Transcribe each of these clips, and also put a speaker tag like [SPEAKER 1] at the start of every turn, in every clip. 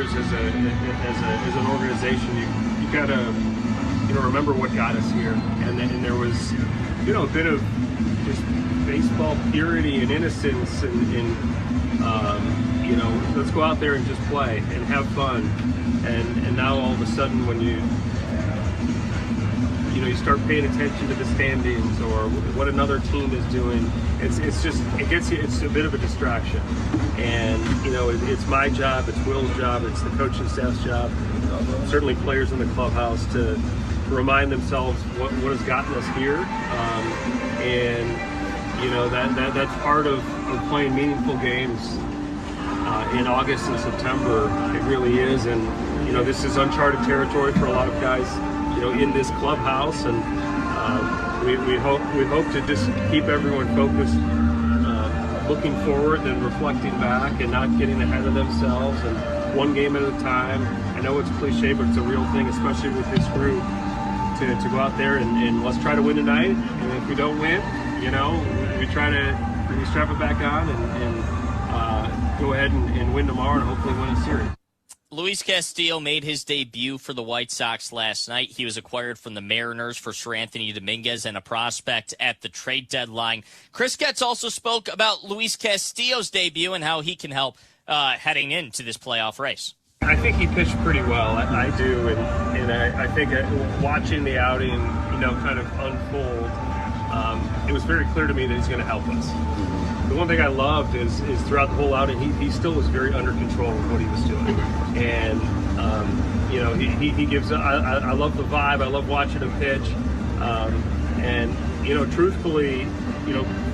[SPEAKER 1] years as an organization, you got to remember what got us here, and there was a bit of just baseball purity and innocence, and let's go out there and just play and have fun, and now all of a sudden when you start paying attention to the standings or what another team is doing, it's a bit of a distraction. And it's my job, it's Will's job, it's the coaching staff's job, certainly players in the clubhouse to remind themselves what has gotten us here, that's part of playing meaningful games in August and September. It really is, and this is uncharted territory for a lot of guys in this clubhouse, and we hope to just keep everyone focused, looking forward and reflecting back and not getting ahead of themselves, and one game at a time. I know it's cliche, but it's a real thing, especially with this group, to go out there and let's try to win tonight, and if we don't win, we try to strap it back on and go ahead and win tomorrow and hopefully win a series.
[SPEAKER 2] Luis Castillo made his debut for the White Sox last night. He was acquired from the Mariners for Sir Anthony Dominguez and a prospect at the trade deadline. Chris Getz also spoke about Luis Castillo's debut and how he can help heading into this playoff race.
[SPEAKER 1] I think he pitched pretty well. I do, and I think watching the outing, kind of unfold, it was very clear to me that he's going to help us. The one thing I loved is throughout the whole outing, he still was very under control of what he was doing. And, he gives, I love the vibe. I love watching him pitch. Truthfully,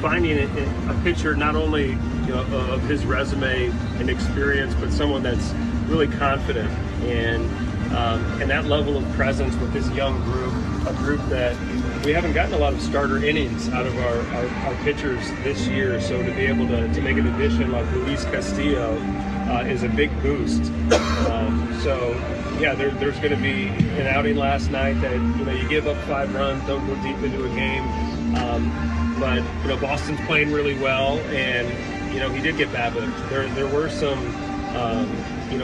[SPEAKER 1] finding a pitcher not only, of his resume and experience, but someone that's really confident and that level of presence with this young group, a group that we haven't gotten a lot of starter innings out of our pitchers this year, so to be able to make an addition like Luis Castillo is a big boost. There's going to be an outing last night that you give up 5 runs, don't go deep into a game, but Boston's playing really well, and he did get Babbitt. There were some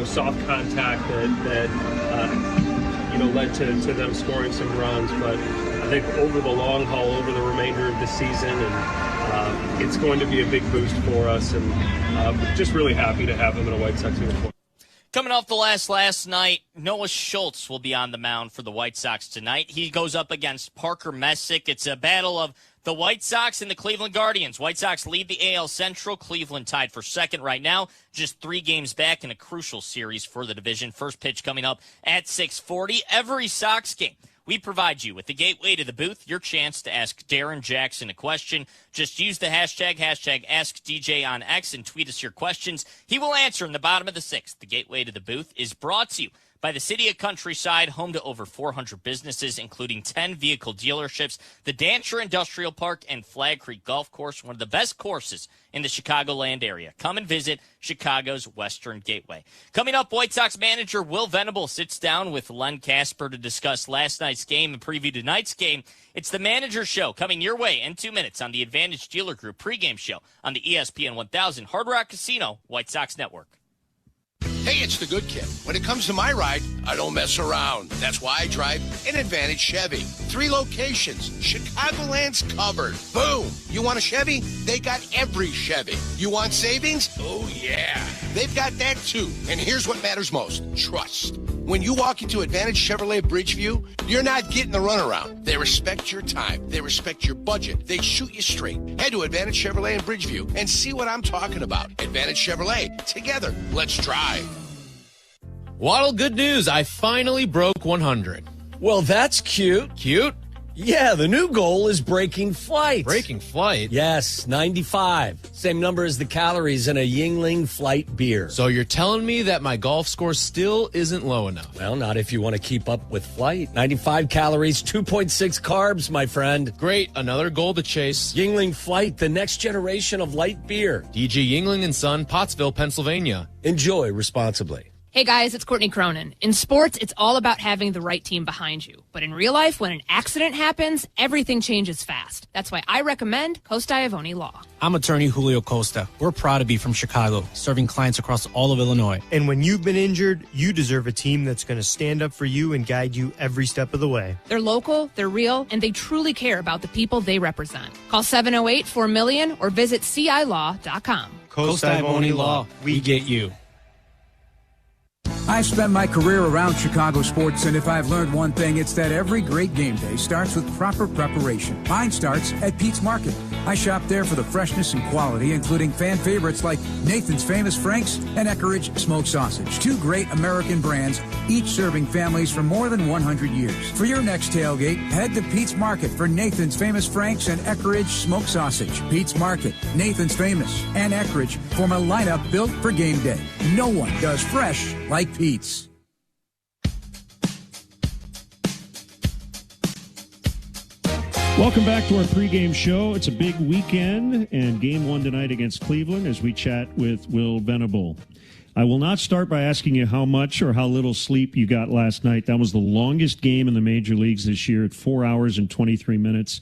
[SPEAKER 1] soft contact that led to them scoring some runs, but I think over the long haul, over the remainder of the season, and it's going to be a big boost for us, and just really happy to have him in a White Sox uniform.
[SPEAKER 2] Coming off the last night, Noah Schultz will be on the mound for the White Sox tonight. He goes up against Parker Messick. It's a battle of the White Sox and the Cleveland Guardians. White Sox lead the AL Central. Cleveland tied for second right now, just 3 games back in a crucial series for the division. First pitch coming up at 6:40. Every Sox game, we provide you with the gateway to the booth, your chance to ask Darren Jackson a question. Just use the hashtag AskDJ on X and tweet us your questions. He will answer in the bottom of the 6th. The gateway to the booth is brought to you by the City of Countryside, home to over 400 businesses, including 10 vehicle dealerships, the Dancher Industrial Park, and Flag Creek Golf Course, one of the best courses in the Chicagoland area. Come and visit Chicago's Western Gateway. Coming up, White Sox manager Will Venable sits down with Len Casper to discuss last night's game and preview tonight's game. It's the Manager Show coming your way in 2 minutes on the Advantage Dealer Group pregame show on the ESPN 1000 Hard Rock Casino White Sox Network.
[SPEAKER 3] Hey, it's the good kid. When it comes to my ride, I don't mess around. That's why I drive an Advantage Chevy. 3 locations. Chicagoland's covered. Boom. You want a Chevy? They got every Chevy. You want savings? Oh, yeah. They've got that, too. And here's what matters most. Trust. When you walk into Advantage Chevrolet Bridgeview, you're not getting the runaround. They respect your time. They respect your budget. They shoot you straight. Head to Advantage Chevrolet in Bridgeview and see what I'm talking about. Advantage Chevrolet. Together, let's drive.
[SPEAKER 4] Waddle, good news. I finally broke 100.
[SPEAKER 5] Well, that's cute.
[SPEAKER 4] Cute?
[SPEAKER 5] Yeah, the new goal is breaking flight.
[SPEAKER 4] Breaking flight?
[SPEAKER 5] Yes, 95. Same number as the calories in a Yingling Flight beer.
[SPEAKER 4] So you're telling me that my golf score still isn't low enough?
[SPEAKER 5] Well, not if you want to keep up with flight. 95 calories, 2.6 carbs, my friend.
[SPEAKER 4] Great, another goal to chase.
[SPEAKER 5] Yingling Flight, the next generation of light beer.
[SPEAKER 4] DG Yingling & Son, Pottsville, Pennsylvania.
[SPEAKER 5] Enjoy responsibly.
[SPEAKER 6] Hey guys, it's Courtney Cronin. In sports, it's all about having the right team behind you. But in real life, when an accident happens, everything changes fast. That's why I recommend Costa Iavoni Law.
[SPEAKER 7] I'm attorney Julio Costa. We're proud to be from Chicago, serving clients across all of Illinois.
[SPEAKER 8] And when you've been injured, you deserve a team that's going to stand up for you and guide you every step of the way.
[SPEAKER 6] They're local, they're real, and they truly care about the people they represent. Call 708-4Million or visit cilaw.com.
[SPEAKER 8] Costa Iavoni Law.
[SPEAKER 7] We get you.
[SPEAKER 9] I spent my career around Chicago sports, and if I've learned one thing, it's that every great game day starts with proper preparation. Mine starts at Pete's Market. I shop there for the freshness and quality, including fan favorites like Nathan's Famous Franks and Eckeridge Smoked Sausage, two great American brands, each serving families for more than 100 years. For your next tailgate, head to Pete's Market for Nathan's Famous Franks and Eckeridge Smoked Sausage. Pete's Market, Nathan's Famous, and Eckeridge form a lineup built for game day. No one does fresh like Pete's.
[SPEAKER 10] Welcome back to our pregame show. It's a big weekend and game one tonight against Cleveland as we chat with Will Venable. I will not start by asking you how much or how little sleep you got last night. That was the longest game in the major leagues this year at 4 hours and 23 minutes.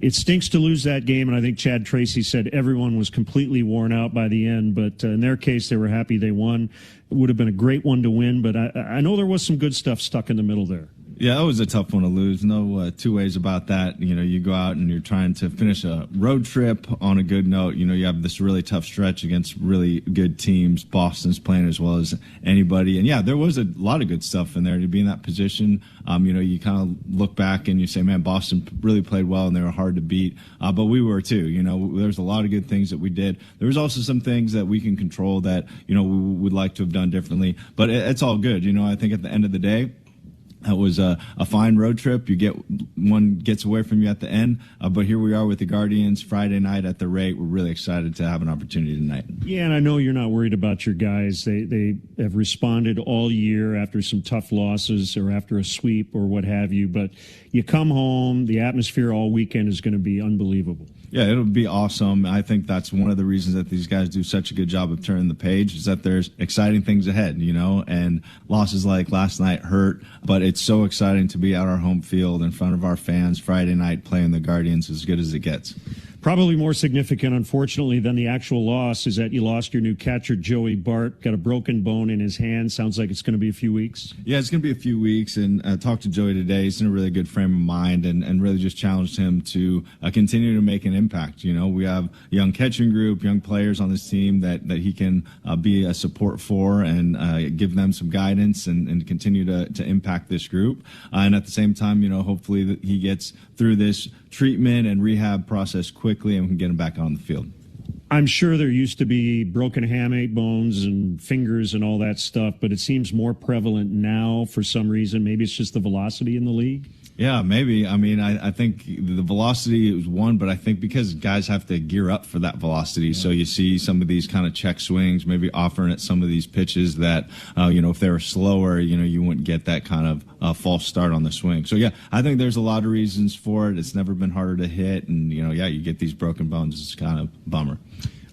[SPEAKER 10] It stinks to lose that game, and I think Chad Tracy said everyone was completely worn out by the end, but in their case, they were happy they won. It would have been a great one to win, but I know there was some good stuff stuck in the middle there.
[SPEAKER 11] Yeah, it was a tough one to lose. No two ways about that. You know, you go out and you're trying to finish a road trip on a good note. You know, you have this really tough stretch against really good teams. Boston's playing as well as anybody. And, yeah, there was a lot of good stuff in there to be in that position. You know, you kind of look back and you say, man, Boston really played well and they were hard to beat. But we were too. You know, there's a lot of good things that we did. There was also some things that we can control that, you know, we would like to have done differently. But it's all good. You know, I think at the end of the day, that was a fine road trip. You get one gets away from you at the end, but here we are with the Guardians Friday night at the rate. We're really excited to have an opportunity tonight.
[SPEAKER 10] Yeah, and I know you're not worried about your guys. They have responded all year after some tough losses or after a sweep or what have you. But you come home, the atmosphere all weekend is going to be unbelievable.
[SPEAKER 11] Yeah, it'll be awesome. I think that's one of the reasons that these guys do such a good job of turning the page is that there's exciting things ahead, you know, and losses like last night hurt, but it's so exciting to be at our home field in front of our fans Friday night playing the Guardians as good as it gets.
[SPEAKER 10] Probably more significant, unfortunately, than the actual loss is that you lost your new catcher, Joey Bart, got a broken bone in his hand. Sounds like it's going to be a few weeks.
[SPEAKER 11] Yeah, it's going to be a few weeks, and I talked to Joey today. He's in a really good frame of mind and really just challenged him to continue to make an impact. You know, we have a young catching group, young players on this team that he can be a support for and give them some guidance and continue to impact this group. And at the same time, you know, hopefully that he gets through this treatment and rehab process quickly and we can get him back on the field.
[SPEAKER 10] I'm sure there used to be broken hamate bones and fingers and all that stuff, but it seems more prevalent now for some reason. Maybe it's just the velocity in the league.
[SPEAKER 11] Yeah, maybe. I mean, I think the velocity is one, but I think because guys have to gear up for that velocity, so you see some of these kind of check swings, maybe offering at some of these pitches that, you know, if they were slower, you know, you wouldn't get that kind of false start on the swing. So, yeah, I think there's a lot of reasons for it. It's never been harder to hit, and, you know, yeah, you get these broken bones. It's kind of a bummer.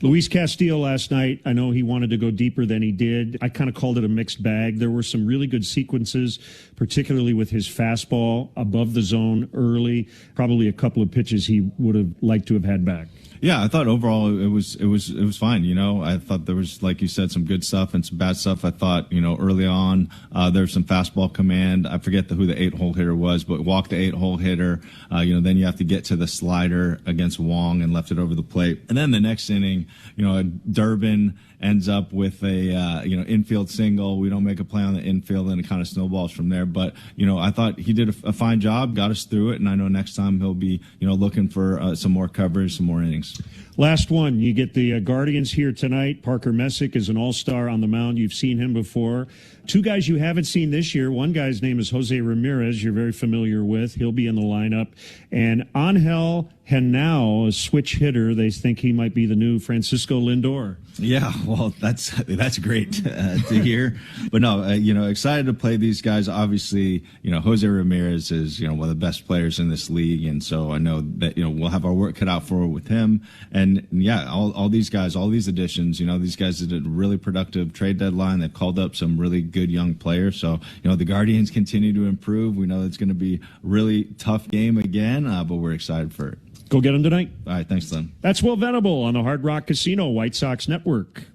[SPEAKER 10] Luis Castillo last night, I know he wanted to go deeper than he did. I kind of called it a mixed bag. There were some really good sequences, particularly with his fastball above the zone early, probably a couple of pitches he would have liked to have had back.
[SPEAKER 11] Yeah, I thought overall it was fine. You know, I thought there was, like you said, some good stuff and some bad stuff. I thought, you know, early on there was some fastball command. I forget who the 8-hole hitter was, but walked the 8-hole hitter. You know, then you have to get to the slider against Wong and left it over the plate. And then the next inning, you know, Durbin ends up with a you know, infield single. We don't make a play on the infield, and it kind of snowballs from there. But, you know, I thought he did a fine job, got us through it, and I know next time he'll be, you know, looking for some more coverage, some more innings.
[SPEAKER 10] Last one, you get the Guardians here tonight. Parker Messick is an all-star on the mound. You've seen him before. Two guys you haven't seen this year. One guy's name is Jose Ramirez, you're very familiar with. He'll be in the lineup. And Angel and now a switch hitter. They think he might be the new Francisco Lindor.
[SPEAKER 11] Yeah, well, that's great to hear. But no, excited to play these guys. Obviously, Jose Ramirez is, one of the best players in this league. And so I know that, we'll have our work cut out for it with him. And yeah, all these guys, all these additions, these guys did a really productive trade deadline. They've called up some really good young players. So, the Guardians continue to improve. We know it's going to be a really tough game again, but we're excited for it.
[SPEAKER 10] Go get them tonight.
[SPEAKER 11] All right, thanks, Glenn.
[SPEAKER 10] That's Will Venable on the Hard Rock Casino White Sox Network.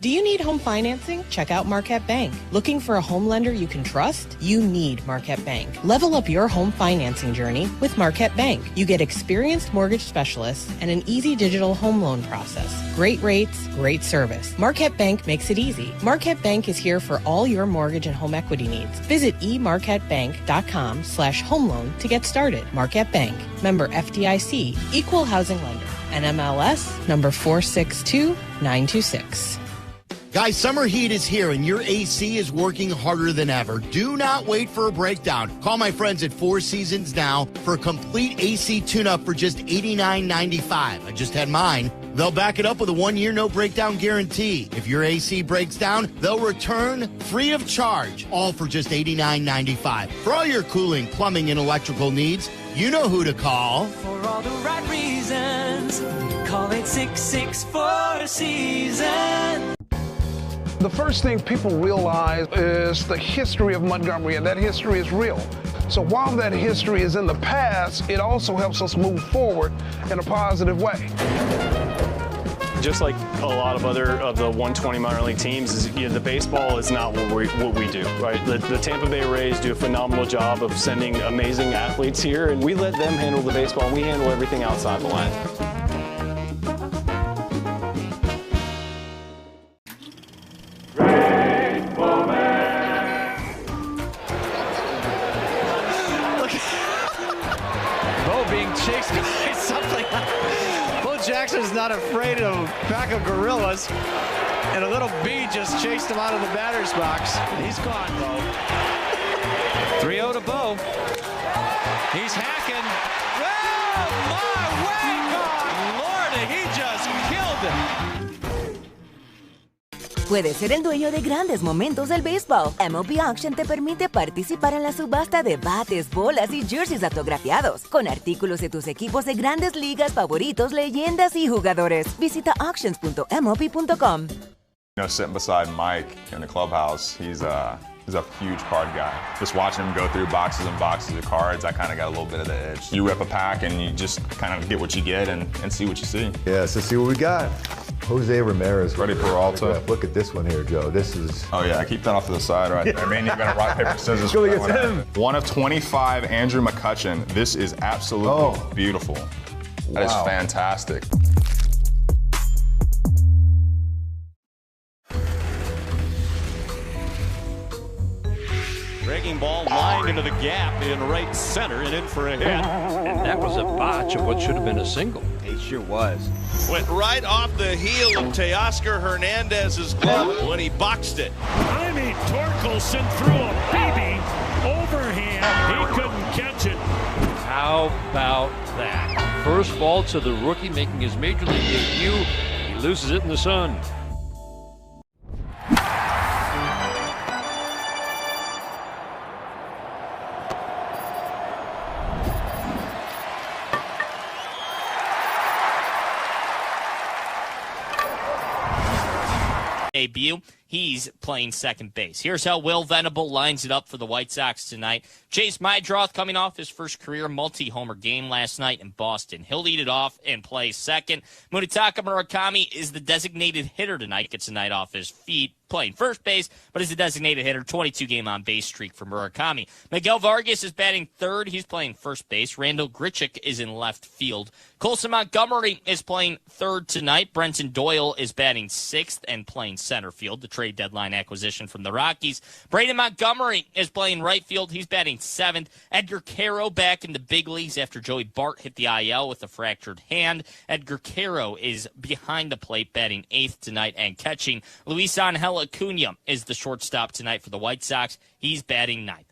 [SPEAKER 12] Do you need home financing? Check out Marquette Bank. Looking for a home lender you can trust? You need Marquette Bank. Level up your home financing journey with Marquette Bank. You get experienced mortgage specialists and an easy digital home loan process. Great rates, great service. Marquette Bank makes it easy. Marquette Bank is here for all your mortgage and home equity needs. Visit emarquettebank.com/home loan to get started. Marquette Bank. Member FDIC. Equal housing lender. NMLS number 462926.
[SPEAKER 13] Guys, summer heat is here and your AC is working harder than ever. Do not wait for a breakdown. Call my friends at Four Seasons now for a complete AC tune-up for just $89.95. I just had mine. They'll back it up with a 1-year no breakdown guarantee. If your AC breaks down, they'll return free of charge, all for just $89.95. For all your cooling, plumbing, and electrical needs, you know who to call.
[SPEAKER 14] For all the right reasons, call 866-4-SEASON.
[SPEAKER 15] The first thing people realize is the history of Montgomery, and that history is real. So while that history is in the past, it also helps us move forward in a positive way.
[SPEAKER 16] Just like a lot of other of the 120 minor league teams, the baseball is not what we do, right? The Tampa Bay Rays do a phenomenal job of sending amazing athletes here, and we let them handle the baseball, and we handle everything outside the line.
[SPEAKER 17] Jackson's not afraid of a pack of gorillas, and a little bee just chased him out of the batter's box. He's gone, Bo. 3-0 to Bo. He's hacking. Oh, my way, God! Lordy, he just killed him.
[SPEAKER 18] Puedes ser el dueño de grandes momentos del béisbol. MLB Auction te permite participar en la subasta de bates, bolas y jerseys autografiados, con artículos de tus equipos de grandes ligas favoritos, leyendas y jugadores. Visita auctions.mlb.com.
[SPEAKER 19] Sitting beside Mike in the clubhouse, he's a huge card guy. Just watching him go through boxes and boxes of cards, I kind of got a little bit of the edge. You rip a pack and you just kind of get what you get and see what you see.
[SPEAKER 20] Yeah, so see what we got. Jose Ramirez.
[SPEAKER 19] Freddie Peralta.
[SPEAKER 20] Look at this one here, Joe. This is...
[SPEAKER 19] Oh, yeah. I keep that off to the side right there. I mean, you're going to rock, paper, scissors.
[SPEAKER 20] Go against him.
[SPEAKER 19] 1 of 25, Andrew McCutchen. This is absolutely beautiful. That is fantastic.
[SPEAKER 21] Breaking ball lined into the gap in right center and in for a hit.
[SPEAKER 22] And that was a botch of what should have been a single.
[SPEAKER 23] It sure was.
[SPEAKER 24] Went right off the heel of Teoscar Hernandez's glove when he boxed it.
[SPEAKER 25] Jaime Torkelson threw a BB overhand. He couldn't catch it.
[SPEAKER 22] How about that? First ball to the rookie making his major league debut. He loses it in the sun.
[SPEAKER 2] Debut. He's playing second base. Here's how Will Venable lines it up for the White Sox tonight. Chase Mydroth coming off his first career multi-homer game last night in Boston. He'll lead it off and play second. Munetaka Murakami is the designated hitter tonight. Gets a night off his feet, playing first base, but is a designated hitter. 22-game on-base streak for Murakami. Miguel Vargas is batting third. He's playing first base. Randall Grichuk is in left field. Colson Montgomery is playing third tonight. Brenton Doyle is batting sixth and playing center field. The trade deadline acquisition from the Rockies. Braden Montgomery is playing right field. He's batting seventh. Edgar Caro back in the big leagues after Joey Bart hit the IL with a fractured hand. Edgar Caro is behind the plate, batting eighth tonight and catching. Luis Angel Acuna is the shortstop tonight for the White Sox. He's batting ninth.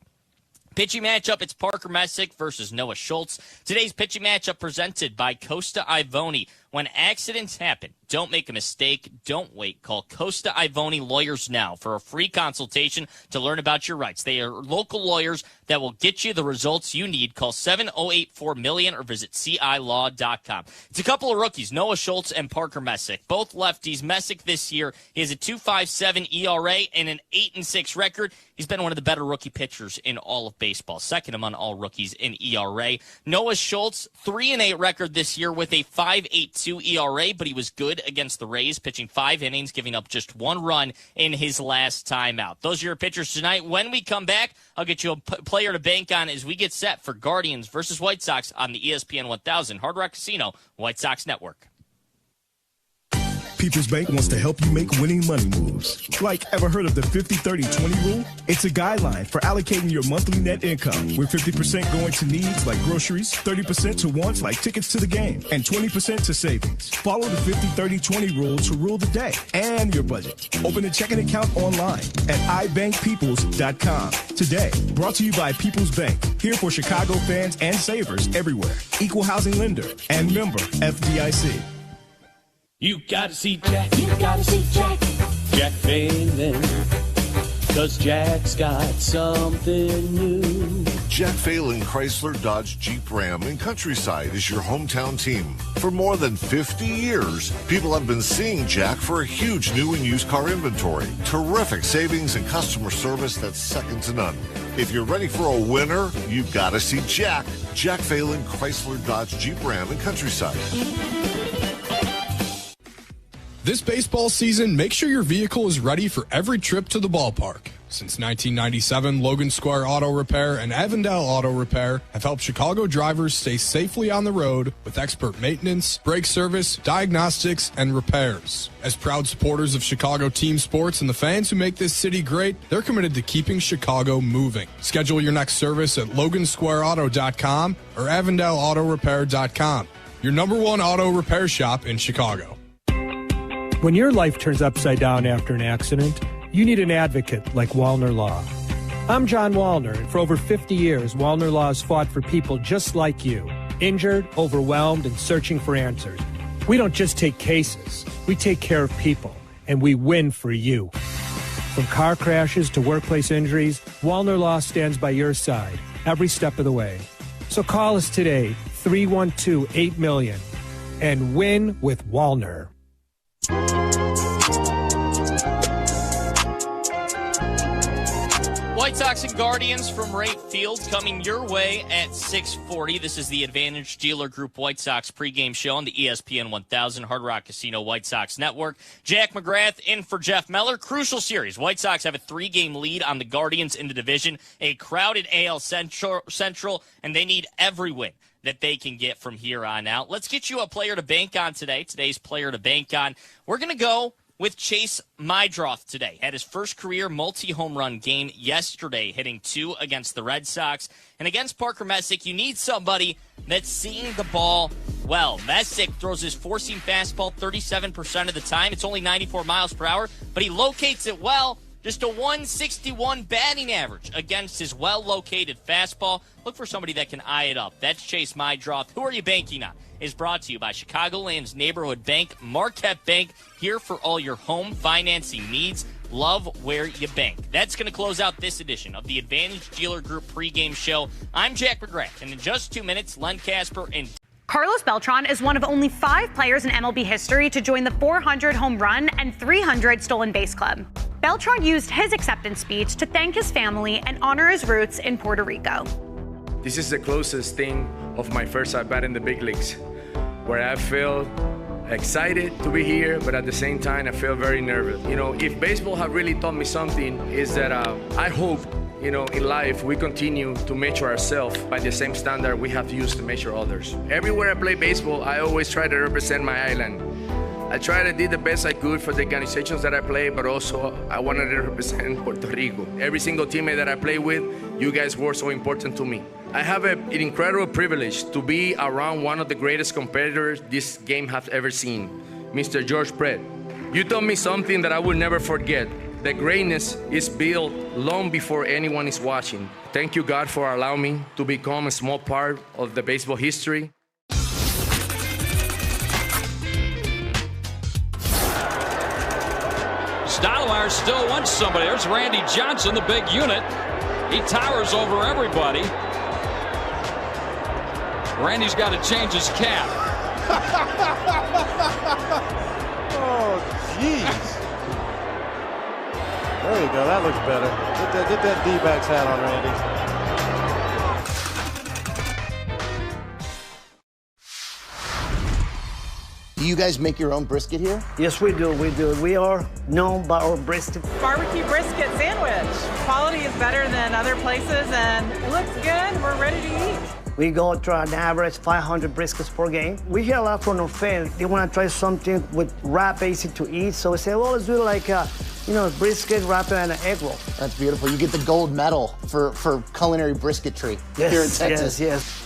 [SPEAKER 2] Pitching matchup, it's Parker Messick versus Noah Schultz. Today's pitching matchup presented by Costa Ivoni. When accidents happen, don't make a mistake. Don't wait. Call Costa Ivoni Lawyers now for a free consultation to learn about your rights. They are local lawyers that will get you the results you need. Call 708-4-MILLION or visit CIlaw.com. It's a couple of rookies, Noah Schultz and Parker Messick. Both lefties. Messick this year, he has a 2.57 ERA and an 8-6 record. He's been one of the better rookie pitchers in all of baseball, second among all rookies in ERA. Noah Schultz, 3-8 record this year with a 5.82 ERA, but he was good against the Rays, pitching 5 innings, giving up just 1 run in his last time out. Those are your pitchers tonight. When we come back, I'll get you a player to bank on as we get set for Guardians versus White Sox on the ESPN 1000 Hard Rock Casino White Sox Network.
[SPEAKER 1] People's Bank wants to help you make winning money moves. Like, ever heard of the 50-30-20 rule? It's a guideline for allocating your monthly net income, with 50% going to needs like groceries, 30% to wants like tickets to the game, and 20% to savings. Follow the 50-30-20 rule to rule the day and your budget. Open a checking account online at ibankpeoples.com today. Brought to you by People's Bank, here for Chicago fans and savers everywhere. Equal housing lender and member FDIC.
[SPEAKER 25] You gotta see Jack. You gotta see Jack. Jack Phelan. 'Cause Jack's got something new.
[SPEAKER 3] Jack Phelan Chrysler Dodge Jeep Ram in Countryside is your hometown team. For more than 50 years, people have been seeing Jack for a huge new and used car inventory, terrific savings, and customer service that's second to none. If you're ready for a winner, you've got to see Jack. Jack Phelan Chrysler Dodge Jeep Ram in Countryside.
[SPEAKER 4] This baseball season, make sure your vehicle is ready for every trip to the ballpark. Since 1997, Logan Square Auto Repair and Avondale Auto Repair have helped Chicago drivers stay safely on the road with expert maintenance, brake service, diagnostics, and repairs. As proud supporters of Chicago team sports and the fans who make this city great, they're committed to keeping Chicago moving. Schedule your next service at LoganSquareAuto.com or AvondaleAutoRepair.com. Your #1 auto repair shop in Chicago.
[SPEAKER 5] When your life turns upside down after an accident, you need an advocate like Wallner Law. I'm John Wallner, and for over 50 years, Wallner Law has fought for people just like you, injured, overwhelmed, and searching for answers. We don't just take cases, we take care of people, and we win for you. From car crashes to workplace injuries, Wallner Law stands by your side every step of the way. So call us today, 312-8-MILLION, and win with Wallner.
[SPEAKER 2] White Sox and Guardians from Wright Field coming your way at 6:40. This is the Advantage Dealer Group White Sox pregame show on the ESPN 1000 Hard Rock Casino White Sox Network. Jack McGrath in for Jeff Meller. Crucial series. White Sox have a 3-game lead on the Guardians in the division. A crowded AL Central, and they need every win that they can get from here on out. Let's get you a player to bank on today. Today's player to bank on. We're going to go with Chase Mydroth today. Had his first career multi-home run game yesterday, hitting 2 against the Red Sox. And against Parker Messick, you need somebody that's seeing the ball well. Messick throws his four-seam fastball 37% of the time. It's only 94 miles per hour, but he locates it well. Just a 161 batting average against his well-located fastball. Look for somebody that can eye it up. That's Chase Mydroth. Who are you banking on? Is brought to you by Chicagoland's neighborhood bank, Marquette Bank, here for all your home financing needs. Love where you bank. That's going to close out this edition of the Advantage Dealer Group pregame show. I'm Jack McGrath, and in just 2 minutes, Len Casper and
[SPEAKER 23] Carlos Beltran is one of only 5 players in MLB history to join the 400 home run and 300 stolen base club. Beltran used his acceptance speech to thank his family and honor his roots in Puerto Rico.
[SPEAKER 26] This is the closest thing of my first at-bat in the big leagues, where I feel excited to be here, but at the same time, I feel very nervous. You know, if baseball have really taught me something, is that I hope, you know, in life, we continue to measure ourselves by the same standard we have used to measure others. Everywhere I play baseball, I always try to represent my island. I tried to do the best I could for the organizations that I play, but also I wanted to represent Puerto Rico. Every single teammate that I play with, you guys were so important to me. I have an incredible privilege to be around one of the greatest competitors this game has ever seen, Mr. George Brett. You told me something that I will never forget. The greatness is built long before anyone is watching. Thank you, God, for allowing me to become a small part of the baseball history.
[SPEAKER 22] Stottlemyre still wants somebody. There's Randy Johnson, the big unit. He towers over everybody. Randy's got to change his cap.
[SPEAKER 21] Oh, jeez. There you go. That looks better. Get that D-backs hat on, Randy.
[SPEAKER 6] Do you guys make your own brisket here?
[SPEAKER 7] Yes, we do. We are known by our brisket.
[SPEAKER 8] Barbecue brisket sandwich. Quality is better than other places, and it looks good. We're ready to eat.
[SPEAKER 7] We go to an average 500 briskets per game. We hear a lot from our fans. They want to try something with wrap, easy to eat. So we say, well, let's do it like brisket, wrap, and an egg roll.
[SPEAKER 6] That's beautiful. You get the gold medal for culinary brisketry here in Texas.
[SPEAKER 7] Yes.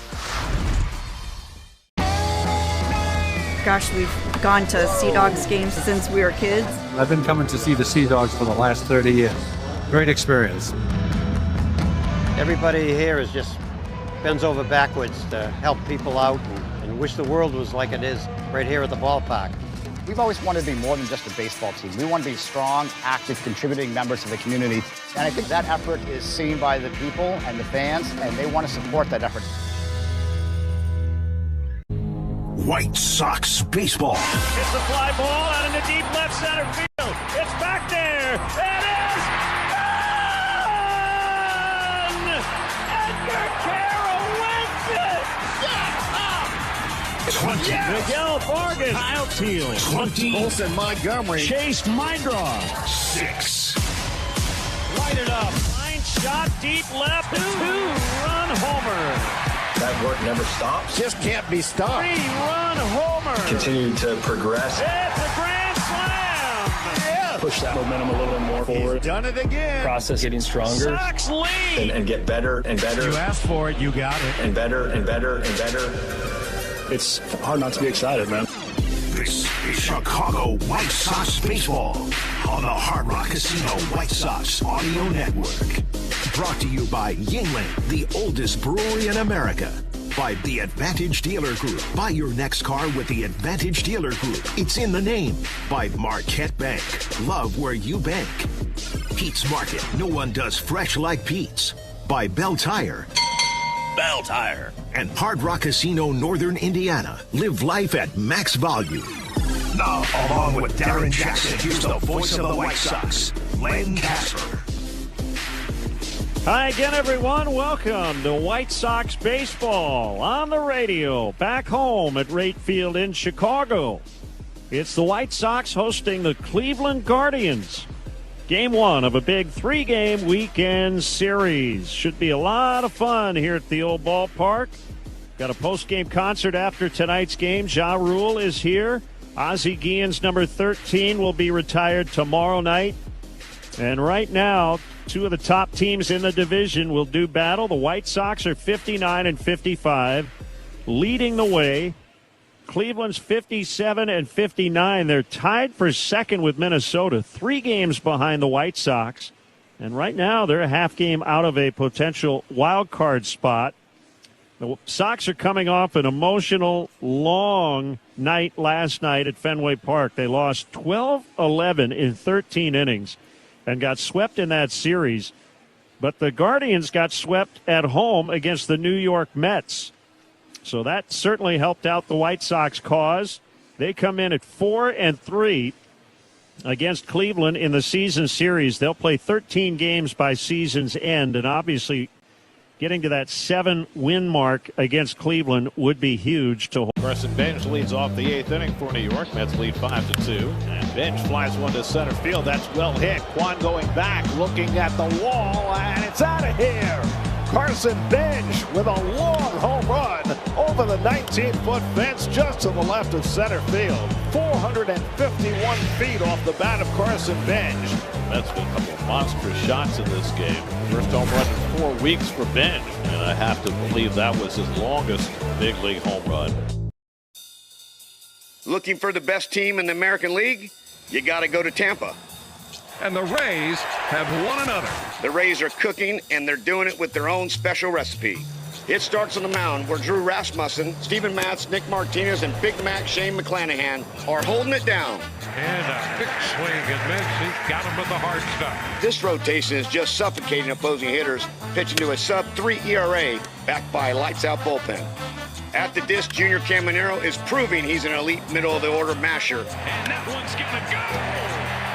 [SPEAKER 9] Gosh, we've gone to Sea Dogs games since we were kids.
[SPEAKER 10] I've been coming to see the Sea Dogs for the last 30 years. Great experience.
[SPEAKER 11] Everybody here is just bends over backwards to help people out and wish the world was like it is right here at the ballpark.
[SPEAKER 27] We've always wanted to be more than just a baseball team. We want to be strong, active, contributing members of the community. And I think that effort is seen by the people and the fans, and they want to support that effort.
[SPEAKER 28] White Sox baseball.
[SPEAKER 25] It's a fly ball out into deep left center field. It's back there. It is gone! Edgar Carroll wins it!
[SPEAKER 28] 20.
[SPEAKER 25] Yes! Miguel Vargas.
[SPEAKER 28] Kyle Teal. 20.
[SPEAKER 27] Colson Montgomery.
[SPEAKER 28] Chase Mindra. 6.
[SPEAKER 25] Light it up. Line shot deep left. Two-run homer.
[SPEAKER 27] That work never stops.
[SPEAKER 28] Just can't be stopped.
[SPEAKER 25] 3-run homer.
[SPEAKER 27] Continue to progress.
[SPEAKER 25] It's a grand slam.
[SPEAKER 28] Yeah.
[SPEAKER 10] Push that momentum a little bit more forward.
[SPEAKER 28] He's done it again.
[SPEAKER 10] Process getting stronger.
[SPEAKER 25] Sox lead.
[SPEAKER 27] And get better and better.
[SPEAKER 28] You asked for it, you got it.
[SPEAKER 27] And better and better and better.
[SPEAKER 10] It's hard not to be excited, man.
[SPEAKER 28] This is Chicago White Sox baseball on the Hard Rock Casino White Sox Audio Network. Brought to you by Yingling, the oldest brewery in America. By the Advantage Dealer Group. Buy your next car with the Advantage Dealer Group. It's in the name. By Marquette Bank. Love where you bank. Pete's Market. No one does fresh like Pete's. By Bell Tire. Bell Tire. And Hard Rock Casino Northern Indiana. Live life at max value. Now, along with Darren Jackson, here's the voice of the White Sox, Len Casper.
[SPEAKER 25] Hi again, everyone. Welcome to White Sox baseball on the radio, back home at Rate Field in Chicago. It's the White Sox hosting the Cleveland Guardians. Game one of a big 3-game weekend series. Should be a lot of fun here at the old ballpark. Got a post-game concert after tonight's game. Ja Rule is here. Ozzie Guillen's number 13 will be retired tomorrow night. And right now, two of the top teams in the division will do battle. The White Sox are 59 and 55, leading the way. Cleveland's 57 and 59. They're tied for second with Minnesota, 3 games behind the White Sox. And right now, they're a half game out of a potential wild card spot. The Sox are coming off an emotional, long night last night at Fenway Park. They lost 12-11 in 13 innings and got swept in that series. But the Guardians got swept at home against the New York Mets. So that certainly helped out the White Sox cause. They come in at 4-3 against Cleveland in the season series. They'll play 13 games by season's end, and obviously getting to that 7-win mark against Cleveland would be huge to hold.
[SPEAKER 21] Carson Bench leads off the 8th inning for New York. Mets lead 5-2. And Bench flies one to center field. That's well hit. Quan going back, looking at the wall, and it's out of here. Carson Bench with a long home run over the 19-foot fence just to the left of center field. 451 feet off the bat of Carson Bench. That's been a couple of monstrous shots in this game. First home run in 4 weeks for Bench, and I have to believe that was his longest big league home run.
[SPEAKER 29] Looking for the best team in the American League? You got to go to Tampa.
[SPEAKER 12] and the Rays have won another.
[SPEAKER 13] The Rays are cooking, and they're doing it with their own special recipe. It starts on the mound where Drew Rasmussen, Steven Matz, Nick Martinez, and Big Mac Shane McClanahan are holding it down.
[SPEAKER 12] And a big swing and miss. He got him with the hard stuff.
[SPEAKER 13] This rotation is just suffocating opposing hitters, pitching to a sub-3 ERA backed by a lights-out bullpen. At the disc, Junior Caminero is proving he's an elite middle-of-the-order masher.
[SPEAKER 12] And that one's gonna go.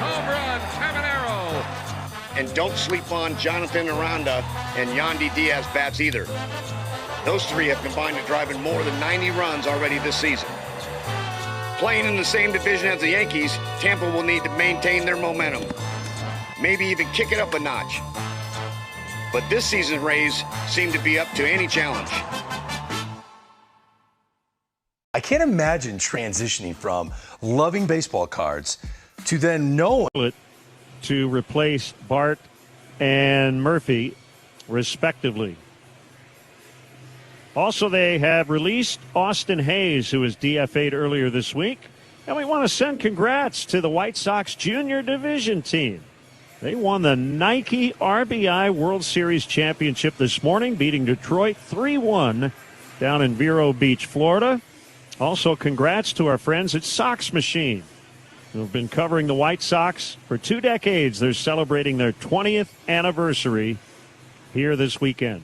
[SPEAKER 12] Home run, Caminero.
[SPEAKER 13] And don't sleep on Jonathan Aranda and Yandy Diaz bats either. Those three have combined to drive in more than 90 runs already this season. Playing in the same division as the Yankees, Tampa will need to maintain their momentum. Maybe even kick it up a notch. But this season's Rays seem to be up to any challenge.
[SPEAKER 14] I can't imagine transitioning from loving baseball cards to then knowing
[SPEAKER 25] to replace Bart and Murphy, respectively. Also, they have released Austin Hayes, who was DFA'd earlier this week. And we want to send congrats to the White Sox Junior Division team. They won the Nike RBI World Series Championship this morning, beating Detroit 3-1 down in Vero Beach, Florida. Also, congrats to our friends at Sox Machine, who have been covering the White Sox for 2 decades. They're celebrating their 20th anniversary here this weekend.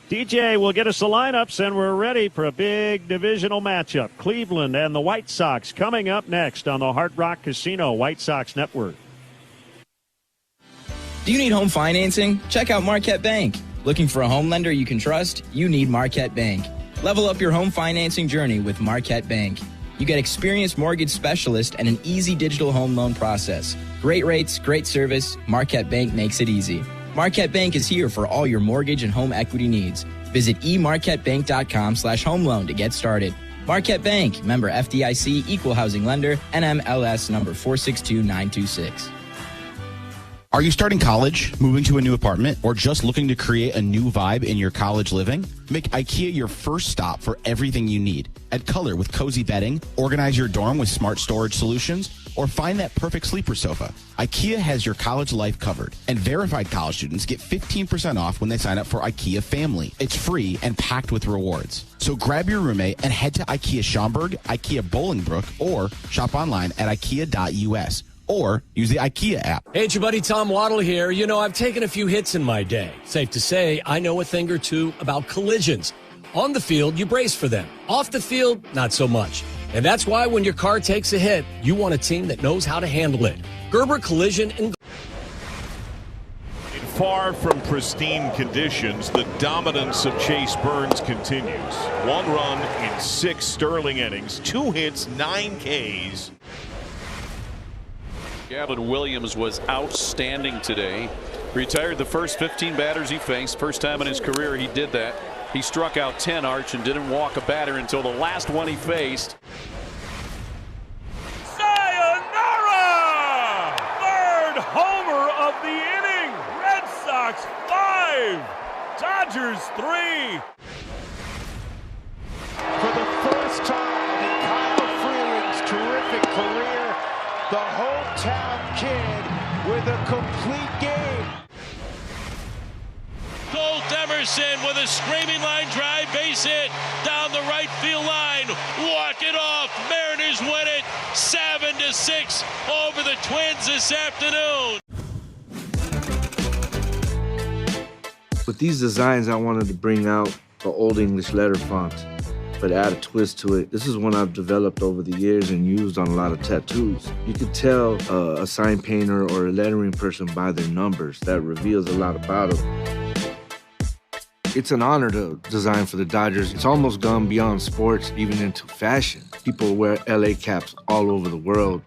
[SPEAKER 25] DJ will get us the lineups, and we're ready for a big divisional matchup. Cleveland and the White Sox coming up next on the Hard Rock Casino White Sox Network.
[SPEAKER 15] Do you need home financing? Check out Marquette Bank. Looking for a home lender you can trust? You need Marquette Bank. Level up your home financing journey with Marquette Bank. You get experienced mortgage specialist and an easy digital home loan process. Great rates, great service. Marquette Bank makes it easy. Marquette Bank is here for all your mortgage and home equity needs. Visit emarquettebank.com/home loan to get started. Marquette Bank, member FDIC, equal housing lender, NMLS number 462926.
[SPEAKER 16] Are you starting college, moving to a new apartment, or just looking to create a new vibe in your college living? Make IKEA your first stop for everything you need. Add color with cozy bedding, organize your dorm with smart storage solutions, or find that perfect sleeper sofa. IKEA has your college life covered, and verified college students get 15% off when they sign up for IKEA Family. It's free and packed with rewards. So grab your roommate and head to IKEA Schaumburg, IKEA Bolingbrook, or shop online at ikea.us. Or use the IKEA app.
[SPEAKER 17] Hey, it's your buddy Tom Waddle here. You know, I've taken a few hits in my day. Safe to say, I know a thing or two about collisions. On the field, you brace for them. Off the field, not so much. And that's why when your car takes a hit, you want a team that knows how to handle it. Gerber Collision and...
[SPEAKER 21] Far from pristine conditions, the dominance of Chase Burns continues. 1 run in 6 Sterling innings, 2 hits, 9 Ks.
[SPEAKER 18] Gavin Williams was outstanding today. Retired the first 15 batters he faced. First time in his career he did that. He struck out 10, Arch, and didn't walk a batter until the last one he faced.
[SPEAKER 25] Sayonara! 3rd homer of the inning. Red Sox 5, Dodgers 3.
[SPEAKER 21] For the first time in Kyle Freeland's terrific career, the hometown kid with a complete game.
[SPEAKER 20] Colt Emerson with a screaming line drive, base hit down the right field line. Walk it off. Mariners win it 7-6 over the Twins this afternoon.
[SPEAKER 29] With these designs, I wanted to bring out the Old English letter font, but add a twist to it. This is one I've developed over the years and used on a lot of tattoos. You could tell a sign painter or a lettering person by their numbers. That reveals a lot about them. It's an honor to design for the Dodgers. It's almost gone beyond sports, even into fashion. People wear LA caps all over the world.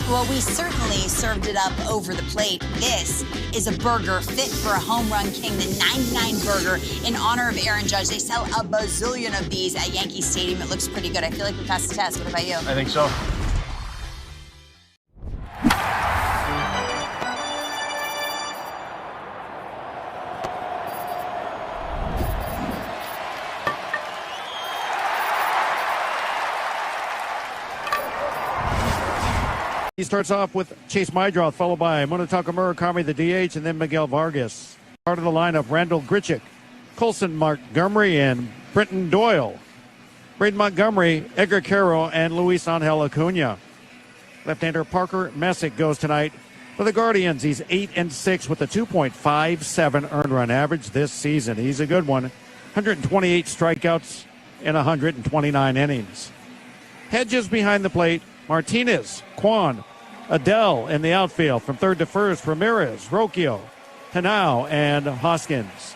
[SPEAKER 30] Well, we certainly served it up over the plate. This is a burger fit for a home run king, the 99 burger in honor of Aaron Judge. They sell a bazillion of these at Yankee Stadium. It looks pretty good. I feel like we passed the test. What about you?
[SPEAKER 29] I think so.
[SPEAKER 25] He starts off with Chase Mydroth, followed by Munetaka Murakami, the DH, and then Miguel Vargas. Part of the lineup, Randall Grichuk, Colson Montgomery, and Brenton Doyle. Braden Montgomery, Edgar Caro, and Luis Angel Acuna. Left-hander Parker Messick goes tonight for the Guardians. He's 8-6 with a 2.57 earned run average this season. He's a good one. 128 strikeouts in 129 innings. Hedges behind the plate, Martinez, Kwan, Adele in the outfield. From third to first, Ramirez, Rocchio, Hanau, and Hoskins.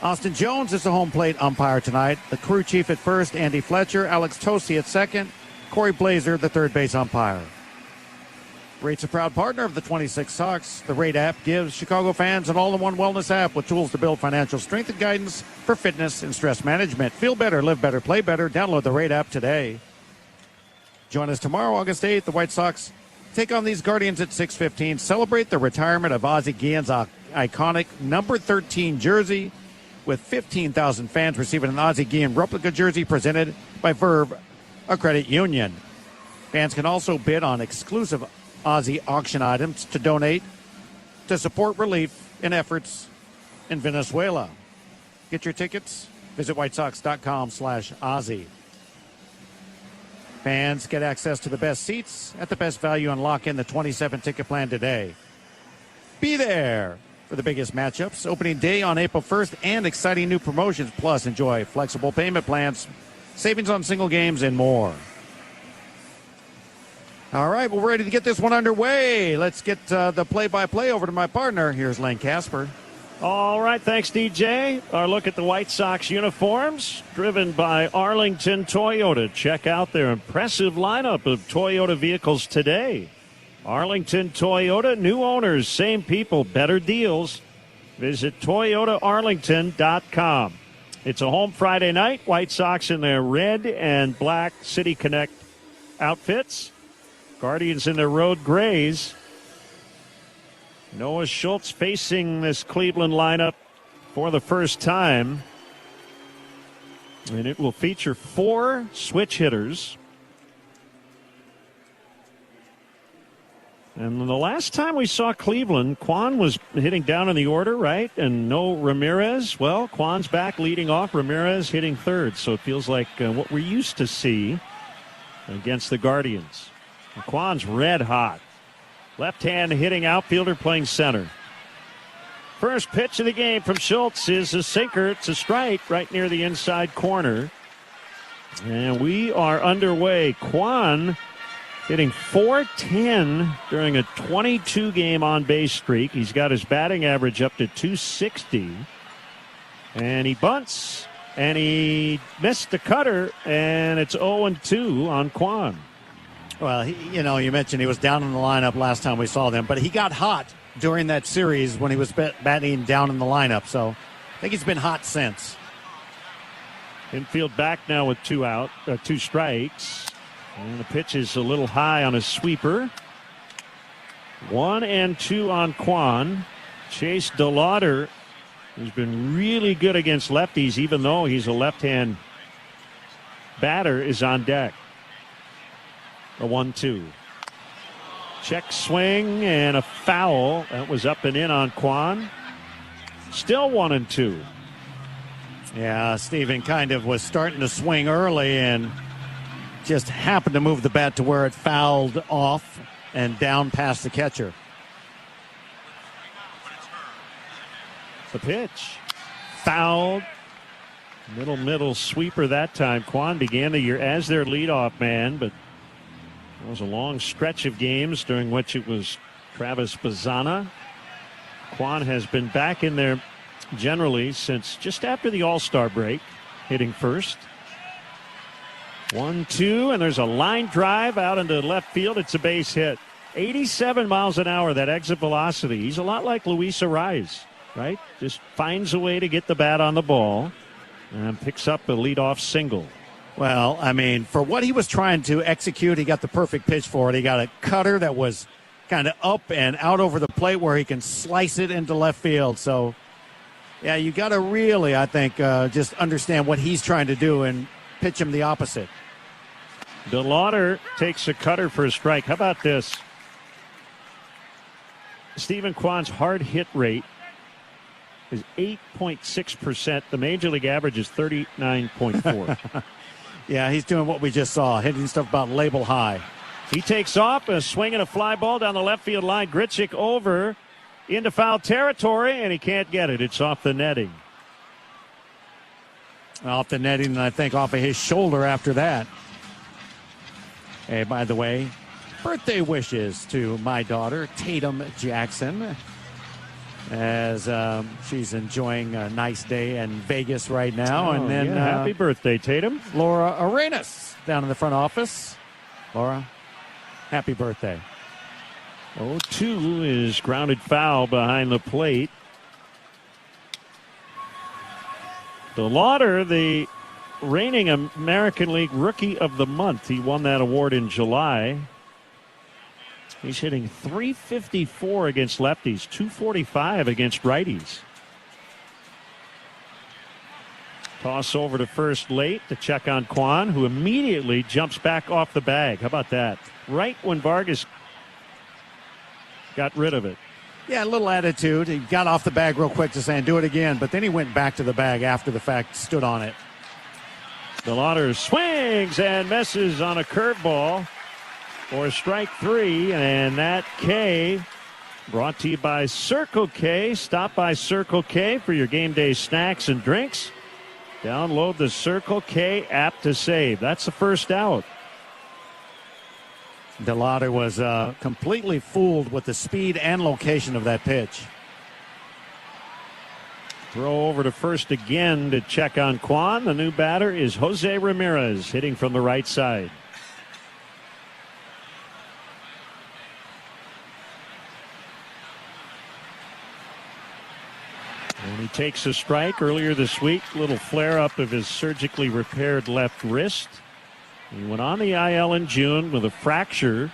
[SPEAKER 25] Austin Jones is the home plate umpire tonight. The crew chief at first, Andy Fletcher, Alex Tosi at second, Corey Blazer, the third base umpire. Rate's a proud partner of the 26 Sox. The Rate app gives Chicago fans an all-in-one wellness app with tools to build financial strength and guidance for fitness and stress management. Feel better, live better, play better. Download the Rate app today. Join us tomorrow, August 8th. The White Sox take on these Guardians at 6:15. Celebrate the retirement of Ozzie Guillen's iconic number 13 jersey, with 15,000 fans receiving an Ozzie Guillen replica jersey presented by Verve, a credit union. Fans can also bid on exclusive Ozzie auction items to donate to support relief in efforts in Venezuela. Get your tickets. Visit whitesox.com/Ozzie. Fans get access to the best seats at the best value and lock in the 27 ticket plan today. Be there for the biggest matchups, opening day on April 1st, and exciting new promotions. Plus, enjoy flexible payment plans, savings on single games, and more. All right, we're ready to get this one underway. Let's get the play-by-play over to my partner. Here's Len Casper. All right, thanks, DJ. Our look at the White Sox uniforms, driven by Arlington Toyota. Check out their impressive lineup of Toyota vehicles today. Arlington Toyota, new owners, same people, better deals. Visit ToyotaArlington.com. It's a home Friday night. White Sox in their red and black City Connect outfits. Guardians in their road grays. Noah Schultz facing this Cleveland lineup for the first time. And it will feature 4 switch hitters. And the last time we saw Cleveland, Kwan was hitting down in the order, right? And no Ramirez. Well, Kwan's back leading off, Ramirez hitting third. So it feels like what we used to see against the Guardians. And Kwan's red hot. Left-hand hitting outfielder playing center. First pitch of the game from Schultz is a sinker. It's a strike right near the inside corner. And we are underway. Kwan hitting .410 during a 22-game on-base streak. He's got his batting average up to .260. And he bunts, and he missed the cutter, and it's 0-2 on Kwan.
[SPEAKER 1] Well, you mentioned he was down in the lineup last time we saw them, but he got hot during that series when he was batting down in the lineup. So I think he's been hot since.
[SPEAKER 25] Infield back now with 2 strikes. And the pitch is a little high on his sweeper. 1-2 on Kwan. Chase DeLauder, who's been really good against lefties, even though he's a left-hand batter, is on deck. A 1-2. Check swing and a foul. That was up and in on Kwan. Still 1-2.
[SPEAKER 1] Yeah, Steven kind of was starting to swing early and just happened to move the bat to where it fouled off and down past the catcher.
[SPEAKER 25] The pitch. Fouled. Middle sweeper that time. Kwan began the year as their leadoff man, but it was a long stretch of games during which it was Travis Bazzana. Kwan has been back in there generally since just after the All-Star break, hitting first. 1-2, and there's a line drive out into left field. It's a base hit. 87 miles an hour, that exit velocity. He's a lot like Luis Ariz, right? Just finds a way to get the bat on the ball and picks up a leadoff single.
[SPEAKER 1] Well, I mean, for what he was trying to execute, he got the perfect pitch for it. He got a cutter that was kind of up and out over the plate where he can slice it into left field. So, yeah, you got to really, I think, just understand what he's trying to do and pitch him the opposite.
[SPEAKER 25] DeLauder takes a cutter for a strike. How about this? Stephen Kwan's hard hit rate is 8.6%. The major league average is 39.4.
[SPEAKER 1] Yeah, he's doing what we just saw, hitting stuff about label high.
[SPEAKER 25] He takes off, a swing and a fly ball down the left field line. Gritchick over into foul territory, and he can't get it. It's off the netting.
[SPEAKER 1] Off the netting, and I think off of his shoulder after that. Hey, by the way, birthday wishes to my daughter, Tatum Jackson, as she's enjoying a nice day in Vegas right now.
[SPEAKER 25] Oh,
[SPEAKER 1] and then
[SPEAKER 25] happy birthday, Tatum.
[SPEAKER 1] Laura Arenas down in the front office. Laura, happy birthday.
[SPEAKER 25] 0-2 is grounded foul behind the plate. DeLauder, the reigning American League Rookie of the Month. He won that award in July. He's hitting .354 against lefties, .245 against righties. Toss over to first late to check on Kwan, who immediately jumps back off the bag. How about that? Right when Vargas got rid of it.
[SPEAKER 1] Yeah, a little attitude. He got off the bag real quick to saying, do it again. But then he went back to the bag after the fact, stood on it.
[SPEAKER 25] DeLauder swings and misses on a curveball for strike three. And that K brought to you by Circle K. Stop by Circle K for your game day snacks and drinks. Download the Circle K app to save. That's the first out.
[SPEAKER 1] DeLauder was completely fooled with the speed and location of that pitch.
[SPEAKER 25] Throw over to first again to check on Kwan. The new batter is Jose Ramirez, hitting from the right side. And he takes a strike earlier this week. Little flare-up of his surgically repaired left wrist. He went on the IL in June with a fracture.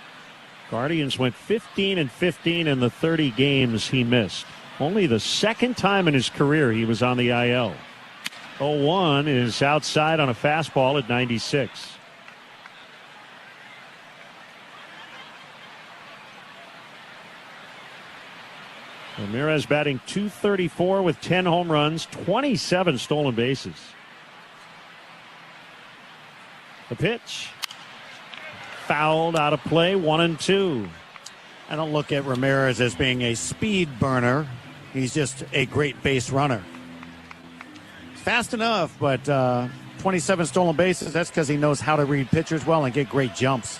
[SPEAKER 25] Guardians went 15-15 in the 30 games he missed. Only the second time in his career he was on the IL. 0-1 is outside on a fastball at 96. Ramirez batting .234 with 10 home runs, 27 stolen bases. The pitch. Fouled out of play, 1-2.
[SPEAKER 1] I don't look at Ramirez as being a speed burner. He's just a great base runner. Fast enough, but 27 stolen bases, that's because he knows how to read pitchers well and get great jumps.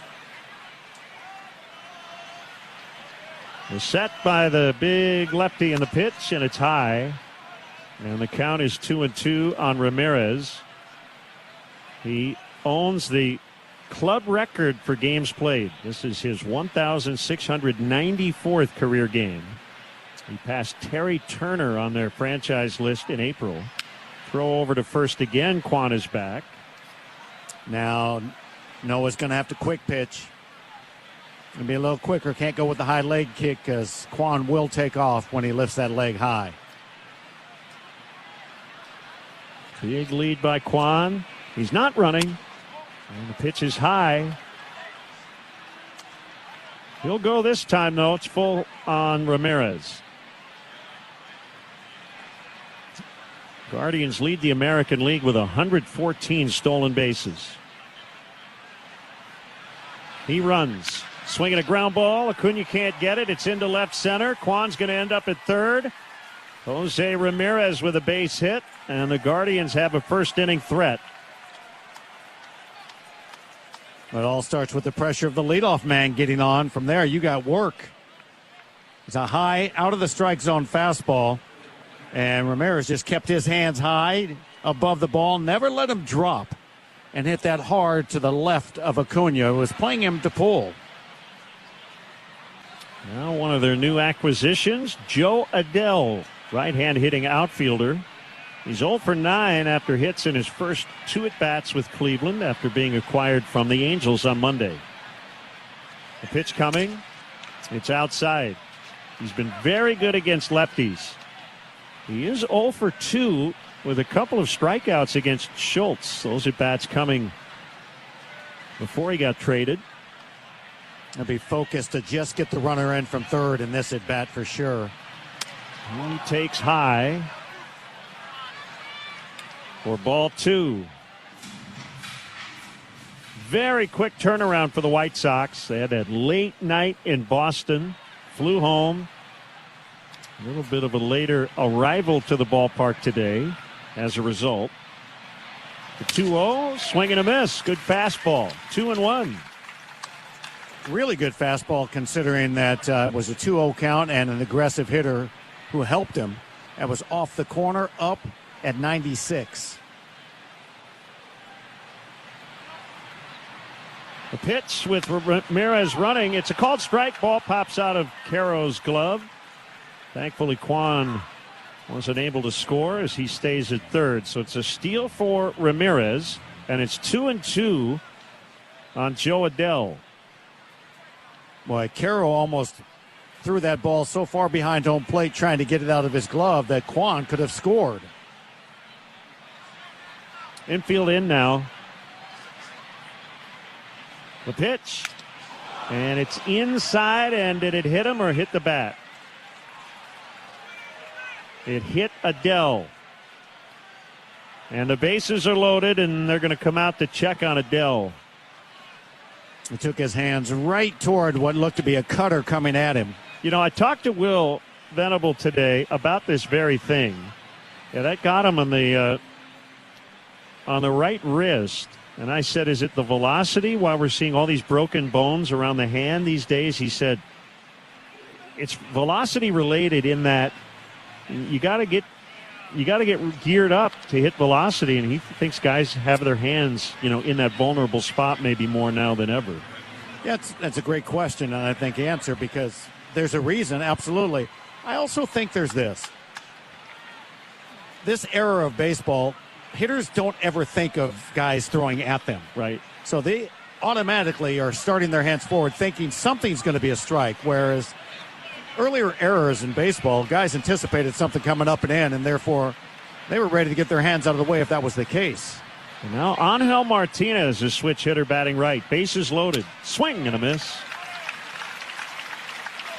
[SPEAKER 25] The set by the big lefty in the pitch, and it's high. And the count is 2-2 on Ramirez. He owns the club record for games played. This is his 1,694th career game. He passed Terry Turner on their franchise list in April. Throw over to first again. Kwan is back.
[SPEAKER 1] Now Noah's going to have to quick pitch. Going to be a little quicker. Can't go with the high leg kick because Kwan will take off when he lifts that leg high.
[SPEAKER 25] Big lead by Kwan. He's not running. And the pitch is high. He'll go this time, though. It's full on Ramirez. Guardians lead the American League with 114 stolen bases. He runs. Swinging a ground ball. Acuna can't get it. It's into left center. Kwan's going to end up at third. Jose Ramirez with a base hit. And the Guardians have a first inning threat.
[SPEAKER 1] It all starts with the pressure of the leadoff man getting on. From there, you got work. It's a high, out of the strike zone fastball. And Ramirez just kept his hands high above the ball, never let him drop, and hit that hard to the left of Acuna, who was playing him to pull.
[SPEAKER 25] Now one of their new acquisitions, Joe Adell, right-hand hitting outfielder. He's 0 for 9 after hits in his first 2 at-bats with Cleveland after being acquired from the Angels on Monday. The pitch coming. It's outside. He's been very good against lefties. He is 0 for 2 with a couple of strikeouts against Schultz. Those at-bats coming before he got traded.
[SPEAKER 1] He'll be focused to just get the runner in from third in this at bat for sure.
[SPEAKER 25] He takes high for ball 2. Very quick turnaround for the White Sox. They had that late night in Boston, flew home. A little bit of a later arrival to the ballpark today as a result. The 2-0, swing and a miss. Good fastball. 2-1.
[SPEAKER 1] Really good fastball considering that it was a 2-0 count and an aggressive hitter who helped him. That was off the corner, up at 96.
[SPEAKER 25] The pitch with Ramirez running. It's a called strike. Ball pops out of Caro's glove. Thankfully, Kwan wasn't able to score as he stays at third. So it's a steal for Ramirez, and it's 2-2 on Joe Adell.
[SPEAKER 1] Boy, Caro almost threw that ball so far behind home plate trying to get it out of his glove that Kwan could have scored.
[SPEAKER 25] Infield in now. The pitch. And it's inside, and did it hit him or hit the bat? It hit Adell. And the bases are loaded, and they're going to come out to check on Adell.
[SPEAKER 1] He took his hands right toward what looked to be a cutter coming at him.
[SPEAKER 25] You know, I talked to Will Venable today about this very thing. Yeah, that got him on the right wrist. And I said, is it the velocity while we're seeing all these broken bones around the hand these days? He said, it's velocity related in that you got to get geared up to hit velocity, and he thinks guys have their hands, in that vulnerable spot maybe more now than ever.
[SPEAKER 1] Yeah, that's a great question, and I think answer, because there's a reason, absolutely. I also think there's this era of baseball, hitters don't ever think of guys throwing at them.
[SPEAKER 25] Right.
[SPEAKER 1] So they automatically are starting their hands forward thinking something's going to be a strike, whereas earlier eras in baseball, guys anticipated something coming up and in, and therefore they were ready to get their hands out of the way if that was the case.
[SPEAKER 25] And now Angel Martinez is switch hitter batting right. Bases loaded. Swing and a miss.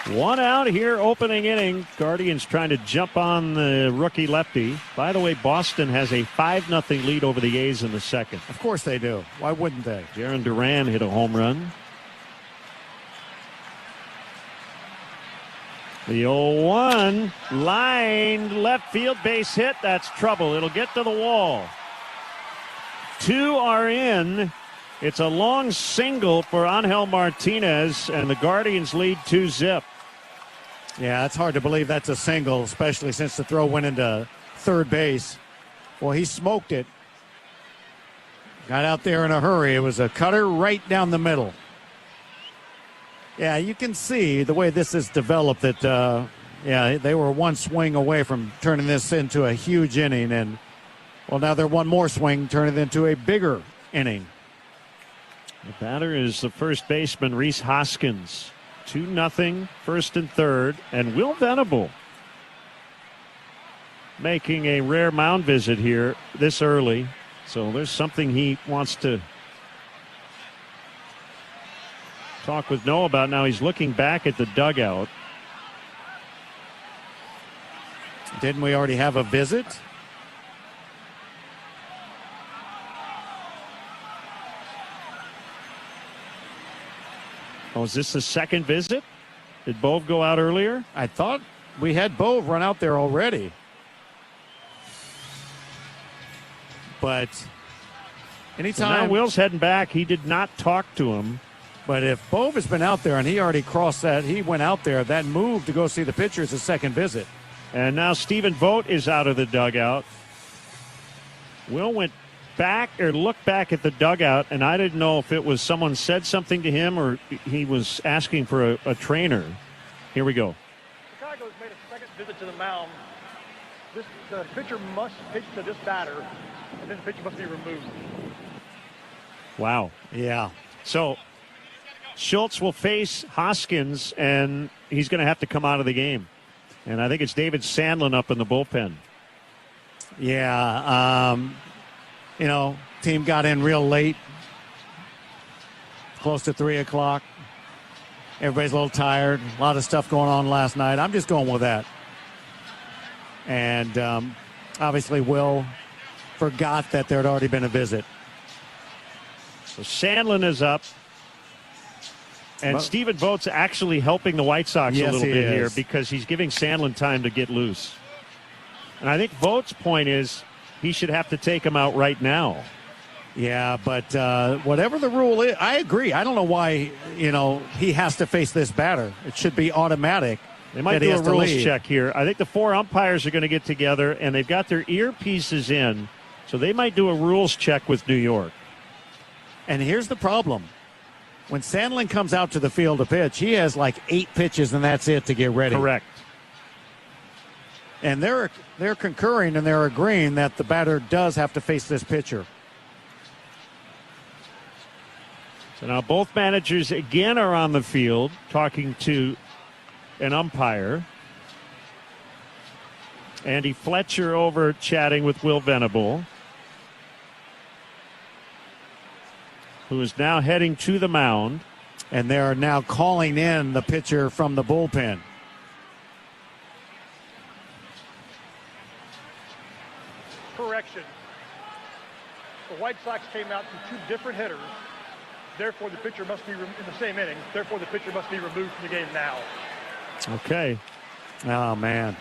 [SPEAKER 25] One out here opening inning. Guardians trying to jump on the rookie lefty. By the way, Boston has a 5-0 lead over the A's in the second.
[SPEAKER 1] Of course they do. Why wouldn't they?
[SPEAKER 25] Jarren Duran hit a home run. The 0-1 lined left field, base hit. That's trouble. It'll get to the wall. 2 are in. It's a long single for Angel Martinez, and the Guardians lead 2-0.
[SPEAKER 1] Yeah, it's hard to believe that's a single, especially since the throw went into third base. Well, he smoked it. Got out there in a hurry. It was a cutter right down the middle. Yeah, you can see the way this has developed that, they were one swing away from turning this into a huge inning. And, well, now they're one more swing, turning it into a bigger inning.
[SPEAKER 25] The batter is the first baseman, Rhys Hoskins. 2-0, first and third. And Will Venable making a rare mound visit here this early. So there's something he wants to talk with Noah about. Now he's looking back at the dugout.
[SPEAKER 1] Didn't we already have a visit?
[SPEAKER 25] Oh, is this the second visit? Did Bove go out earlier?
[SPEAKER 1] I thought we had Bove run out there already. But anytime.
[SPEAKER 25] So now Will's heading back. He did not talk to him.
[SPEAKER 1] But if Bove has been out there and he already crossed that, he went out there, that move to go see the pitcher is a second visit.
[SPEAKER 25] And now Stephen Vogt is out of the dugout. Will went back or looked back at the dugout, and I didn't know if it was someone said something to him or he was asking for a trainer. Here we go.
[SPEAKER 2] Chicago's made a second visit to the mound. The pitcher must pitch to this batter, and then the pitcher must be removed.
[SPEAKER 25] Wow.
[SPEAKER 1] Yeah.
[SPEAKER 25] So Schultz will face Hoskins, and he's going to have to come out of the game. And I think it's David Sandlin up in the bullpen.
[SPEAKER 1] Yeah. Team got in real late. close to 3 o'clock. Everybody's a little tired. A lot of stuff going on last night. I'm just going with that. And obviously Will forgot that there had already been a visit.
[SPEAKER 25] So Sandlin is up. And Stephen Vogt's actually helping the White Sox a little bit here because he's giving Sandlin time to get loose. And I think Vogt's point is he should have to take him out right now.
[SPEAKER 1] Yeah, but whatever the rule is, I agree. I don't know why, he has to face this batter. It should be automatic.
[SPEAKER 25] They might do a rules check here. I think the 4 umpires are going to get together, and they've got their earpieces in, so they might do a rules check with New York.
[SPEAKER 1] And here's the problem. When Sandlin comes out to the field to pitch, he has like 8 pitches, and that's it to get ready.
[SPEAKER 25] Correct.
[SPEAKER 1] And they're concurring and they're agreeing that the batter does have to face this pitcher.
[SPEAKER 25] So now both managers again are on the field talking to an umpire. Andy Fletcher over chatting with Will Venable, who is now heading to the mound.
[SPEAKER 1] And they are now calling in the pitcher from the bullpen.
[SPEAKER 2] Correction. The White Sox came out to 2 different hitters. Therefore, the pitcher must be in the same inning. Therefore, the pitcher must be removed from the game now.
[SPEAKER 25] Okay.
[SPEAKER 1] Oh, man.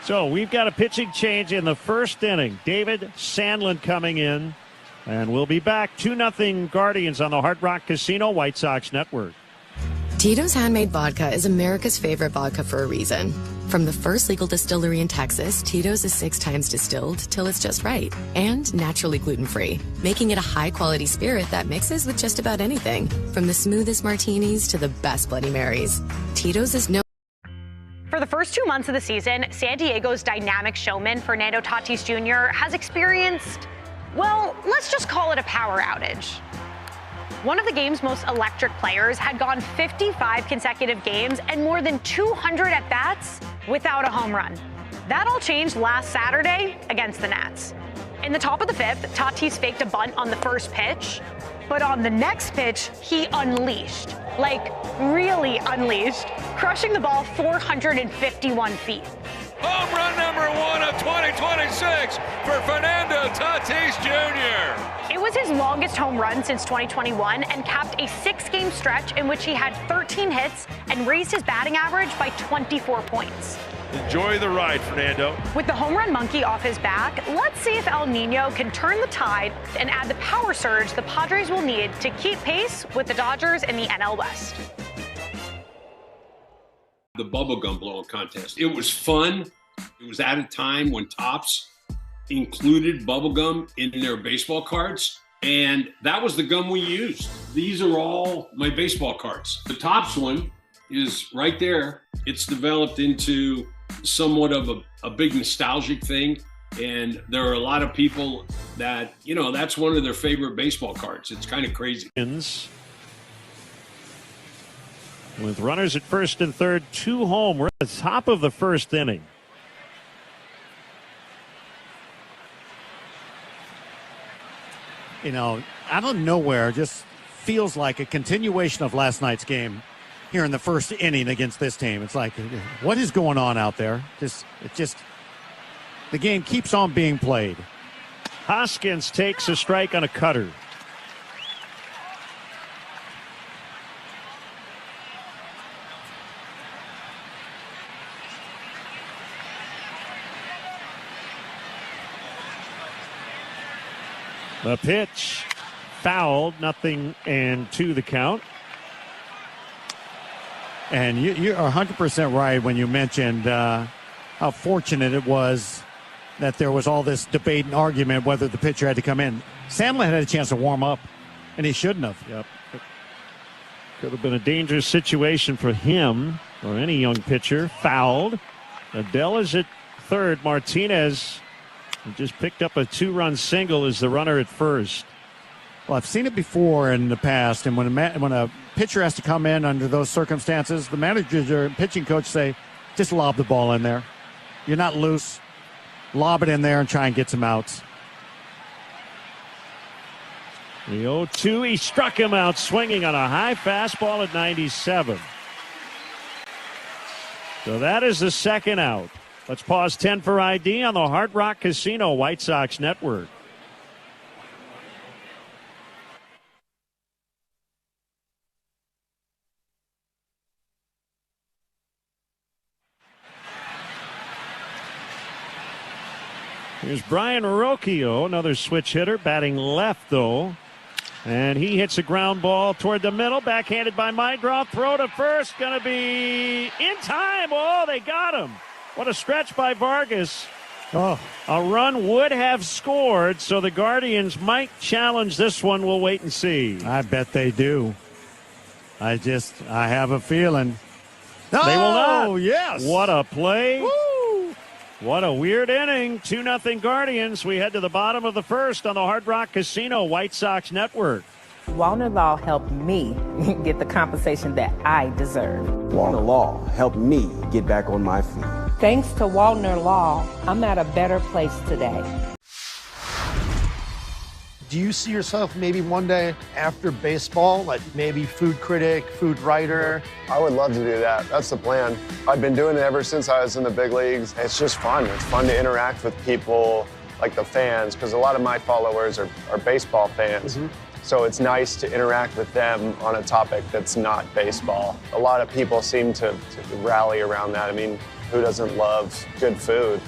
[SPEAKER 25] So we've got a pitching change in the first inning. David Sandlin coming in. And we'll be back 2-0 Guardians on the Hard Rock Casino White Sox Network.
[SPEAKER 3] Tito's Handmade Vodka is America's favorite vodka for a reason. From the first legal distillery in Texas, Tito's is 6 times distilled till it's just right and naturally gluten-free, making it a high-quality spirit that mixes with just about anything, from the smoothest martinis to the best Bloody Marys. Tito's is no.
[SPEAKER 4] For the first 2 months of the season, San Diego's dynamic showman, Fernando Tatis Jr., has experienced, well, let's just call it a power outage. One of the game's most electric players had gone 55 consecutive games and more than 200 at-bats without a home run. That all changed last Saturday against the Nats. In the top of the 5th, Tatis faked a bunt on the first pitch, but on the next pitch, he unleashed. Like, really unleashed, crushing the ball 451 feet.
[SPEAKER 12] Home run number 1 of 2026 for Fernando Tatis Jr.
[SPEAKER 4] It was his longest home run since 2021 and capped a 6-game stretch in which he had 13 hits and raised his batting average by 24 points.
[SPEAKER 12] Enjoy the ride, Fernando.
[SPEAKER 4] With the home run monkey off his back, let's see if El Nino can turn the tide and add the power surge the Padres will need to keep pace with the Dodgers in the NL West.
[SPEAKER 5] The bubblegum blowing contest. It was fun. It was at a time when Topps included bubblegum in their baseball cards, and that was the gum we used. These are all my baseball cards. The Topps one is right there. It's developed into somewhat of a big nostalgic thing, and there are a lot of people that, that's one of their favorite baseball cards. It's kind of crazy.
[SPEAKER 25] With runners at first and third, 2 home. We're at the top of the first inning.
[SPEAKER 1] Out of nowhere, just feels like a continuation of last night's game here in the first inning against this team. It's like, what is going on out there? The game keeps on being played.
[SPEAKER 25] Hoskins takes a strike on a cutter. The pitch fouled, 0-2 the count.
[SPEAKER 1] And you're 100% right when you mentioned how fortunate it was that there was all this debate and argument whether the pitcher had to come in. Sandlin had a chance to warm up, and he shouldn't have.
[SPEAKER 25] Yep. Could have been a dangerous situation for him or any young pitcher. Fouled. Adele is at third. Martinez just picked up a 2-run single as the runner at first.
[SPEAKER 1] Well, I've seen it before in the past, and when a pitcher has to come in under those circumstances, the managers or pitching coach say, just lob the ball in there. You're not loose. Lob it in there and try and get some outs.
[SPEAKER 25] The 0-2, he struck him out swinging on a high fastball at 97. So that is the second out. Let's pause 10 for ID on the Hard Rock Casino White Sox Network. Here's Brian Rocchio, another switch hitter, batting left, though. And he hits a ground ball toward the middle, backhanded by Mydroth. Throw to first, going to be in time. Oh, they got him. What a stretch by Vargas. Oh, a run would have scored, so the Guardians might challenge this one. We'll wait and see.
[SPEAKER 1] I bet they do. I have a feeling.
[SPEAKER 25] They will not.
[SPEAKER 1] Oh, yes.
[SPEAKER 25] What a play.
[SPEAKER 1] Woo!
[SPEAKER 25] What a weird inning. 2-0 Guardians. We head to the bottom of the first on the Hard Rock Casino White Sox Network.
[SPEAKER 6] Wallner Law helped me get the compensation that I deserve.
[SPEAKER 7] Wallner Law helped me get back on my feet.
[SPEAKER 6] Thanks to Wallner Law, I'm at a better place today.
[SPEAKER 8] Do you see yourself maybe one day after baseball, like maybe food critic, food writer?
[SPEAKER 9] I would love to do that. That's the plan. I've been doing it ever since I was in the big leagues. It's just fun. It's fun to interact with people like the fans, because a lot of my followers are baseball fans. Mm-hmm. So it's nice to interact with them on a topic that's not baseball. A lot of people seem to rally around that. I mean, who doesn't love good food?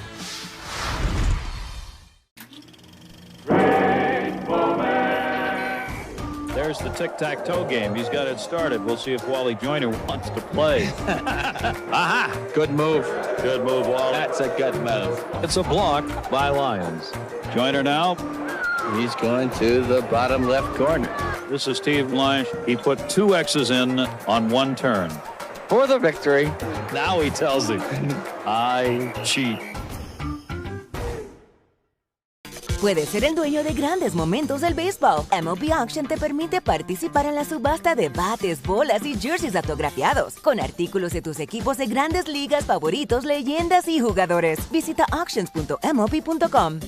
[SPEAKER 21] There's the tic-tac-toe game. He's got it started. We'll see if Wally Joyner wants to play. Aha! Good move. Good move, Wally. That's a good move. It's a block by Lyons. Joyner now. He's going to the bottom left corner. This is Steve Lyons. He put 2 X's in on one turn. For the victory. Now he tells him, I cheat.
[SPEAKER 11] Puedes ser el dueño de grandes momentos del béisbol. MLB Auction te permite participar en la subasta de bates, bolas y jerseys autografiados, con artículos de tus equipos de grandes ligas favoritos, leyendas y jugadores. Visita auctions.mlb.com.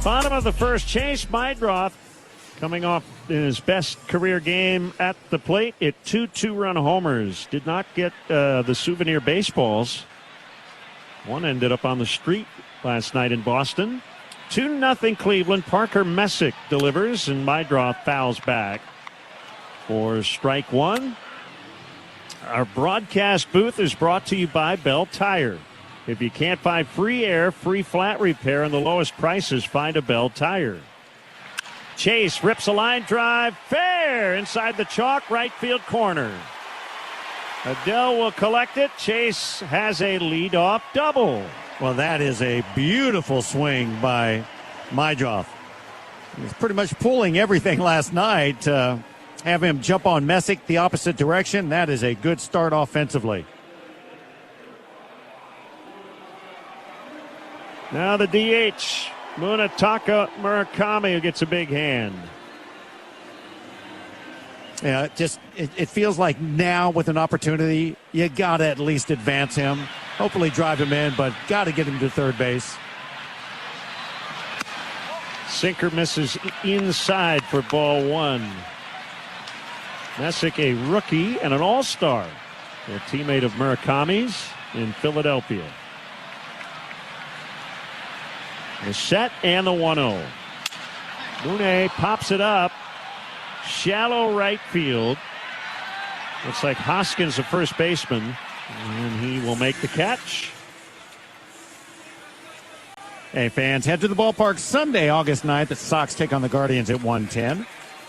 [SPEAKER 25] Bottom of the first, Chase Mydroth coming off in his best career game at the plate. It 2 2-run homers. Did not get the souvenir baseballs. One ended up on the street last night in Boston. 2-0 Cleveland. Parker Messick delivers, and Mydroth fouls back for strike one. Our broadcast booth is brought to you by Bell Tire. If you can't find free air, free flat repair, and the lowest prices, find a Bell Tire. Chase rips a line drive. Fair inside the chalk, right field corner. Adele will collect it. Chase has a leadoff double.
[SPEAKER 1] Well, that is a beautiful swing by Mydroth. He was pretty much pulling everything last night. Have him jump on Messick the opposite direction. That is a good start offensively.
[SPEAKER 25] Now the DH, Munetaka Murakami, who gets a big hand.
[SPEAKER 1] Yeah, it feels like now with an opportunity, you got to at least advance him. Hopefully drive him in, but got to get him to third base.
[SPEAKER 25] Sinker misses inside for ball one. Messick, a rookie and an all-star, a teammate of Murakami's in Philadelphia. The set and the 1-0. Mune pops it up. Shallow right field. Looks like Hoskins, the first baseman, and he will make the catch.
[SPEAKER 1] Hey, fans, head to the ballpark Sunday, August 9th. The Sox take on the Guardians at 1:10.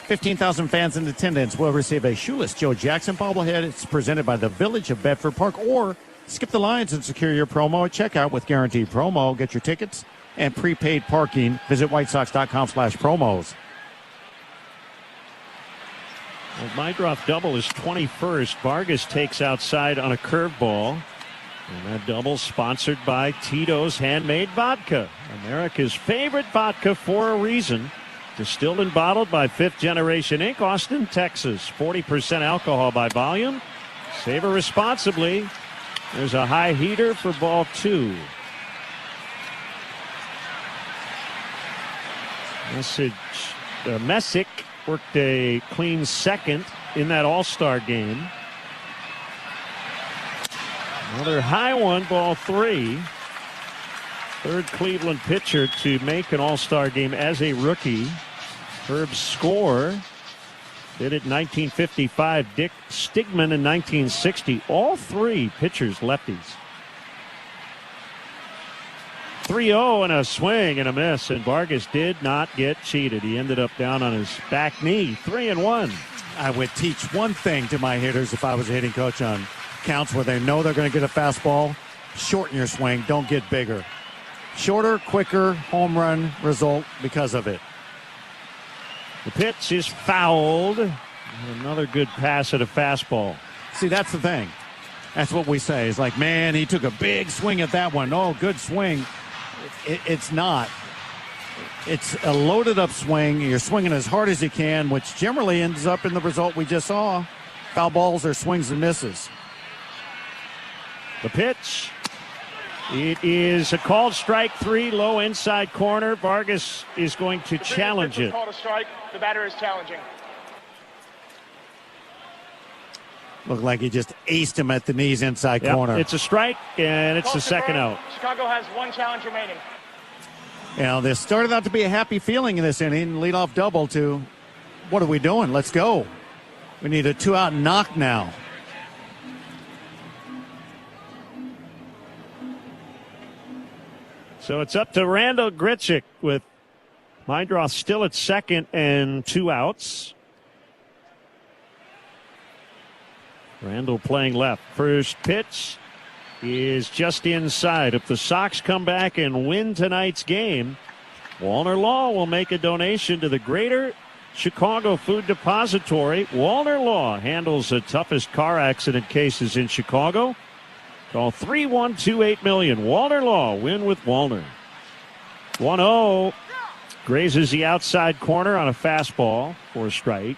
[SPEAKER 1] 15,000 fans in attendance will receive a shoeless Joe Jackson bobblehead. It's presented by the Village of Bedford Park. Or skip the lines and secure your promo at checkout with Guaranteed Promo. Get your tickets and prepaid parking. Visit whitesox.com/promos.
[SPEAKER 25] Well, Meidroth double is 21st. Vargas takes outside on a curveball. And that double sponsored by Tito's Handmade Vodka. America's favorite vodka for a reason. Distilled and bottled by Fifth Generation Inc., Austin, Texas. 40% alcohol by volume. Savor responsibly. There's a high heater for ball 2. Messick worked a clean second in that All-Star game. Another high one, ball 3. Third Cleveland pitcher to make an All-Star game as a rookie. Herb Score did it in 1955. Dick Stigman in 1960. All 3 pitchers lefties. 3-0 and a swing and a miss, and Vargas did not get cheated. He ended up down on his back knee. 3-1.
[SPEAKER 1] I would teach one thing to my hitters if I was a hitting coach on counts where they know they're going to get a fastball. Shorten your swing. Don't get bigger. Shorter, quicker, home run result because of it.
[SPEAKER 25] The pitch is fouled. Another good pass at a fastball.
[SPEAKER 1] See, that's the thing. That's what we say. It's like, man, he took a big swing at that one. Oh, good swing. It's not. It's a loaded up swing. You're swinging as hard as you can, which generally ends up in the result we just saw. Foul balls or swings and misses.
[SPEAKER 25] The pitch. It is a called strike 3, low inside corner. Vargas is going to challenge it.
[SPEAKER 2] Called a strike. The batter is challenging.
[SPEAKER 1] Looked like he just aced him at the knees inside corner.
[SPEAKER 25] It's a strike, and it's the second out.
[SPEAKER 2] Chicago has 1 challenge remaining.
[SPEAKER 1] You know, this started out to be a happy feeling in this inning. Leadoff double to, what are we doing? Let's go. We need a 2-out knock now.
[SPEAKER 25] So it's up to Randall Grichuk with Meidroth still at second and 2 outs. Randall playing left. First pitch is just inside. If the Sox come back and win tonight's game, Walner Law will make a donation to the Greater Chicago Food Depository. Walner Law handles the toughest car accident cases in Chicago. Call 3-128-million. Walner Law, win with Walner. 1-0. Grazes the outside corner on a fastball for a strike.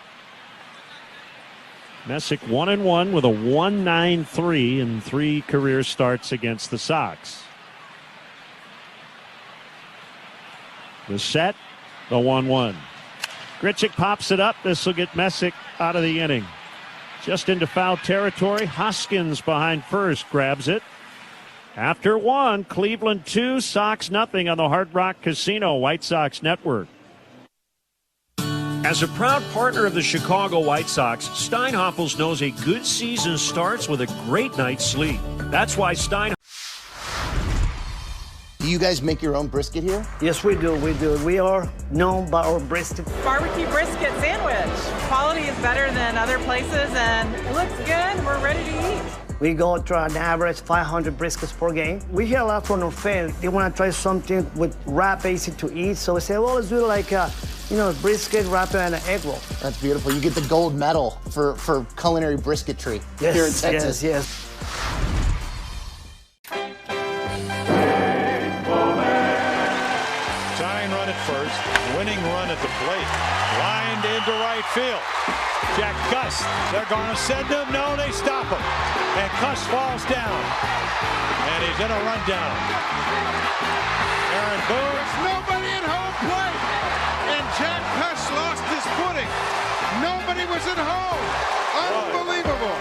[SPEAKER 25] Messick 1-1 with a 1.93 in 3 career starts against the Sox. The set, the 1-1. Grichuk pops it up. This will get Messick out of the inning. Just into foul territory. Hoskins behind first grabs it. After 1, Cleveland 2, Sox nothing on the Hard Rock Casino White Sox Network.
[SPEAKER 17] As a proud partner of the Chicago White Sox, Steinhoffels knows a good season starts with a great night's sleep. That's why
[SPEAKER 10] Do you guys make your own brisket here?
[SPEAKER 13] Yes, we do. We are known by our brisket.
[SPEAKER 14] Barbecue brisket sandwich. Quality is better than other places, and it looks good. We're ready to eat.
[SPEAKER 13] We go to an average 500 briskets per game. We hear a lot from our fans. They want to try something with wrap, easy to eat. So we say, well, let's do it like brisket, wrap, and an egg roll.
[SPEAKER 10] That's beautiful. You get the gold medal for culinary brisketry here in Texas.
[SPEAKER 13] Yes.
[SPEAKER 21] Tying run at first, winning run at the plate. Lined into right field. Jack Cuss, they're going to send him. No, they stop him. And Cuss falls down. And he's in a rundown. Aaron Boone.
[SPEAKER 19] There's nobody at home plate. And Jack Cuss lost his footing. Nobody was at home. Unbelievable.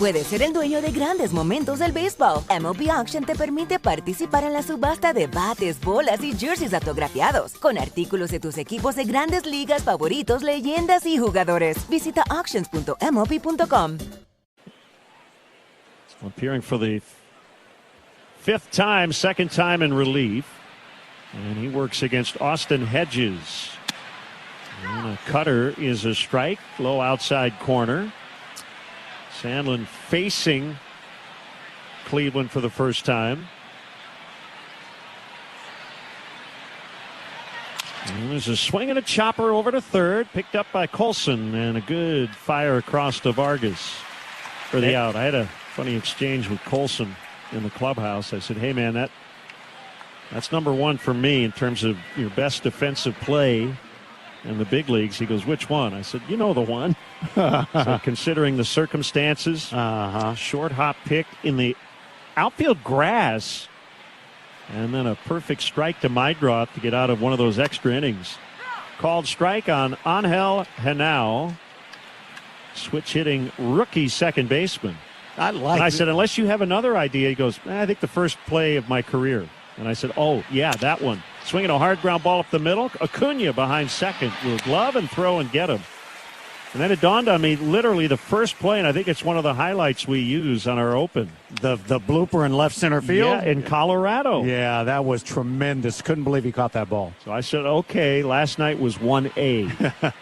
[SPEAKER 11] Puedes ser el dueño de grandes momentos del béisbol. MLB Auction te permite participar en la subasta de bates, bolas y jerseys autografiados con artículos de tus equipos de grandes ligas favoritos, leyendas y jugadores. Visita auctions.mlb.com.
[SPEAKER 25] Appearing for the fifth time, second time in relief. And he works against Austin Hedges. And a cutter is a strike, low outside corner. Sandlin facing Cleveland for the first time. And there's a swing and a chopper over to third, picked up by Colson, and a good fire across to Vargas for the out. I had a funny exchange with Colson in the clubhouse. I said, hey man, that's number one for me in terms of your best defensive play in the big leagues. He goes, which one? I said, you know the one. So considering the circumstances, short hop pick in the outfield grass, and then a perfect strike to Meidroth to get out of one of those extra innings. Called strike on Angel Henao, switch hitting rookie second baseman. I said, unless you have another idea. He goes, I think the first play of my career. And I said, oh, yeah, that one. Swinging a hard ground ball up the middle. Acuna behind second will glove and throw and get him. And then it dawned on me, literally the first play, and I think it's one of the highlights we use on our open.
[SPEAKER 1] The blooper in left center field?
[SPEAKER 25] Yeah, in Colorado.
[SPEAKER 1] Yeah, that was tremendous. Couldn't believe he caught that ball.
[SPEAKER 25] So I said, okay, last night was 1A.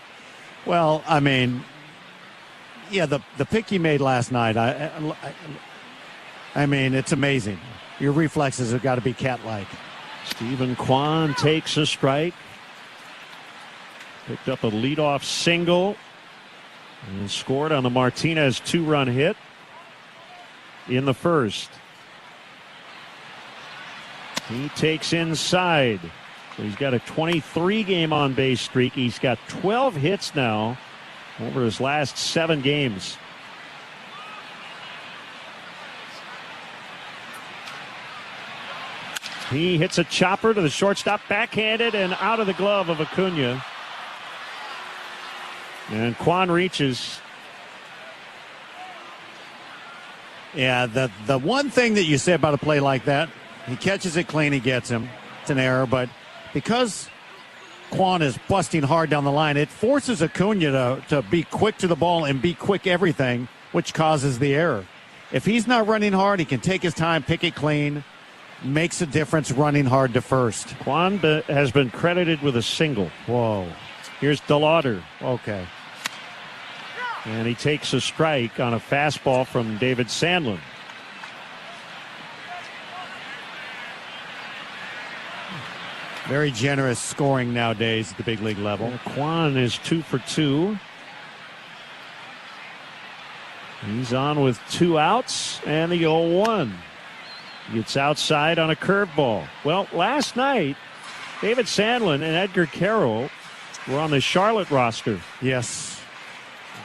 [SPEAKER 1] Well, I mean, yeah, the pick he made last night, I mean, it's amazing. Your reflexes have got to be cat-like.
[SPEAKER 25] Stephen Kwan takes a strike. Picked up a leadoff single and scored on the Martinez two-run hit in the first. He takes inside. So he's got a 23-game on-base streak. He's got 12 hits now over his last 7 games. He hits a chopper to the shortstop, backhanded and out of the glove of Acuna. And Kwan reaches.
[SPEAKER 1] Yeah, the one thing that you say about a play like that, he catches it clean, he gets him. It's an error, but because Kwan is busting hard down the line, it forces Acuna to be quick to the ball and be quick everything, which causes the error. If he's not running hard, he can take his time, pick it clean. Makes a difference running hard to first.
[SPEAKER 25] Kwan has been credited with a single.
[SPEAKER 1] Whoa.
[SPEAKER 25] Here's DeLauder.
[SPEAKER 1] Okay.
[SPEAKER 25] And he takes a strike on a fastball from David Sandlin.
[SPEAKER 1] Very generous scoring nowadays at the big league level.
[SPEAKER 25] Kwan is 2 for 2. He's on with 2 outs and the 0-1. Gets outside on a curveball. Well, last night, David Sandlin and Edgar Carroll were on the Charlotte roster.
[SPEAKER 1] Yes.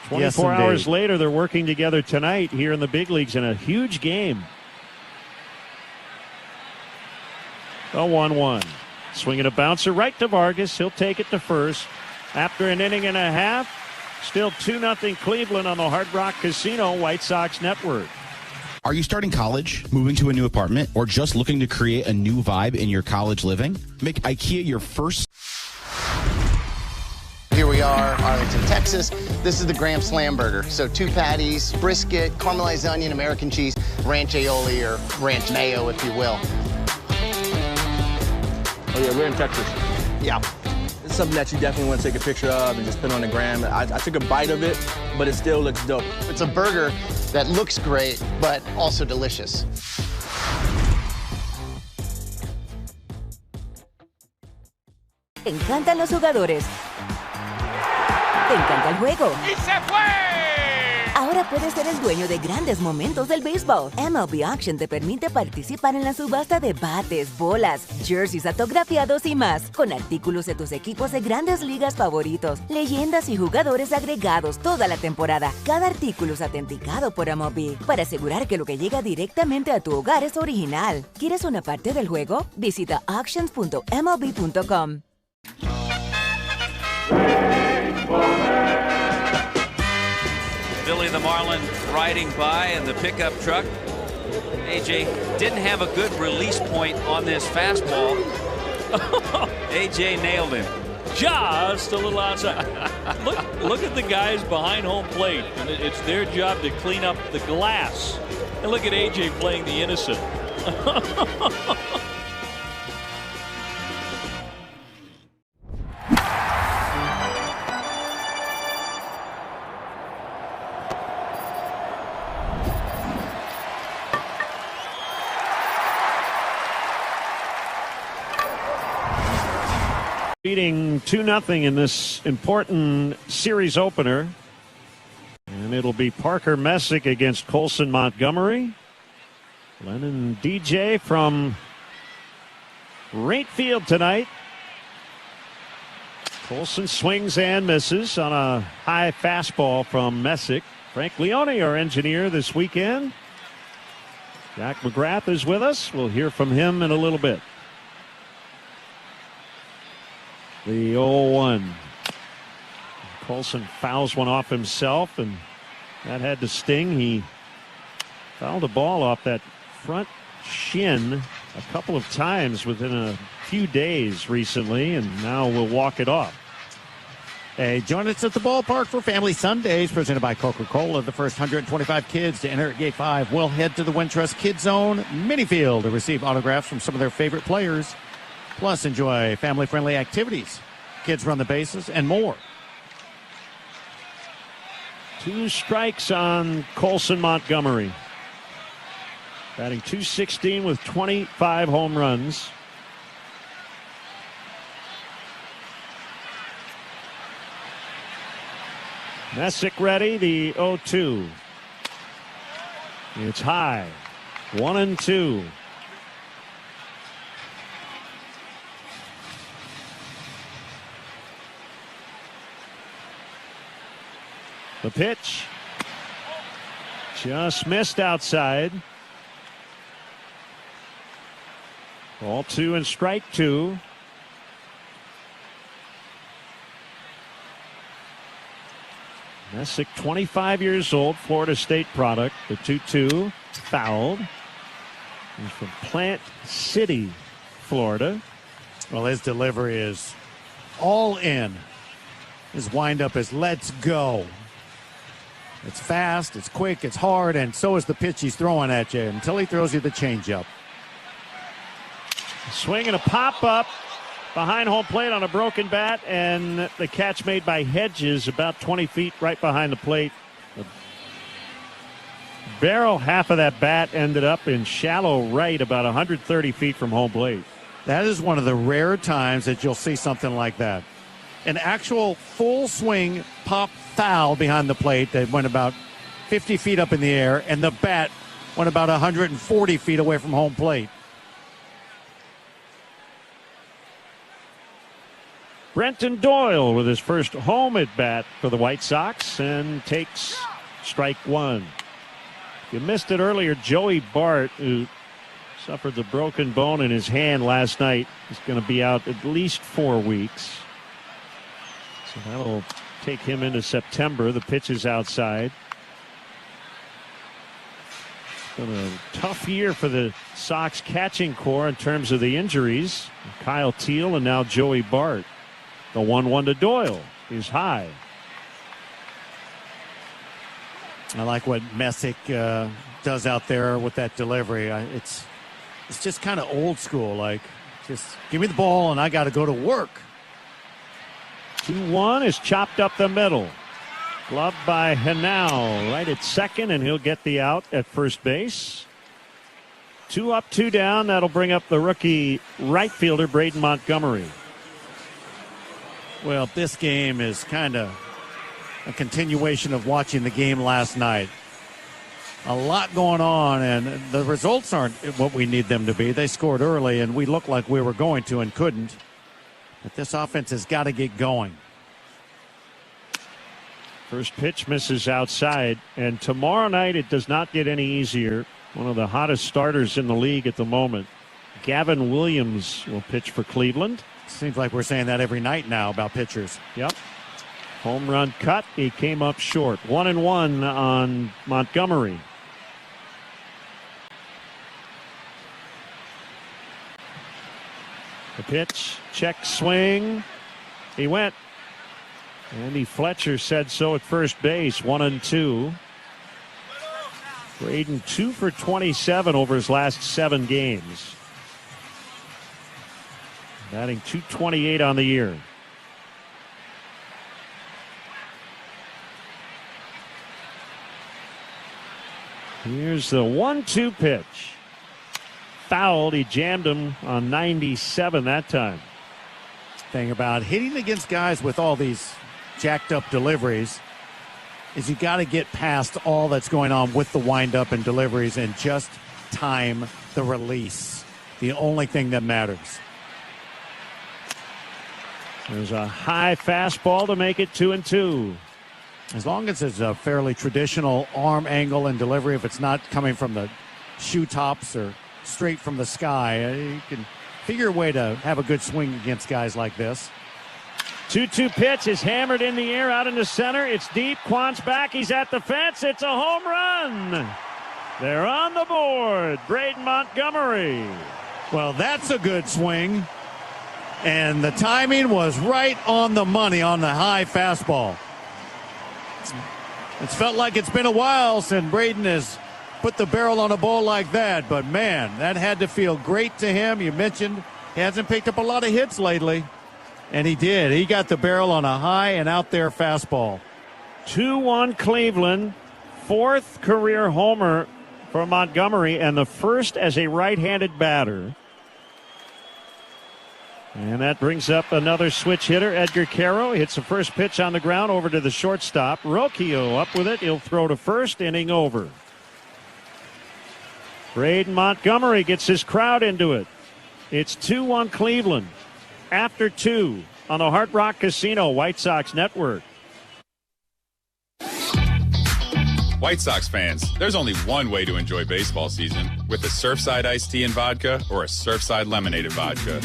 [SPEAKER 25] 24 hours later, they're working together tonight here in the big leagues in a huge game. The 1-1. Swinging a bouncer right to Vargas. He'll take it to first. After an inning and a half, still 2-0 Cleveland on the Hard Rock Casino White Sox Network.
[SPEAKER 15] Are you starting college, moving to a new apartment, or just looking to create a new vibe in your college living? Make IKEA your first.
[SPEAKER 10] Here we are, Arlington, Texas. This is the Graham Slam Burger. So 2 patties, brisket, caramelized onion, American cheese, ranch aioli, or ranch mayo, if you will.
[SPEAKER 16] Oh yeah, we're in Texas.
[SPEAKER 10] Yeah.
[SPEAKER 16] It's something that you definitely want to take a picture of and just put on the gram. I took a bite of it, but it still looks dope.
[SPEAKER 10] It's a burger that looks great, but also delicious.
[SPEAKER 11] Te encantan los jugadores. Te encanta el juego.
[SPEAKER 12] ¡Y se fue!
[SPEAKER 11] Ahora puedes ser el dueño de grandes momentos del béisbol. MLB Auction te permite participar en la subasta de bates, bolas, jerseys autografiados y más, con artículos de tus equipos de grandes ligas favoritos, leyendas y jugadores agregados toda la temporada. Cada artículo es autenticado por MLB para asegurar que lo que llega directamente a tu hogar es original. ¿Quieres una parte del juego? Visita auctions.mlb.com.
[SPEAKER 18] Billy the Marlin riding by in the pickup truck. AJ didn't have a good release point on this fastball. AJ nailed him.
[SPEAKER 12] Just a little outside. Look at the guys behind home plate, and it's their job to clean up the glass. And look at AJ playing the innocent.
[SPEAKER 25] Leading 2-0 in this important series opener. And it'll be Parker Messick against Colson Montgomery. Lennon DJ from right field tonight. Colson swings and misses on a high fastball from Messick. Frank Leone, our engineer this weekend. Jack McGrath is with us. We'll hear from him in a little bit. The 0-1. Colson fouls one off himself, and that had to sting. He fouled a ball off that front shin a couple of times within a few days recently, and now we'll walk it off.
[SPEAKER 1] Hey, join us at the ballpark for Family Sundays, presented by Coca-Cola. The first 125 kids to enter at Gate 5 will head to the Wintrust Kids Zone mini field to receive autographs from some of their favorite players. Plus, enjoy family-friendly activities. Kids run the bases and more.
[SPEAKER 25] 2 strikes on Colson Montgomery. Batting .216 with 25 home runs. Messick ready, the 0-2. It's high. 1-2. The pitch just missed outside. Ball 2 and strike 2. Messick, 25 years old, Florida State product. The 2-2 fouled. He's from Plant City, Florida.
[SPEAKER 1] Well, his delivery is all in. His windup is let's go. It's fast, it's quick, it's hard, and so is the pitch he's throwing at you until he throws you the changeup.
[SPEAKER 25] Swing and a pop-up behind home plate on a broken bat, and the catch made by Hedges about 20 feet right behind the plate. The barrel half of that bat ended up in shallow right about 130 feet from home plate.
[SPEAKER 1] That is one of the rare times that you'll see something like that. An actual full swing pop foul behind the plate that went about 50 feet up in the air, and the bat went about 140 feet away from home plate.
[SPEAKER 25] Brenton Doyle with his first home at bat for the White Sox and takes strike 1. If you missed it earlier, Joey Bart, who suffered the broken bone in his hand last night, is going to be out at least 4 weeks. So that'll take him into September. The pitch is outside. It's been a tough year for the Sox catching core in terms of the injuries. Kyle Teal and now Joey Bart. The 1-1 to Doyle is high.
[SPEAKER 1] I like what Messick does out there with that delivery. It's just kind of old school. Like, just give me the ball and I got to go to work.
[SPEAKER 25] 2-1 is chopped up the middle. Gloved by Henao right at second, and he'll get the out at first base. 2 up, 2 down. That'll bring up the rookie right fielder, Braden Montgomery.
[SPEAKER 1] Well, this game is kind of a continuation of watching the game last night. A lot going on, and the results aren't what we need them to be. They scored early, and we looked like we were going to and couldn't. But this offense has got to get going.
[SPEAKER 25] First pitch misses outside, and tomorrow night it does not get any easier. One of the hottest starters in the league at the moment, Gavin Williams, will pitch for Cleveland.
[SPEAKER 1] Seems like we're saying that every night now about pitchers.
[SPEAKER 25] Yep. Home run cut. He came up short. 1-1 on Montgomery. The pitch, check swing. He went. Andy Fletcher said so at first base. 1-2. Braden 2 for 27 over his last 7 games. Batting .228 on the year. Here's the 1-2 pitch. Fouled. He jammed him on 97 that time.
[SPEAKER 1] Thing about hitting against guys with all these jacked up deliveries is you got to get past all that's going on with the windup and deliveries and just time the release. The only thing that matters.
[SPEAKER 25] There's a high fastball to make it 2-2.
[SPEAKER 1] As long as it's a fairly traditional arm angle and delivery, if it's not coming from the shoe tops or straight from the sky, you can figure a way to have a good swing against guys like this.
[SPEAKER 25] 2-2 pitch is hammered in the air out into center. It's deep. Quan's back. He's at the fence. It's a home run. They're on the board. Braden Montgomery.
[SPEAKER 1] Well, that's a good swing. And the timing was right on the money on the high fastball. It's felt like it's been a while since Braden has put the barrel on a ball like that. But, man, that had to feel great to him. You mentioned he hasn't picked up a lot of hits lately. And he did. He got the barrel on a high and out there fastball.
[SPEAKER 25] 2-1 Cleveland. 4th career homer for Montgomery and the first as a right-handed batter. And that brings up another switch hitter, Edgar Caro. Hits the first pitch on the ground over to the shortstop. Rocchio up with it. He'll throw to first, inning over. Braden Montgomery gets his crowd into it. It's 2-1 Cleveland. After 2 on the Hard Rock Casino White Sox Network.
[SPEAKER 3] White Sox fans, there's only one way to enjoy baseball season, with a Surfside iced tea and vodka or a Surfside lemonade and vodka.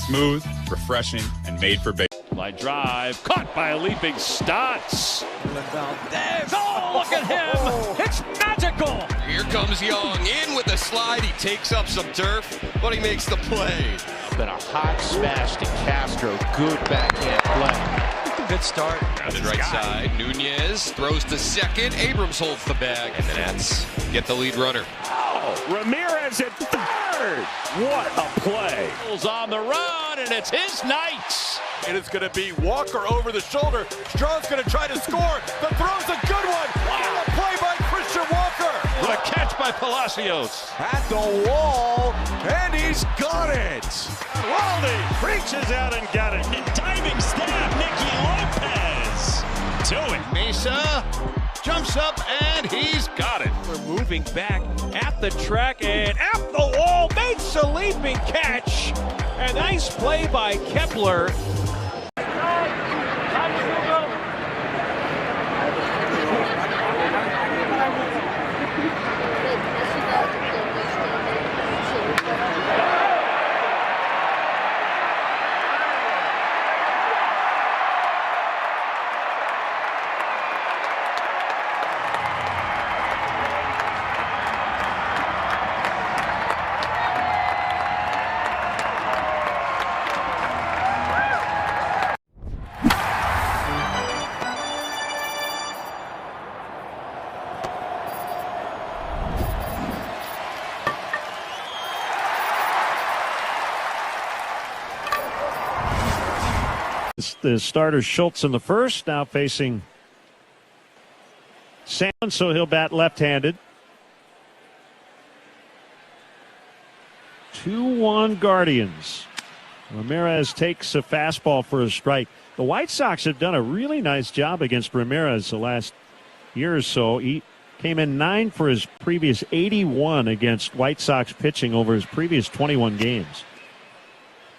[SPEAKER 3] Smooth, refreshing, and made for baseball.
[SPEAKER 12] Line drive, caught by a leaping Stotts. Oh, look at him! It's magical!
[SPEAKER 20] Here comes Young, in with a slide. He takes up some turf, but he makes the play.
[SPEAKER 21] Been a hot smash to Castro. Good backhand play.
[SPEAKER 20] Good start. Grounded right side. Nunez throws to second. Abrams holds the bag, and the Nats get the lead runner.
[SPEAKER 12] Oh, Ramirez at third. What a play. On the run, and it's his night.
[SPEAKER 21] And it's going to be Walker over the shoulder. Strauss going to try to score. The throw's a good one. Wow. And a play by Christian Walker.
[SPEAKER 12] What a catch by Palacios.
[SPEAKER 21] At the wall, and he's got it.
[SPEAKER 12] Waldy reaches out and got it.
[SPEAKER 22] Diving stab, Nicky Lopez to it.
[SPEAKER 20] Mesa jumps up, and he's got it.
[SPEAKER 12] We're moving back at the track and at the wall. Makes a leaping catch. A nice play by Kepler.
[SPEAKER 25] The starter Schultz in the first, now facing Salmon, so he'll bat left-handed. 2-1 Guardians. Ramirez takes a fastball for a strike. The White Sox have done a really nice job against Ramirez the last year or so. He came in 9 for his previous 81 against White Sox pitching over his previous 21 games.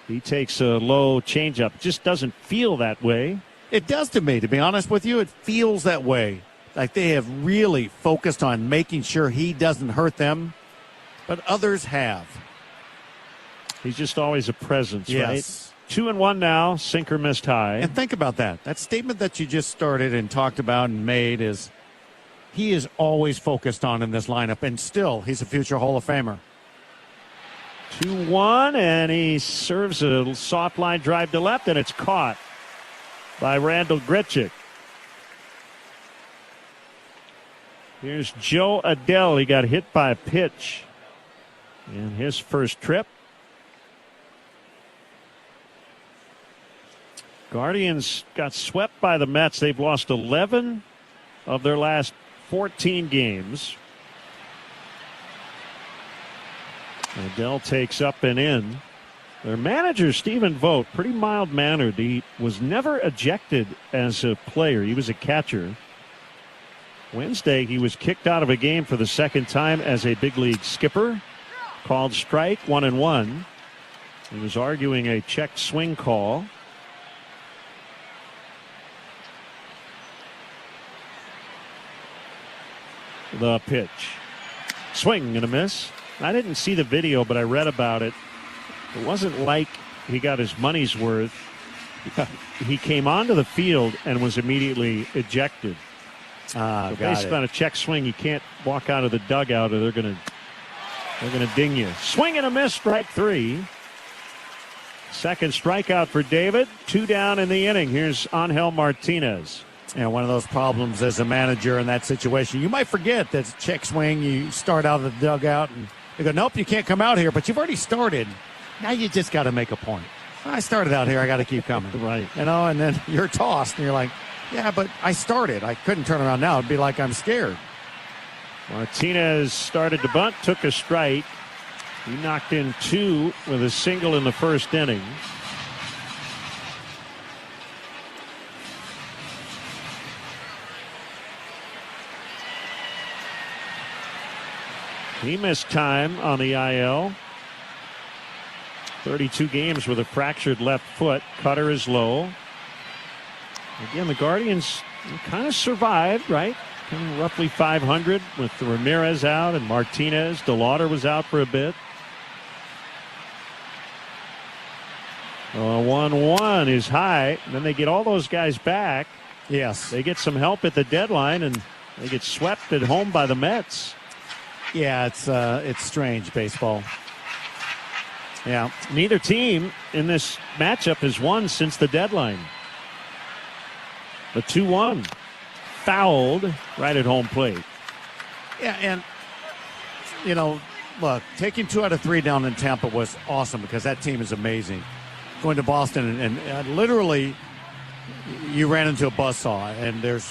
[SPEAKER 25] He takes a low changeup. It just doesn't feel that way.
[SPEAKER 1] It does to me, to be honest with you. It feels that way. Like they have really focused on making sure he doesn't hurt them, but others have.
[SPEAKER 25] He's just always a presence,
[SPEAKER 1] yes.
[SPEAKER 25] right? 2-1 now. Sinker missed high.
[SPEAKER 1] And think about that. That statement that you just started and talked about and made is he is always focused on in this lineup, and still he's a future Hall of Famer.
[SPEAKER 25] 2-1, and he serves a soft line drive to left, and it's caught by Randall Grichuk. Here's Joe Adele. He got hit by a pitch in his first trip. Guardians got swept by the Mets. They've lost 11 of their last 14 games. Adele takes up and in. Their manager, Stephen Vogt, pretty mild-mannered. He was never ejected as a player. He was a catcher. Wednesday, he was kicked out of a game for the second time as a big league skipper. Called strike, 1-1. He was arguing a check swing call. The pitch. Swing and a miss. I didn't see the video, but I read about it. It wasn't like he got his money's worth. He came onto the field and was immediately ejected. So based on a check swing, you can't walk out of the dugout or they're gonna ding you. Swing and a miss, strike 3. Second strikeout for David. 2 down in the inning. Here's Angel Martinez.
[SPEAKER 1] And one of those problems as a manager in that situation, you might forget that check swing. You start out of the dugout and they go, nope, you can't come out here, but you've already started. Now you just got to make a point. I started out here. I got to keep coming.
[SPEAKER 25] Right.
[SPEAKER 1] And then you're tossed and you're like, yeah, but I started. I couldn't turn around now. It'd be like I'm scared.
[SPEAKER 25] Martinez started to bunt, took a strike. He knocked in 2 with a single in the first inning. He missed time on the IL. 32 games with a fractured left foot. Cutter is low. Again, the Guardians kind of survived, right? Kind of roughly 500 with Ramirez out and Martinez. DeLauder was out for a bit. 1-1 is high. And then they get all those guys back.
[SPEAKER 1] Yes.
[SPEAKER 25] They get some help at the deadline, and they get swept at home by the Mets.
[SPEAKER 1] Yeah, it's strange baseball.
[SPEAKER 25] Yeah, neither team in this matchup has won since the deadline. The 2-1 fouled right at home plate.
[SPEAKER 1] Yeah, and look, taking 2 out of 3 down in Tampa was awesome because that team is amazing. Going to Boston and literally you ran into a buzzsaw, and there's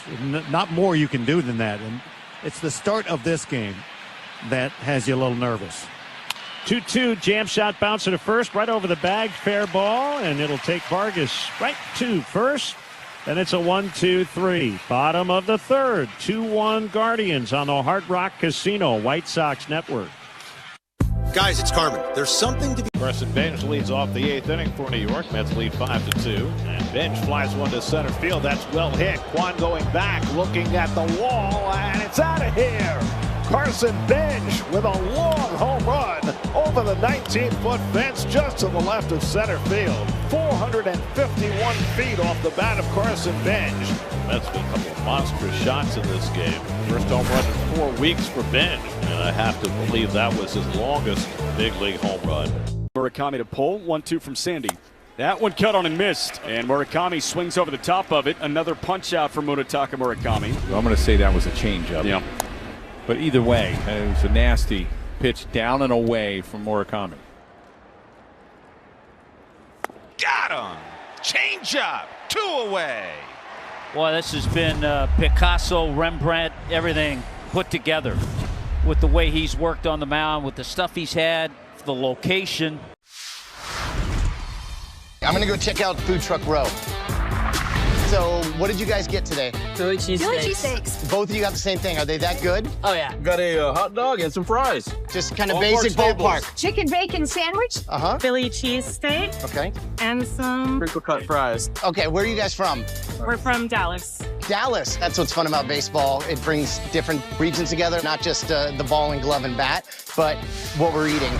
[SPEAKER 1] not more you can do than that. And it's the start of this game that has you a little nervous.
[SPEAKER 25] 2-2, jam shot bouncing to first, right over the bag, fair ball, and it'll take Vargas right to first. And it's a 1-2-3. Bottom of the third. 2-1 Guardians on the Hard Rock Casino White Sox Network.
[SPEAKER 4] Guys, it's Carmen. There's something to be.
[SPEAKER 21] Carson Bench leads off the 8th inning for New York. Mets lead 5-2. And Bench flies one to center field. That's well hit. Quan going back, looking at the wall, and it's out of here. Carson Bench with a long home run over the 19-foot fence just to the left of center field. 451 feet off the bat of Carson Bench. That's been a couple of monstrous shots in this game. First home run in 4 weeks for Bench, and I have to believe that was his longest big league home run.
[SPEAKER 5] Murakami to pull, 1-2 from Sandy. That one cut on and missed, and Murakami swings over the top of it. Another punch out for Munetaka Murakami.
[SPEAKER 7] Well, I'm going to say that was a changeup.
[SPEAKER 5] Yeah.
[SPEAKER 7] But either way, it was a nasty pitch down and away from Murakami.
[SPEAKER 22] Got him! Changeup! 2 away!
[SPEAKER 18] Well, this has been Picasso, Rembrandt, everything put together with the way he's worked on the mound, with the stuff he's had, the location.
[SPEAKER 10] I'm going to go check out Food Truck Row. So, what did you guys get today?
[SPEAKER 23] Philly cheesesteaks.
[SPEAKER 10] Both of you got the same thing. Are they that good?
[SPEAKER 23] Oh, yeah.
[SPEAKER 24] Got a hot dog and some fries.
[SPEAKER 10] Just kind of basic ballpark.
[SPEAKER 23] Chicken bacon sandwich.
[SPEAKER 10] Uh-huh.
[SPEAKER 23] Philly cheesesteak.
[SPEAKER 10] Okay.
[SPEAKER 23] And some
[SPEAKER 24] crinkle cut fries.
[SPEAKER 10] Okay, where are you guys from?
[SPEAKER 23] We're from Dallas.
[SPEAKER 10] Dallas. That's what's fun about baseball. It brings different regions together, not just the ball and glove and bat, but what we're eating.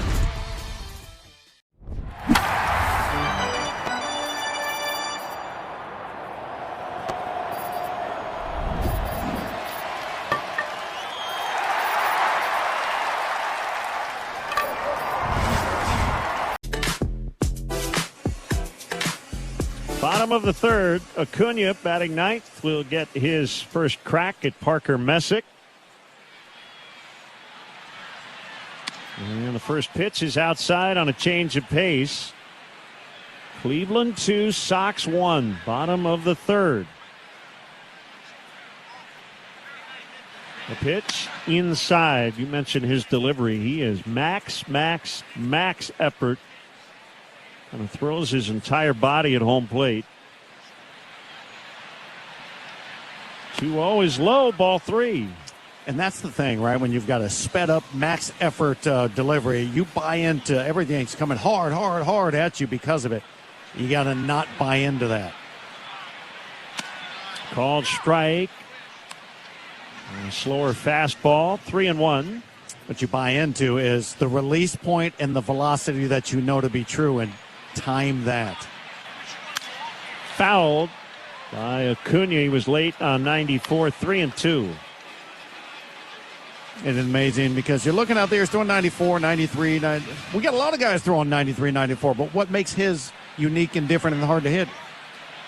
[SPEAKER 25] Bottom of the third, Acuna batting ninth will get his first crack at Parker Messick. And the first pitch is outside on a change of pace. Cleveland 2, Sox 1. Bottom of the third. The pitch inside. You mentioned his delivery. He is max effort. Kind of throws his entire body at home plate. 2-0 is low, ball 3.
[SPEAKER 1] And that's the thing, right? When you've got a sped up max effort delivery, you buy into everything's coming hard at you because of it. You got to not buy into that.
[SPEAKER 25] Called strike. A slower fastball, 3-1.
[SPEAKER 1] What you buy into is the release point and the velocity that you know to be true, and time that.
[SPEAKER 25] Fouled by Acuna. He was late on 94, 3-2.
[SPEAKER 1] It's amazing because you're looking out there, he's throwing 94, 93. We got a lot of guys throwing 93, 94, but what makes his unique and different and hard to hit?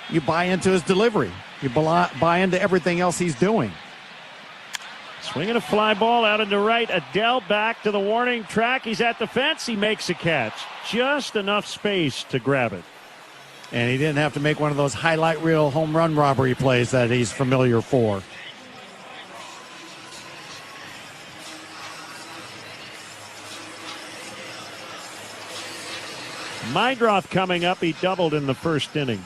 [SPEAKER 1] You buy into his delivery. You buy into everything else he's doing.
[SPEAKER 25] Swinging a fly ball out into right. Adele back to the warning track. He's at the fence. He makes a catch. Just enough space to grab it.
[SPEAKER 1] And he didn't have to make one of those highlight reel home run robbery plays that he's familiar for.
[SPEAKER 25] Meidroth coming up. He doubled in the first inning.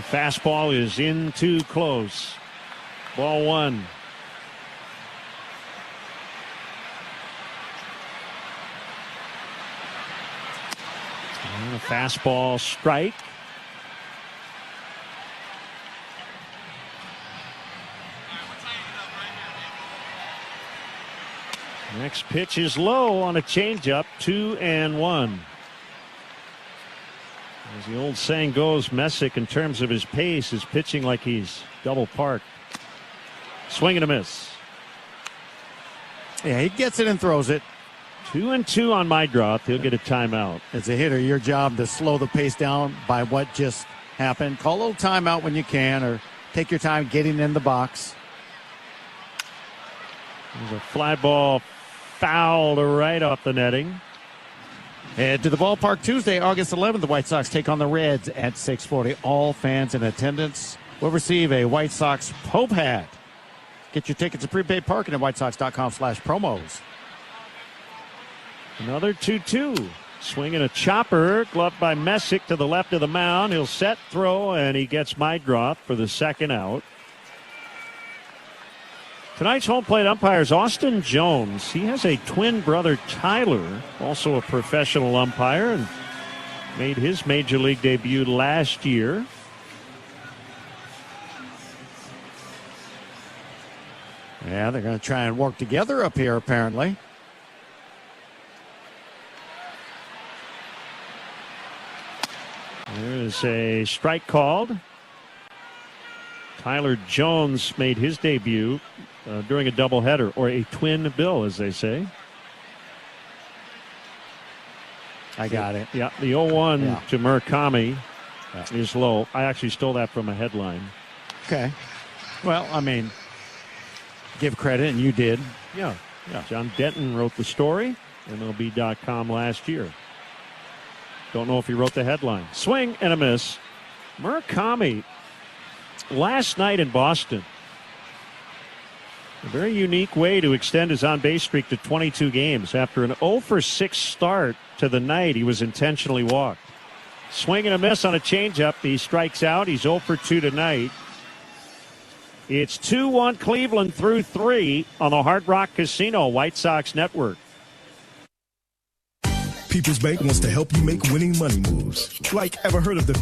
[SPEAKER 25] Fastball is in too close. Ball 1. And a fastball strike. Next pitch is low on a changeup, 2-1. As the old saying goes, Messick, in terms of his pace, is pitching like he's double parked. Swing and a miss.
[SPEAKER 1] Yeah, he gets it and throws it.
[SPEAKER 25] 2-2 on Meidroth. He'll get a timeout.
[SPEAKER 1] As a hitter, your job to slow the pace down by what just happened. Call a little timeout when you can, or take your time getting in the box.
[SPEAKER 25] There's a fly ball fouled right off the netting.
[SPEAKER 1] Head to the ballpark Tuesday, August 11th. The White Sox take on the Reds at 6:40. All fans in attendance will receive a White Sox Pope hat. Get your tickets at prepaid parking at whitesox.com/promos.
[SPEAKER 25] Another 2-2. Swinging a chopper, gloved by Messick to the left of the mound. He'll set, throw, and he gets Meidroth for the second out. Tonight's home plate umpire is Austin Jones. He has a twin brother, Tyler, also a professional umpire, and made his major league debut last year.
[SPEAKER 1] Yeah, they're going to try and work together up here, apparently.
[SPEAKER 25] There's a strike called. Tyler Jones made his debut during a doubleheader, or a twin bill, as they say.
[SPEAKER 1] I got it.
[SPEAKER 25] Yeah, the 0-1 to Murakami is low. I actually stole that from a headline.
[SPEAKER 1] Okay. Well, I mean, give credit, and you did.
[SPEAKER 25] Yeah. John Denton wrote the story, MLB.com last year. Don't know if he wrote the headline. Swing and a miss. Murakami, last night in Boston, a very unique way to extend his on-base streak to 22 games. After an 0-for-6 start to the night, he was intentionally walked. Swing and a miss on a changeup. He strikes out. He's 0-for-2 tonight. It's 2-1 Cleveland through 3 on the Hard Rock Casino White Sox Network.
[SPEAKER 2] People's Bank wants to help you make winning money moves. Like, ever heard of the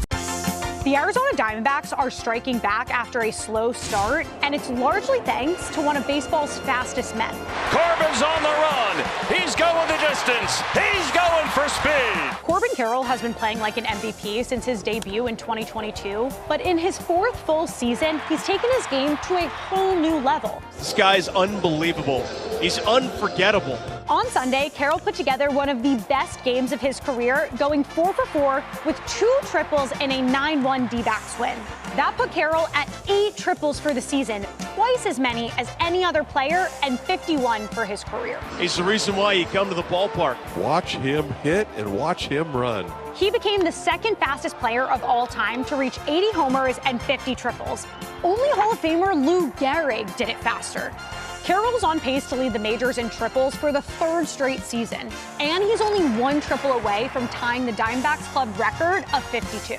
[SPEAKER 2] The Arizona Diamondbacks are striking back after a slow start, and it's largely thanks to one of baseball's fastest men.
[SPEAKER 22] Corbin's on the run. He's going the distance. He's going for speed.
[SPEAKER 2] Corbin Carroll has been playing like an MVP since his debut in 2022, but in his 4th full season, he's taken his game to a whole new level.
[SPEAKER 6] This guy's unbelievable. He's unforgettable.
[SPEAKER 2] On Sunday, Carroll put together one of the best games of his career, going 4 for 4 with 2 triples and a 9-1 D-backs win. That put Carroll at 8 triples for the season, twice as many as any other player, and 51 for his career.
[SPEAKER 6] He's the reason why you come to the ballpark.
[SPEAKER 8] Watch him hit and watch him run.
[SPEAKER 2] He became the 2nd fastest player of all time to reach 80 homers and 50 triples. Only Hall of Famer Lou Gehrig did it faster. Carroll's on pace to lead the majors in triples for the 3rd straight season, and he's only 1 triple away from tying the Diamondbacks club record of 52.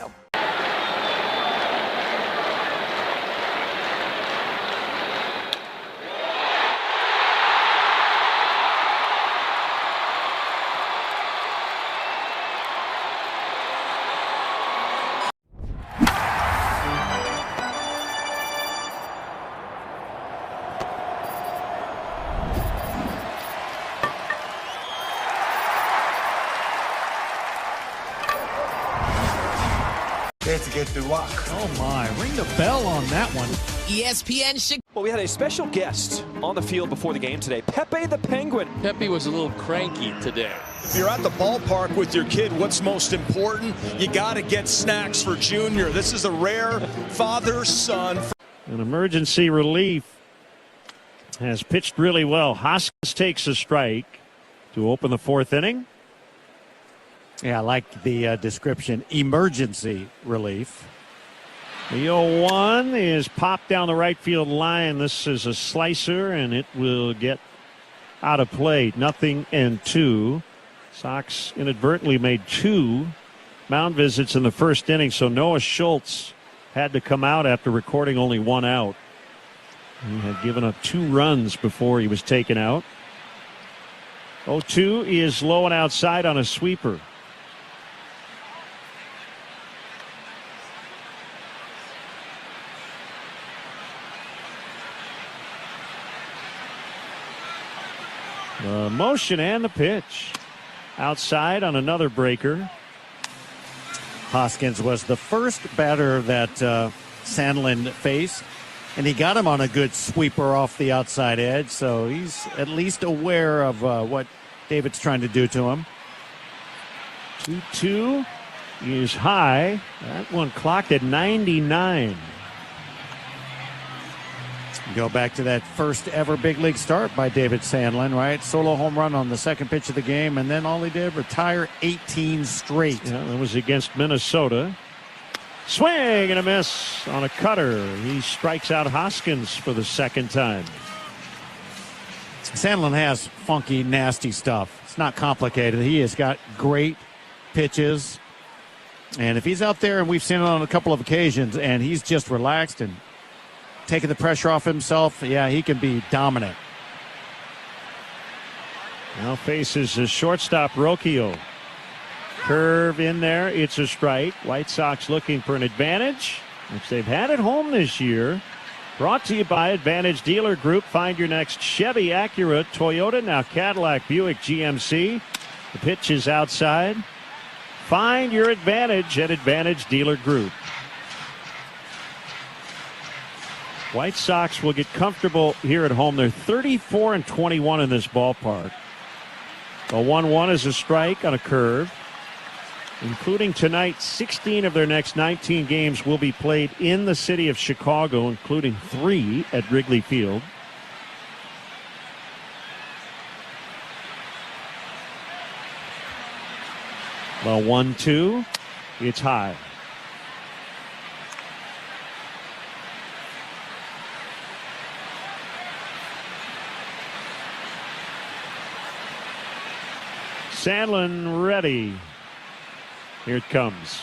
[SPEAKER 9] To get the walk.
[SPEAKER 1] Oh my, ring the bell on that one.
[SPEAKER 17] ESPN Chicago. Well, we had a special guest on the field before the game today, Pepe the Penguin.
[SPEAKER 12] Pepe was a little cranky today.
[SPEAKER 21] If you're at the ballpark with your kid, what's most important? You got to get snacks for Junior. This is a rare father-son.
[SPEAKER 25] An emergency relief has pitched really well. Hoskins takes a strike to open the 4th inning.
[SPEAKER 1] Yeah, I like the description, emergency relief. The 0-1 is popped down the right field line. This is a slicer, and it will get out of play. 0-2. Sox inadvertently made 2 mound visits in the 1st inning, so Noah Schultz had to come out after recording only 1 out. He had given up 2 runs before he was taken out. 0-2 is low and outside on a sweeper. The motion and the pitch. Outside on another breaker. Hoskins was the first batter that Sandlin faced, and he got him on a good sweeper off the outside edge, so he's at least aware of what David's trying to do to him.
[SPEAKER 25] 2-2 is high. That one clocked at 99.
[SPEAKER 1] Go back to that first ever big league start by David Sandlin, right? Solo home run on the 2nd pitch of the game, and then all he did, retire 18 straight.
[SPEAKER 25] Yeah, that was against Minnesota. Swing and a miss on a cutter. He strikes out Hoskins for the 2nd time.
[SPEAKER 1] Sandlin has funky, nasty stuff. It's not complicated. He has got great pitches. And if he's out there, and we've seen it on a couple of occasions, and he's just relaxed and taking the pressure off himself, yeah, he can be dominant.
[SPEAKER 25] Now faces the shortstop, Rocchio. Curve in there. It's a strike. White Sox looking for an advantage, which they've had at home this year. Brought to you by Advantage Dealer Group. Find your next Chevy, Acura, Toyota, now Cadillac, Buick, GMC. The pitch is outside. Find your advantage at Advantage Dealer Group. White Sox will get comfortable here at home. They're 34-21 in this ballpark. A 1-1 is a strike on a curve. Including tonight, 16 of their next 19 games will be played in the city of Chicago, including 3 at Wrigley Field. The 1-2, it's high. Sandlin ready. Here it comes.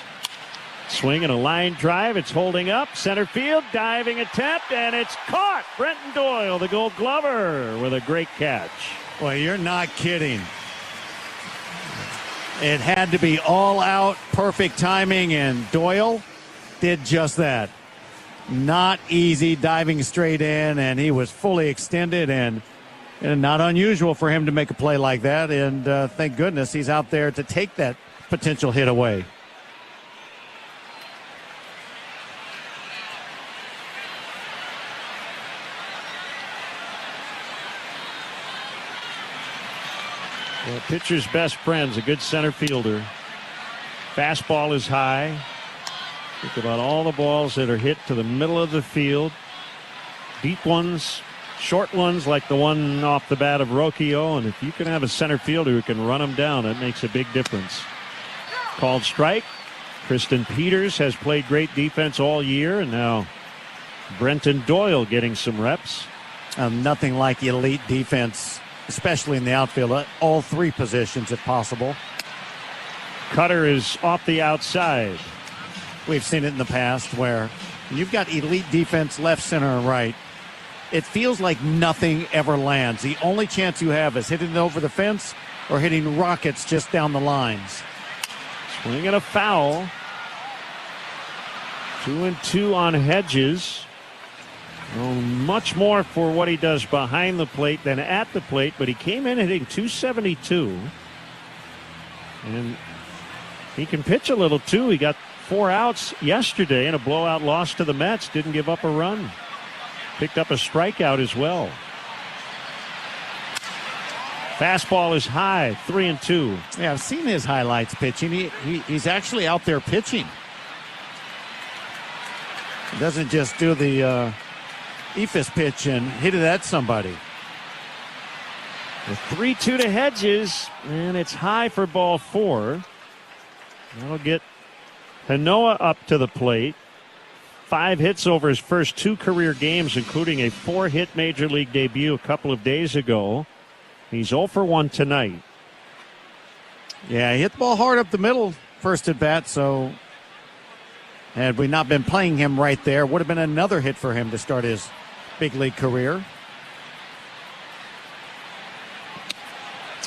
[SPEAKER 25] Swing and a line drive. It's holding up. Center field. Diving attempt. And it's caught. Brenton Doyle, the Gold Glover, with a great catch.
[SPEAKER 1] Well, you're not kidding. It had to be all out, perfect timing, and Doyle did just that. Not easy, diving straight in, and he was fully extended, and not unusual for him to make a play like that. And thank goodness he's out there to take that potential hit away.
[SPEAKER 25] Well, pitcher's best friend's a good center fielder. Fastball is high. Think about all the balls that are hit to the middle of the field. Deep ones, short ones like the one off the bat of Rocchio. And if you can have a center fielder who can run them down, that makes a big difference. Called strike. Kristen Peters has played great defense all year. And now Brenton Doyle getting some reps.
[SPEAKER 1] Nothing like elite defense, especially in the outfield, all three positions if possible.
[SPEAKER 25] Cutter is off the outside.
[SPEAKER 1] We've seen it in the past where you've got elite defense left, center, and right. It feels like nothing ever lands. The only chance you have is hitting it over the fence or hitting rockets just down the lines.
[SPEAKER 25] Swing and a foul. 2-2 on Hedges. Well, much more for what he does behind the plate than at the plate, but he came in hitting .272. And he can pitch a little, too. He got 4 outs yesterday in a blowout loss to the Mets. Didn't give up a run. Picked up a strikeout as well. Fastball is high, 3-2.
[SPEAKER 1] Yeah, I've seen his highlights pitching. He's actually out there pitching. He doesn't just do the Ephus pitch and hit it at somebody.
[SPEAKER 25] The 3-2 to Hedges, and it's high for ball 4. That'll get Hanoa up to the plate. 5 hits over his first 2 career games, including a 4-hit major league debut a couple of days ago. He's 0 for 1 tonight.
[SPEAKER 1] Yeah, he hit the ball hard up the middle first at bat, so had we not been playing him right there, would have been another hit for him to start his big league career.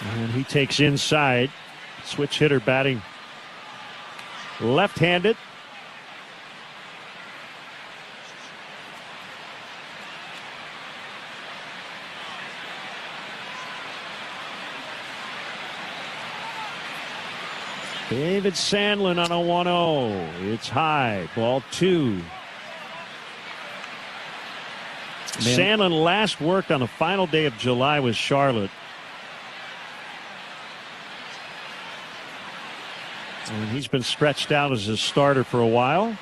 [SPEAKER 25] And he takes inside. Switch hitter batting left-handed. David Sandlin on a 1-0. It's high. Ball 2. Sandlin last worked on the final day of July with Charlotte. And he's been stretched out as a starter for a while.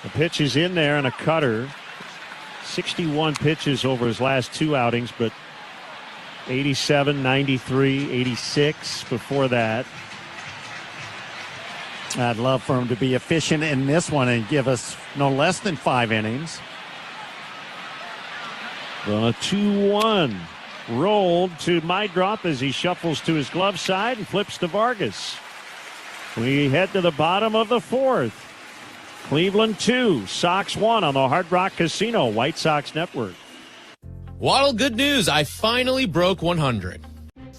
[SPEAKER 25] The pitch is in there and a cutter. 61 pitches over his last 2 outings, but 87, 93, 86 before that. I'd love for him to be efficient in this one and give us no less than 5 innings. The 2-1 rolled to Meidroth as he shuffles to his glove side and flips to Vargas. We head to the bottom of the 4th. Cleveland 2, Sox 1 on the Hard Rock Casino White Sox Network.
[SPEAKER 9] Waddle, good news. I finally broke 100.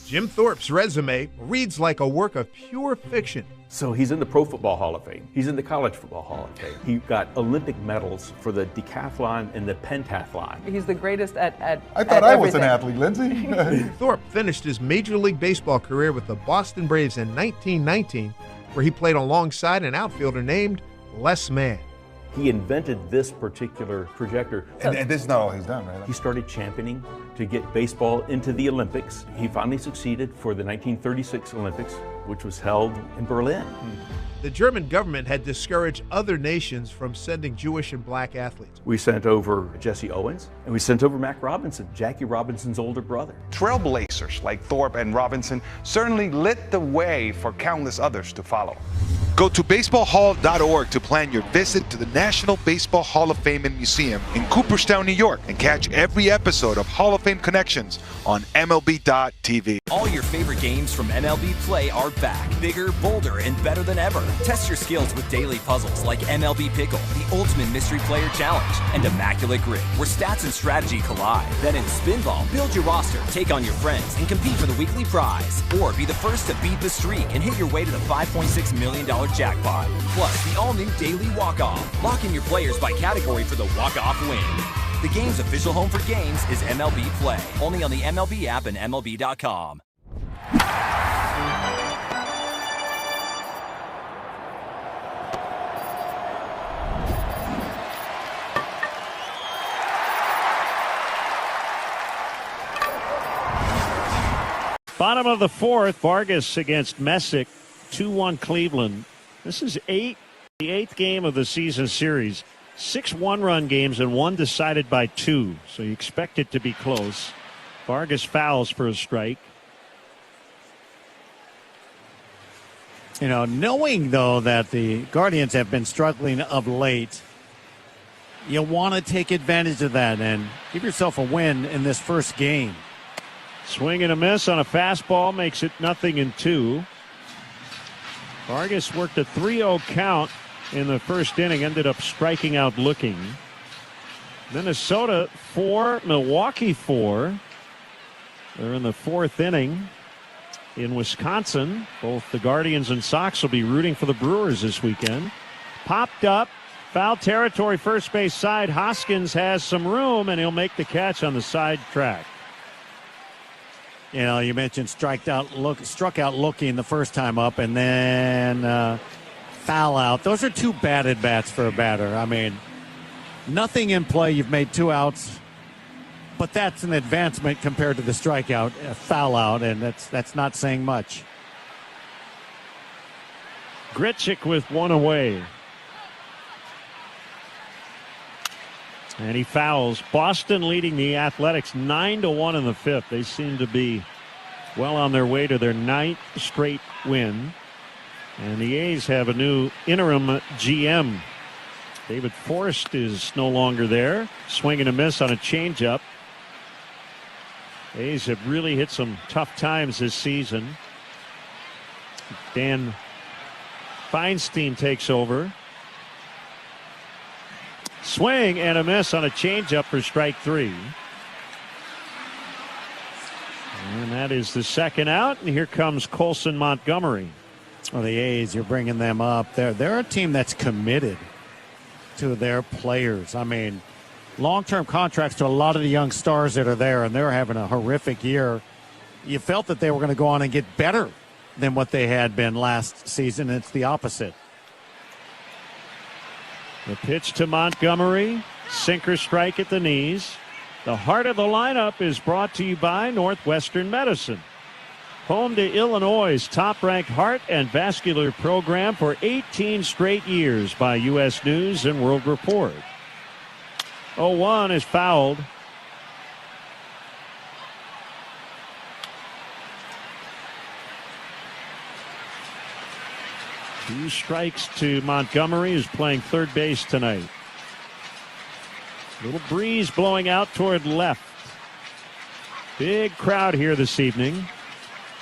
[SPEAKER 13] Jim Thorpe's resume reads like a work of pure fiction.
[SPEAKER 14] So he's in the Pro Football Hall of Fame. He's in the College Football Hall of Fame. He got Olympic medals for the decathlon and the pentathlon.
[SPEAKER 15] He's the greatest at
[SPEAKER 13] I thought I was an athlete, Lindsey. Thorpe finished his Major League Baseball career with the Boston Braves in 1919, where he played alongside an outfielder named Les Mann.
[SPEAKER 14] He invented this particular projector.
[SPEAKER 13] And this is not all he's done, right?
[SPEAKER 14] He started championing to get baseball into the Olympics. He finally succeeded for the 1936 Olympics, which was held in Berlin.
[SPEAKER 13] The German government had discouraged other nations from sending Jewish and black athletes.
[SPEAKER 14] We sent over Jesse Owens, and we sent over Mac Robinson, Jackie Robinson's older brother.
[SPEAKER 19] Trailblazers like Thorpe and Robinson certainly lit the way for countless others to follow. Go to baseballhall.org to plan your visit to the National Baseball Hall of Fame and Museum in Cooperstown, New York, and catch every episode of Hall of Fame Connections on MLB.tv.
[SPEAKER 26] All your favorite games from MLB Play are
[SPEAKER 3] back, bigger, bolder, and better than ever. Test your skills with daily puzzles like MLB Pickle, the Ultimate Mystery Player Challenge, and Immaculate Grip, where stats and strategy collide. Then in Spinball, build your roster, take on your friends, and compete for the weekly prize. Or be the first to beat the streak and hit your way to the $5.6 million jackpot. Plus, the all-new Daily Walk-Off. Lock in your players by category for the walk-off win. The game's official home for games is MLB Play. Only on the MLB app and MLB.com.
[SPEAKER 25] Bottom of the fourth, Vargas against Messick, 2-1 Cleveland. This is the eighth game of the season series. 6 one-run games and 1 decided by 2, so you expect it to be close. Vargas fouls for a strike.
[SPEAKER 1] You know, knowing, though, that the Guardians have been struggling of late, you want to take advantage of that and give yourself a win in this first game.
[SPEAKER 25] Swing and a miss on a fastball makes it 0-2. Vargas worked a 3-0 count in the first inning, ended up striking out looking. Minnesota 4, Milwaukee 4. They're in the fourth inning. In Wisconsin, both the Guardians and Sox will be rooting for the Brewers this weekend. Popped up, foul territory, first base side. Hoskins has some room, and he'll make the catch on the side track.
[SPEAKER 1] You know, you mentioned struck out looking the first time up, and then foul out. Those are 2 bad at-bats for a batter. I mean, nothing in play. You've made 2 outs, but that's an advancement compared to the strikeout, foul out, and that's not saying much.
[SPEAKER 25] Grichuk with 1 away. And he fouls. Boston leading the Athletics 9-1 in the fifth. They seem to be well on their way to their 9th straight win. And the A's have a new interim GM. David Forrest is no longer there. Swing and a miss on a changeup. A's have really hit some tough times this season. Dan Feinstein takes over. Swing and a miss on a changeup for strike 3. And that is the second out. And here comes Colson Montgomery.
[SPEAKER 1] Well, the A's, you're bringing them up. They're a team that's committed to their players. I mean, long-term contracts to a lot of the young stars that are there, and they're having a horrific year. You felt that they were going to go on and get better than what they had been last season. It's the opposite.
[SPEAKER 25] The pitch to Montgomery, sinker strike at the knees. The heart of the lineup is brought to you by Northwestern Medicine. Home to Illinois' top-ranked heart and vascular program for 18 straight years by U.S. News and World Report. 0-1 is fouled. Two strikes to Montgomery, who's playing third base tonight. Little breeze blowing out toward left. Big crowd here this evening.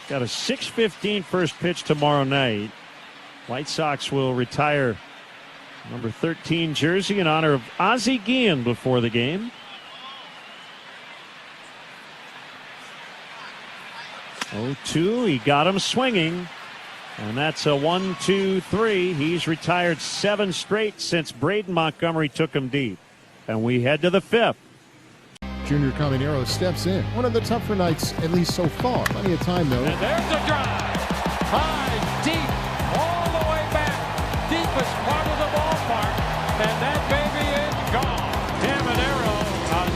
[SPEAKER 25] Got a 6:15 first pitch tomorrow night. White Sox will retire number 13 jersey in honor of Ozzie Guillen before the game. 0-2, he got him swinging. And that's a 1-2-3. He's retired 7 straight since Braden Montgomery took him deep. And we head to the 5th.
[SPEAKER 11] Junior Caminero steps in. One of the tougher nights, at least so far. Plenty of time, though.
[SPEAKER 12] And there's a drive. High, deep, all the way back. Deepest part of the ballpark. And that baby is gone. Caminero,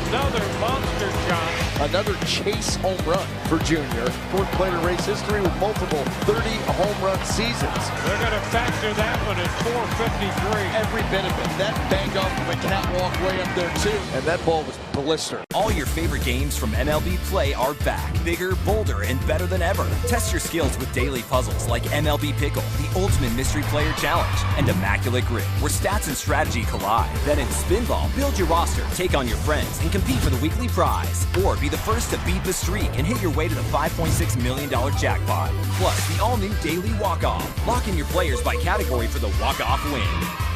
[SPEAKER 12] another monster shot.
[SPEAKER 15] Another chase home run for Junior. Fourth player in race history with multiple 30 home run seasons.
[SPEAKER 12] They're going to factor that one at 453.
[SPEAKER 15] Every bit of it. That banged off from a catwalk way up there, too. And that ball was blistered.
[SPEAKER 3] All your favorite games from MLB Play are back. Bigger, bolder, and better than ever. Test your skills with daily puzzles like MLB Pickle, the Ultimate Mystery Player Challenge, and Immaculate Grip, where stats and strategy collide. Then in Spinball, build your roster, take on your friends, and compete for the weekly prize. Or be the first to beat the streak and hit your way to the $5.6 million jackpot. Plus, the all-new Daily Walk-Off. Lock in your players by category for the walk-off win.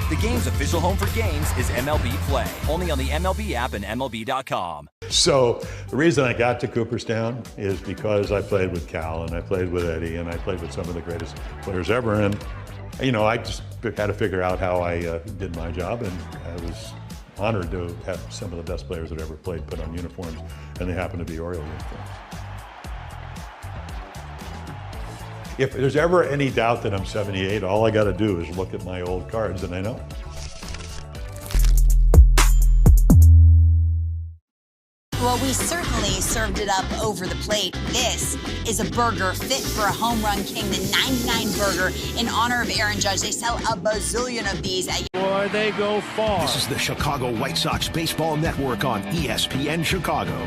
[SPEAKER 3] The game's official home for games is MLB Play. Only on the MLB app and MLB.com.
[SPEAKER 4] So the reason I got to Cooperstown is because I played with Cal and I played with Eddie and I played with some of the greatest players ever. And, I just had to figure out how I did my job, and I was honored to have some of the best players that ever played put on uniforms, and they happen to be Oriole uniforms. If there's ever any doubt that I'm 78, all I got to do is look at my old cards and I know.
[SPEAKER 5] Well, we certainly served it up over the plate. This is a burger fit for a home run king, the 99 burger in honor of Aaron Judge. They sell a bazillion of these at...
[SPEAKER 1] Boy, they go far.
[SPEAKER 7] This is the Chicago White Sox Baseball Network on ESPN Chicago.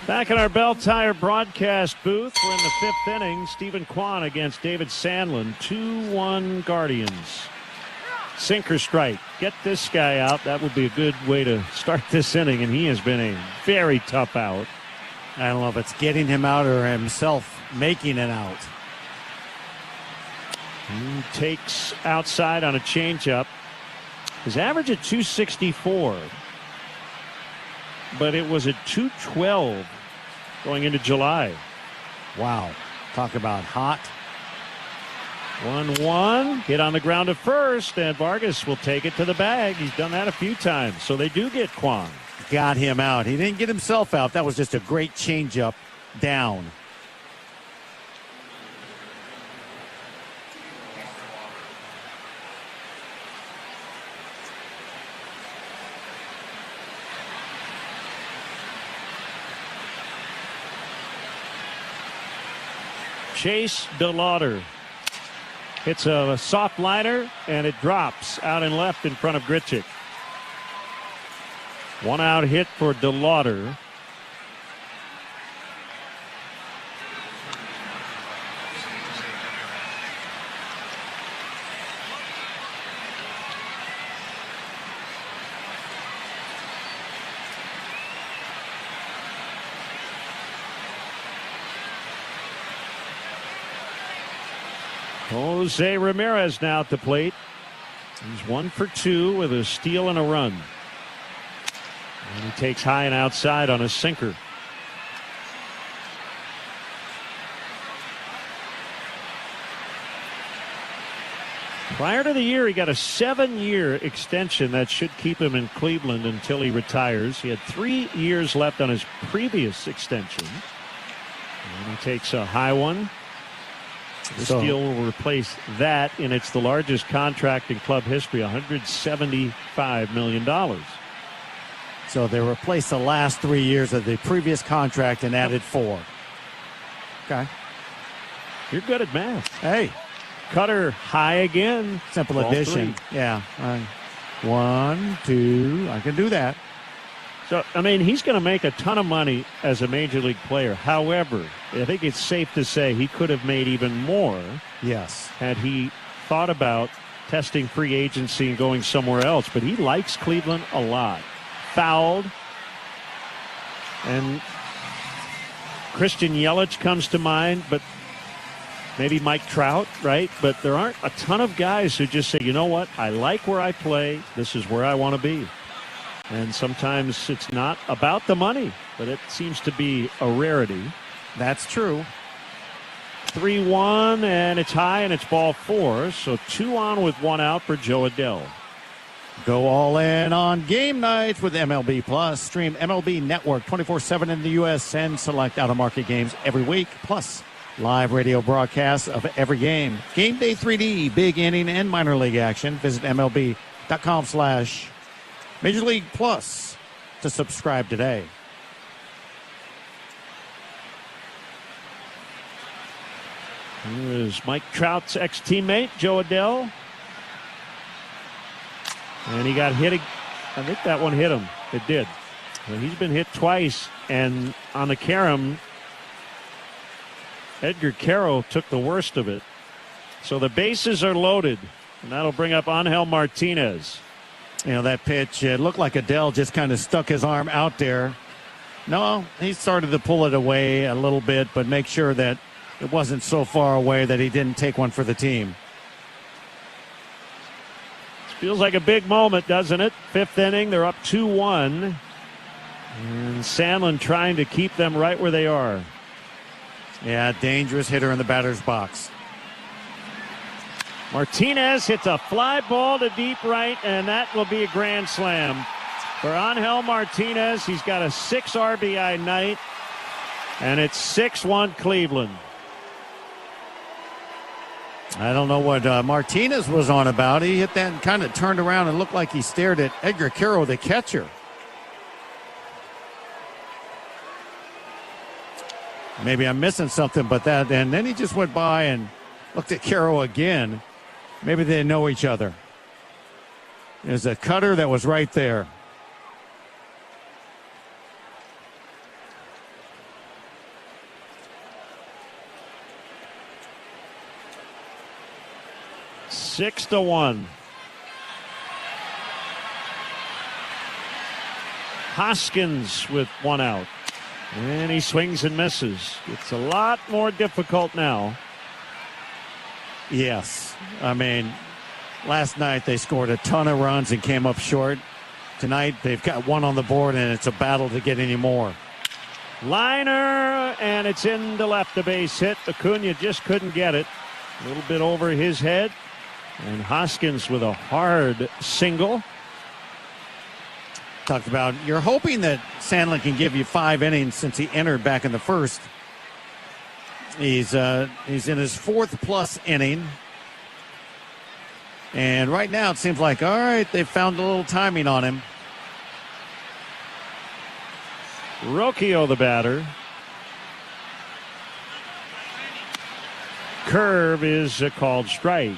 [SPEAKER 25] Back in our Bell Tire broadcast booth, we're in the fifth inning. Stephen Kwan against David Sandlin. 2-1 Guardians. Sinker strike. Get this guy out. That would be a good way to start this inning, and he has been a very tough out.
[SPEAKER 1] I don't know if it's getting him out or himself making it out.
[SPEAKER 25] He takes outside on a changeup. His average at 264, but it was at 212 going into July.
[SPEAKER 1] Wow. Talk about hot.
[SPEAKER 25] 1-1. Hit on the ground at first, and Vargas will take it to the bag. He's done that a few times, so they do get Kwan.
[SPEAKER 1] Got him out. He didn't get himself out. That was just a great changeup down.
[SPEAKER 25] Chase DeLauder hits a soft liner, and it drops out and left in front of Grichuk. 1 out hit for DeLauder. Jose Ramirez now at the plate. He's 1 for 2 with a steal and a run. And he takes high and outside on a sinker. Prior to the year, he got a 7-year extension that should keep him in Cleveland until he retires. He had 3 years left on his previous extension. And he takes a high one. This deal will replace that, and it's the largest contract in club history, $175 million.
[SPEAKER 1] So they replaced the last 3 years of the previous contract and added 4. Okay.
[SPEAKER 25] You're good at math.
[SPEAKER 1] Hey.
[SPEAKER 25] Cutter high again.
[SPEAKER 1] Simple addition.
[SPEAKER 25] 3.
[SPEAKER 1] Yeah. 1, 2. I can do that.
[SPEAKER 25] So, I mean, he's going to make a ton of money as a major league player. However, I think it's safe to say he could have made even more.
[SPEAKER 1] Yes.
[SPEAKER 25] Had he thought about testing free agency and going somewhere else. But he likes Cleveland a lot. Fouled. And Christian Yelich comes to mind, but maybe Mike Trout, right? But there aren't a ton of guys who just say, you know what, I like where I play. This is where I want to be. And sometimes it's not about the money, but it seems to be a rarity.
[SPEAKER 1] That's true.
[SPEAKER 25] 3-1, and it's high, and it's ball 4. So 2 on with 1 out for Joe Adell.
[SPEAKER 1] Go all in on game night with MLB Plus. Stream MLB Network 24/7 in the U.S. and select out-of-market games every week. Plus live radio broadcasts of every game. Game Day 3D, big inning and minor league action. Visit MLB.com/Major League Plus to subscribe today.
[SPEAKER 25] Here is Mike Trout's ex-teammate, Joe Adell. And he got hit. I think that one hit him. It did. Well, he's been hit twice, and on the carom, Edgar Caro took the worst of it. So the bases are loaded. And that'll bring up Angel Martinez.
[SPEAKER 1] You know, that pitch, it looked like Adele just kind of stuck his arm out there. No, he started to pull it away a little bit, but make sure that it wasn't so far away that he didn't take one for the team.
[SPEAKER 25] Feels like a big moment, doesn't it? Fifth inning, they're up 2-1. And Sandlin trying to keep them right where they are.
[SPEAKER 1] Yeah, dangerous hitter in the batter's box.
[SPEAKER 25] Martinez hits a fly ball to deep right, and that will be a grand slam. For Angel Martinez, he's got a 6 RBI night, and it's 6-1 Cleveland.
[SPEAKER 1] I don't know what Martinez was on about. He hit that and kind of turned around and looked like he stared at Edgar Quero, the catcher. Maybe I'm missing something, but that, and then he just went by and looked at Quero again. Maybe they know each other. There's a cutter that was right there.
[SPEAKER 25] 6-1. Hoskins with 1 out. And he swings and misses. It's a lot more difficult now.
[SPEAKER 1] Yes. I mean, last night they scored a ton of runs and came up short. Tonight they've got 1 on the board, and it's a battle to get any more.
[SPEAKER 25] Liner, and it's into left, a base hit. Acuna just couldn't get it. A little bit over his head. And Hoskins with a hard single.
[SPEAKER 1] Talked about, you're hoping that Sandlin can give you 5 innings since he entered back in the first. He's in his 4th+ inning. And right now it seems like, all right, they've found a little timing on him.
[SPEAKER 25] Rocchio, the batter. Curve is a called strike.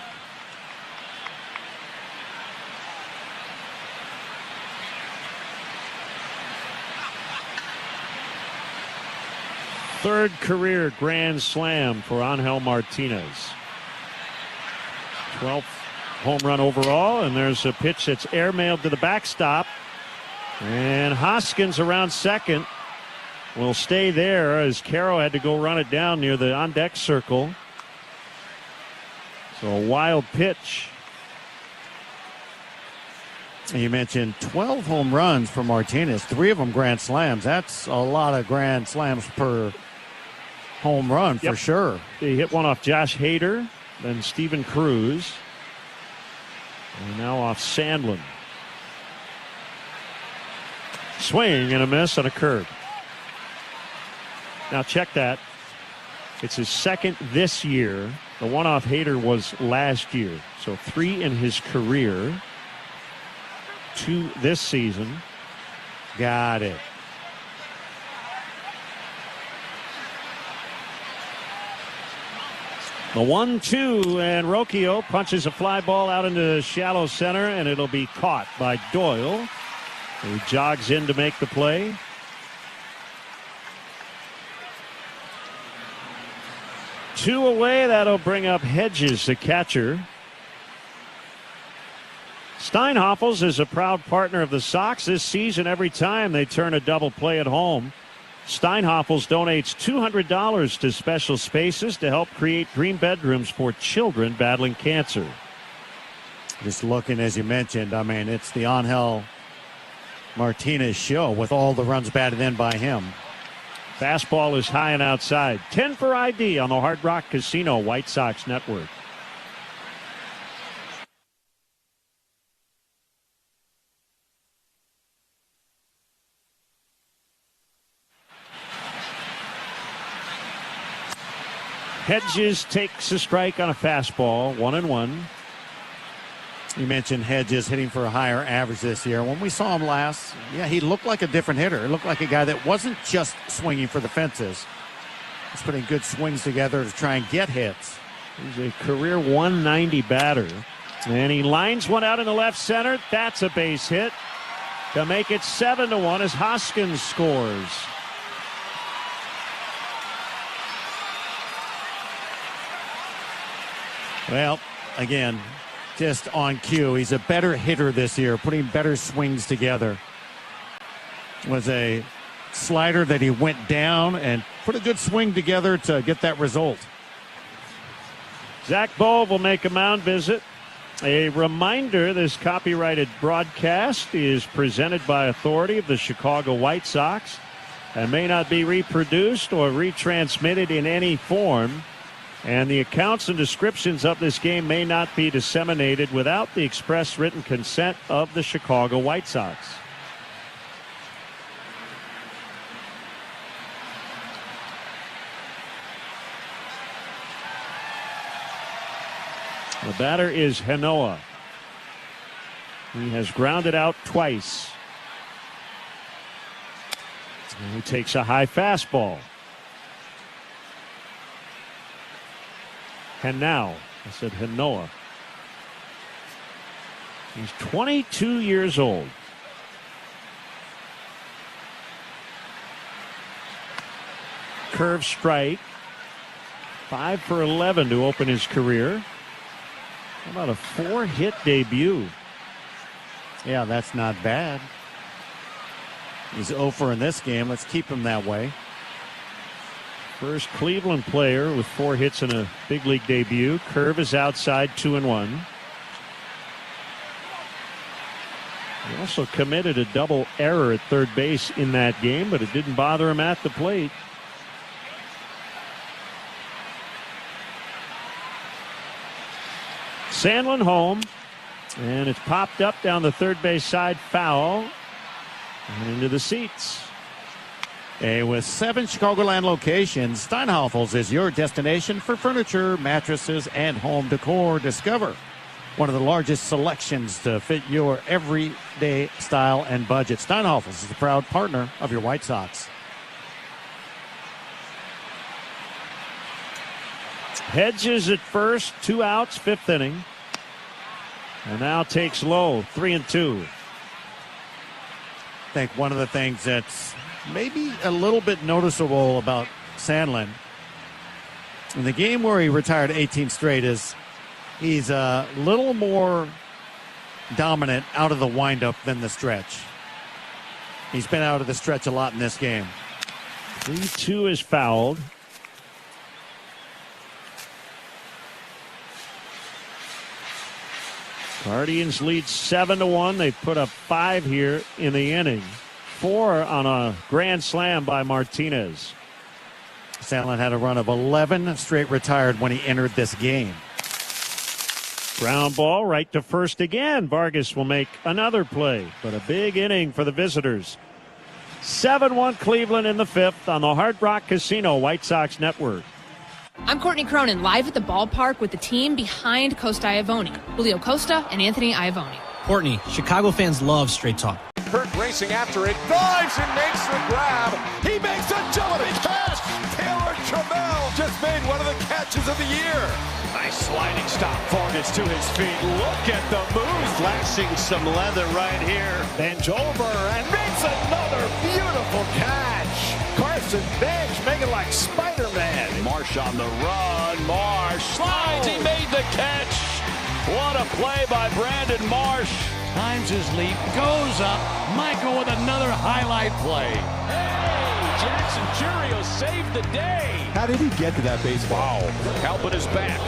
[SPEAKER 25] Third career grand slam for Angel Martinez. 12th home run overall, and there's a pitch that's airmailed to the backstop. And Hoskins around second will stay there as Quero had to go run it down near the on-deck circle. So a wild pitch.
[SPEAKER 1] You mentioned 12 home runs for Martinez, 3 of them grand slams. That's a lot of grand slams per home run for sure.
[SPEAKER 25] He hit one off Josh Hader, then Steven Cruz, and now off Sandlin. Swing and a miss on a curve. Now check that. It's his 2nd this year. The one off Hader was last year. So 3 in his career. 2 this season.
[SPEAKER 1] Got it.
[SPEAKER 25] The 1-2, and Rocchio punches a fly ball out into shallow center, and it'll be caught by Doyle, who jogs in to make the play. Two away, that'll bring up Hedges, the catcher. Steinhoffels is a proud partner of the Sox this season. Every time they turn a double play at home, Steinhoffels donates $200 to Special Spaces to help create dream bedrooms for children battling cancer.
[SPEAKER 1] Just looking, as you mentioned, I mean, it's the Angel Martinez show with all the runs batted in by him.
[SPEAKER 25] Fastball is high and outside. 10 for ID on the Hard Rock Casino White Sox Network. Hedges takes a strike on a fastball, 1-1.
[SPEAKER 1] You mentioned Hedges hitting for a higher average this year. When we saw him last, yeah, he looked like a different hitter. He looked like a guy that wasn't just swinging for the fences. He's putting good swings together to try and get hits.
[SPEAKER 25] He's a career 190 batter. And he lines one out in the left center. That's a base hit to make it 7-1 as Hoskins scores.
[SPEAKER 1] Well, again, just on cue. He's a better hitter this year, putting better swings together. Was a slider that he went down and put a good swing together to get that result.
[SPEAKER 25] Zach Bove will make a mound visit. A reminder, this copyrighted broadcast is presented by authority of the Chicago White Sox and may not be reproduced or retransmitted in any form. And the accounts and descriptions of this game may not be disseminated without the express written consent of the Chicago White Sox. The batter is Hanoa. He has grounded out twice. And he takes a high fastball. And now, I said Hanoa. He's 22 years old. Curve strike. 5 for 11 to open his career. How about a 4-hit debut?
[SPEAKER 1] Yeah, that's not bad. He's 0 for in this game. Let's keep him that way.
[SPEAKER 25] First Cleveland player with 4 hits in a big league debut. Curve is outside, 2-1. He also committed a double error at third base in that game, but it didn't bother him at the plate. Sandlin home, and it's popped up down the third base side, foul, and into the seats.
[SPEAKER 1] With 7 Chicagoland locations, Steinhafels is your destination for furniture, mattresses, and home decor. Discover one of the largest selections to fit your everyday style and budget. Steinhafels is the proud partner of your White Sox.
[SPEAKER 25] Hedges at first, 2 outs, 5th inning. And now takes low, 3-2.
[SPEAKER 1] I think one of the things that's maybe a little bit noticeable about Sandlin in the game where he retired 18 straight is he's a little more dominant out of the windup than the stretch. He's been out of the stretch a lot in this game.
[SPEAKER 25] 3-2 is fouled. Guardians lead 7-1. They put up 5 here in the inning. 4 on a grand slam by Martinez.
[SPEAKER 1] Sandlin had a run of 11 straight retired when he entered this game.
[SPEAKER 25] Ground ball right to first again. Vargas will make another play, but a big inning for the visitors. 7-1 Cleveland in the 5th on the Hard Rock Casino White Sox Network.
[SPEAKER 16] I'm Courtney Cronin, live at the ballpark with the team behind Costa Iavoni, Julio Costa and Anthony Iavoni.
[SPEAKER 18] Courtney, Chicago fans love straight talk.
[SPEAKER 15] Kirk racing after it, dives and makes the grab. He makes a agility catch. Taylor Trammell just made one of the catches of the year.
[SPEAKER 21] Nice sliding stop. Vargas to his feet. Look at the move. Flashing some leather right here. Bends over and makes another beautiful catch. Carson Bench making like Spider-Man. Marsh on the run. Marsh slides. He made the catch. What a play by Brandon Marsh.
[SPEAKER 12] Times his leap, goes up. Michael with another highlight play.
[SPEAKER 21] Hey, Jackson Churio saved the day.
[SPEAKER 15] How did he get to that baseball?
[SPEAKER 21] Wow. Halpin is back.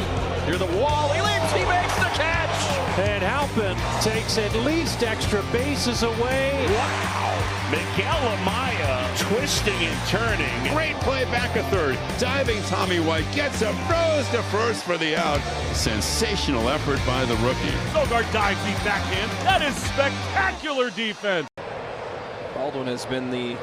[SPEAKER 21] Near the wall. He leaps. He makes the catch.
[SPEAKER 12] And Halpin takes at least extra bases away.
[SPEAKER 21] Wow. Miguel Amaya twisting and turning.
[SPEAKER 8] Great play back at third. Diving Tommy White gets him, throws to first for the out. Sensational effort by the rookie.
[SPEAKER 21] Sogard dives deep backhand. That is spectacular defense.
[SPEAKER 17] Baldwin has been the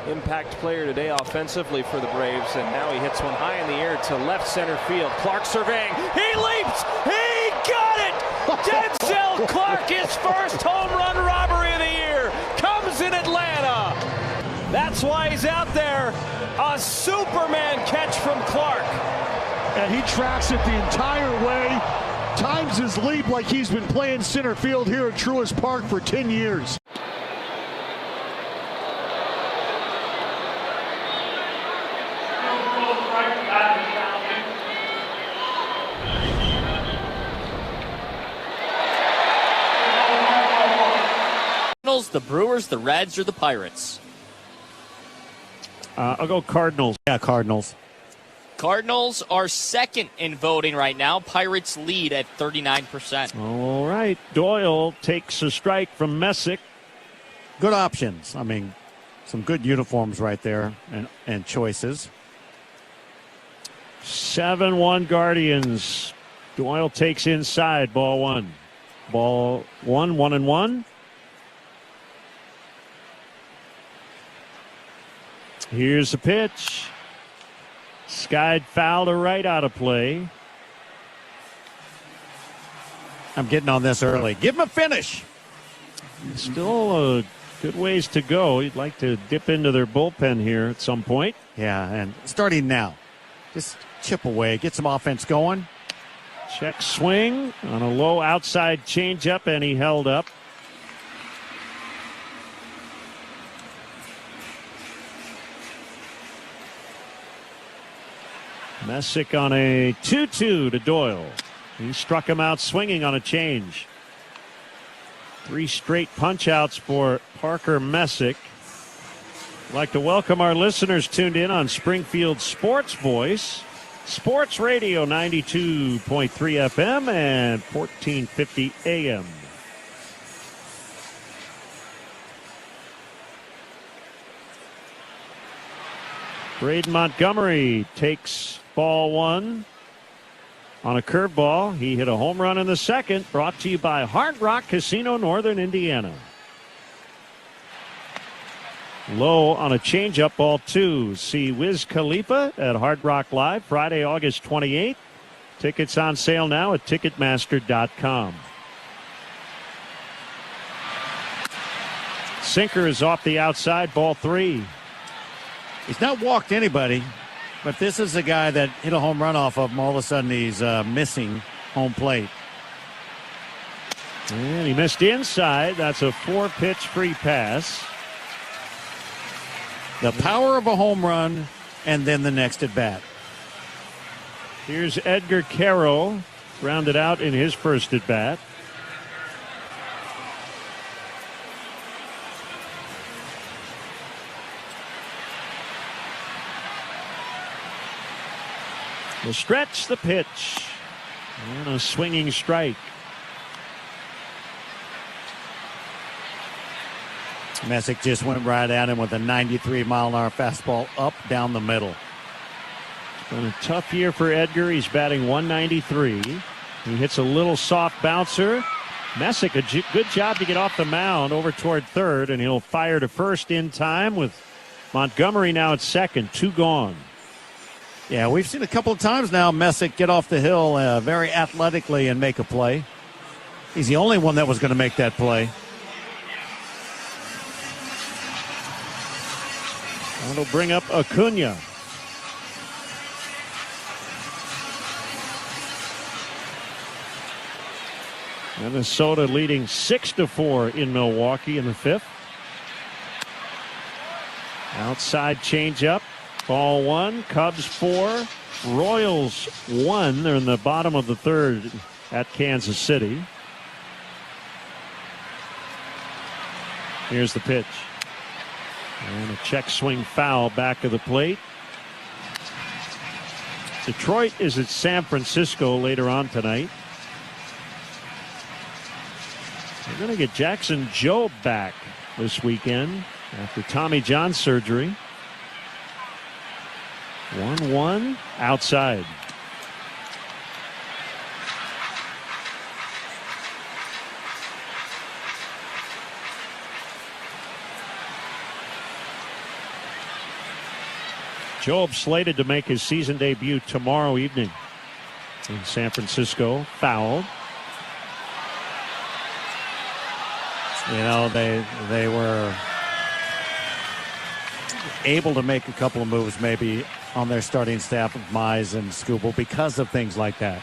[SPEAKER 17] impact player today offensively for the Braves, and now he hits one high in the air to left center field. Clark surveying. He leaps. He got it. Denzel Clark, his first home run robbery of the year, comes in Atlanta. That's why he's out there. A Superman catch from Clark.
[SPEAKER 12] And he tracks it the entire way. Times his leap like he's been playing center field here at Truist Park for 10 years.
[SPEAKER 10] Royals, the Brewers, the Reds, or the Pirates?
[SPEAKER 25] I'll go Cardinals.
[SPEAKER 1] Yeah, Cardinals.
[SPEAKER 10] Cardinals are second in voting right now. Pirates lead at 39%.
[SPEAKER 25] All right. Doyle takes a strike from Messick.
[SPEAKER 1] Good options. I mean, some good uniforms right there and choices.
[SPEAKER 25] 7-1 Guardians. Doyle takes inside. Ball one. Ball one, 1-1. Here's the pitch. Skied foul to right, out of play.
[SPEAKER 1] I'm getting on this early. Give him a finish.
[SPEAKER 25] Still a good ways to go. You'd like to dip into their bullpen here at some point.
[SPEAKER 1] Yeah, and starting now. Just chip away. Get some offense going.
[SPEAKER 25] Check swing on a low outside changeup, and he held up. Messick on a 2-2 to Doyle. He struck him out swinging on a change. 3 straight punch-outs for Parker Messick. I'd like to welcome our listeners tuned in on Springfield Sports Voice, Sports Radio 92.3 FM and 1450 AM. Braden Montgomery takes ball one on a curveball. He hit a home run in the second. Brought to you by Hard Rock Casino, Northern Indiana. Low on a changeup, ball two. See Wiz Khalifa at Hard Rock Live Friday, August 28th. Tickets on sale now at Ticketmaster.com. Sinker is off the outside, ball three.
[SPEAKER 1] He's not walked anybody, but this is a guy that hit a home run off of him. All of a sudden he's missing home plate.
[SPEAKER 25] And he missed inside. That's a 4-pitch free pass.
[SPEAKER 1] The power of a home run, and then the next at bat.
[SPEAKER 25] Here's Edgar Carroll, rounded out in his first at bat. Will stretch the pitch. And a swinging strike.
[SPEAKER 1] Messick just went right at him with a 93-mile-an-hour fastball up down the middle.
[SPEAKER 25] It's been a tough year for Edgar. He's batting 193. He hits a little soft bouncer. Messick, a good job to get off the mound over toward third, and he'll fire to first in time with Montgomery now at second. 2 gone.
[SPEAKER 1] Yeah, we've seen a couple of times now Messick get off the hill very athletically and make a play. He's the only one that was going to make that play.
[SPEAKER 25] That'll bring up Acuna. Minnesota leading 6-4 in Milwaukee in the 5th. Outside changeup. Ball one. Cubs 4. Royals 1. They're in the bottom of the 3rd at Kansas City. Here's the pitch. And a check swing foul back of the plate. Detroit is at San Francisco later on tonight. They're going to get Jackson Jobe back this weekend after Tommy John surgery. 1-1 outside. Jobe slated to make his season debut tomorrow evening in San Francisco. Fouled.
[SPEAKER 1] You know, they were able to make a couple of moves maybe on their starting staff of Mize and Skubal because of things like that.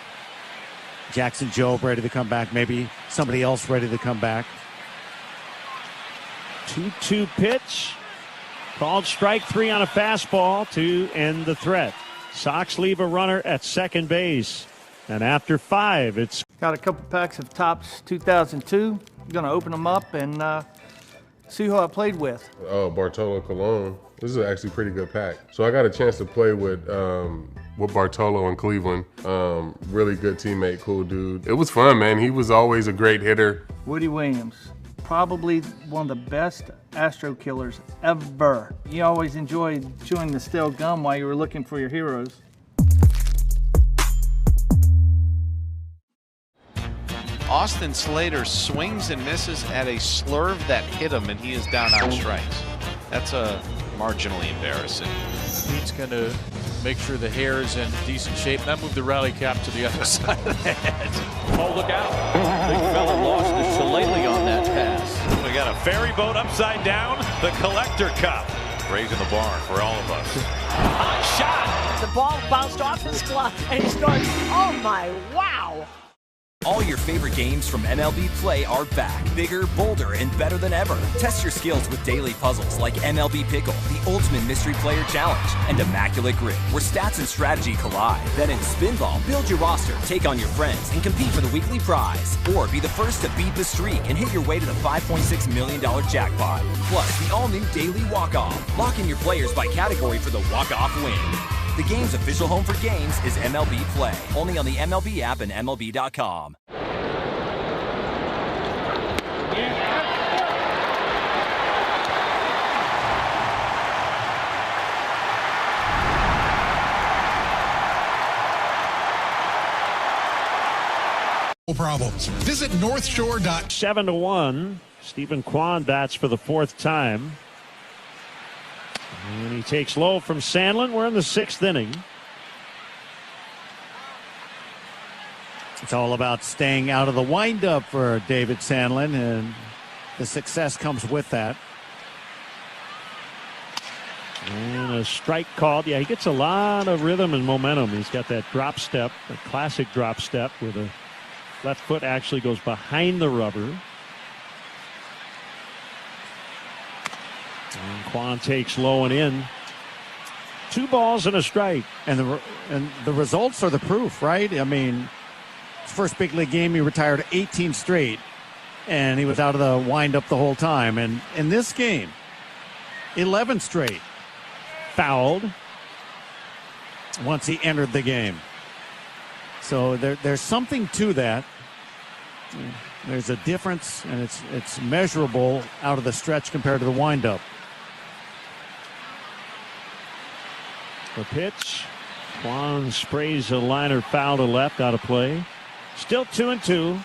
[SPEAKER 1] Jackson Jobe ready to come back. Maybe somebody else ready to come back.
[SPEAKER 25] 2-2 pitch. Called strike 3 on a fastball to end the threat. Sox leave a runner at second base. And after 5, it's
[SPEAKER 20] got a couple packs of Topps 2002. Going to open them up and
[SPEAKER 6] See who I played with.
[SPEAKER 20] Oh, Bartolo Colon. This is actually a pretty good pack. So I got a chance to play with Bartolo in Cleveland. Really good teammate, cool dude. It was fun, man. He was always a great hitter.
[SPEAKER 6] Woody Williams, probably one of the best Astro killers ever. You always enjoyed chewing the stale gum while you were looking for your heroes.
[SPEAKER 22] Austin Slater swings and misses at a slurve that hit him, and he is down on strikes. That's marginally embarrassing.
[SPEAKER 12] Pete's going to make sure the hair is in decent shape. That moved the rally cap to the other side of the head.
[SPEAKER 17] Oh, look out. Big fella lost his shillelagh on that pass.
[SPEAKER 21] We got a ferry boat upside down, the Collector Cup. Raising the bar for all of us.
[SPEAKER 23] Hot shot. The ball bounced off his glove and he starts, oh my, wow.
[SPEAKER 3] All your favorite games from MLB Play are back, bigger, bolder, and better than ever. Test your skills with daily puzzles like MLB Pickle, the Ultimate Mystery Player Challenge, and Immaculate Grip, where stats and strategy collide. Then in Spinball, build your roster, take on your friends, and compete for the weekly prize. Or be the first to beat the streak and hit your way to the $5.6 million jackpot. Plus, the all-new Daily Walk-Off. Lock in your players by category for the walk-off win. The game's official home for games is MLB Play. Only on the MLB app and MLB.com.
[SPEAKER 7] Problems. Visit North Shore.
[SPEAKER 25] 7-1. Stephen Kwan bats for the fourth time. And he takes low from Sandlin. We're in the sixth inning.
[SPEAKER 1] It's all about staying out of the windup for David Sandlin, and the success comes with that.
[SPEAKER 25] And a strike called. Yeah, he gets a lot of rhythm and momentum. He's got that drop step, a classic drop step where the left foot actually goes behind the rubber. And Kwan takes low and in. 2 balls and a strike.
[SPEAKER 1] And the results are the proof, right? I mean, his first big league game, he retired 18 straight, and he was out of the windup the whole time. And in this game, 11 straight. Fouled once he entered the game. So there's something to that. There's a difference, and it's measurable out of the stretch compared to the windup.
[SPEAKER 25] The pitch. Kwan sprays a liner foul to left, out of play. Still 2-2.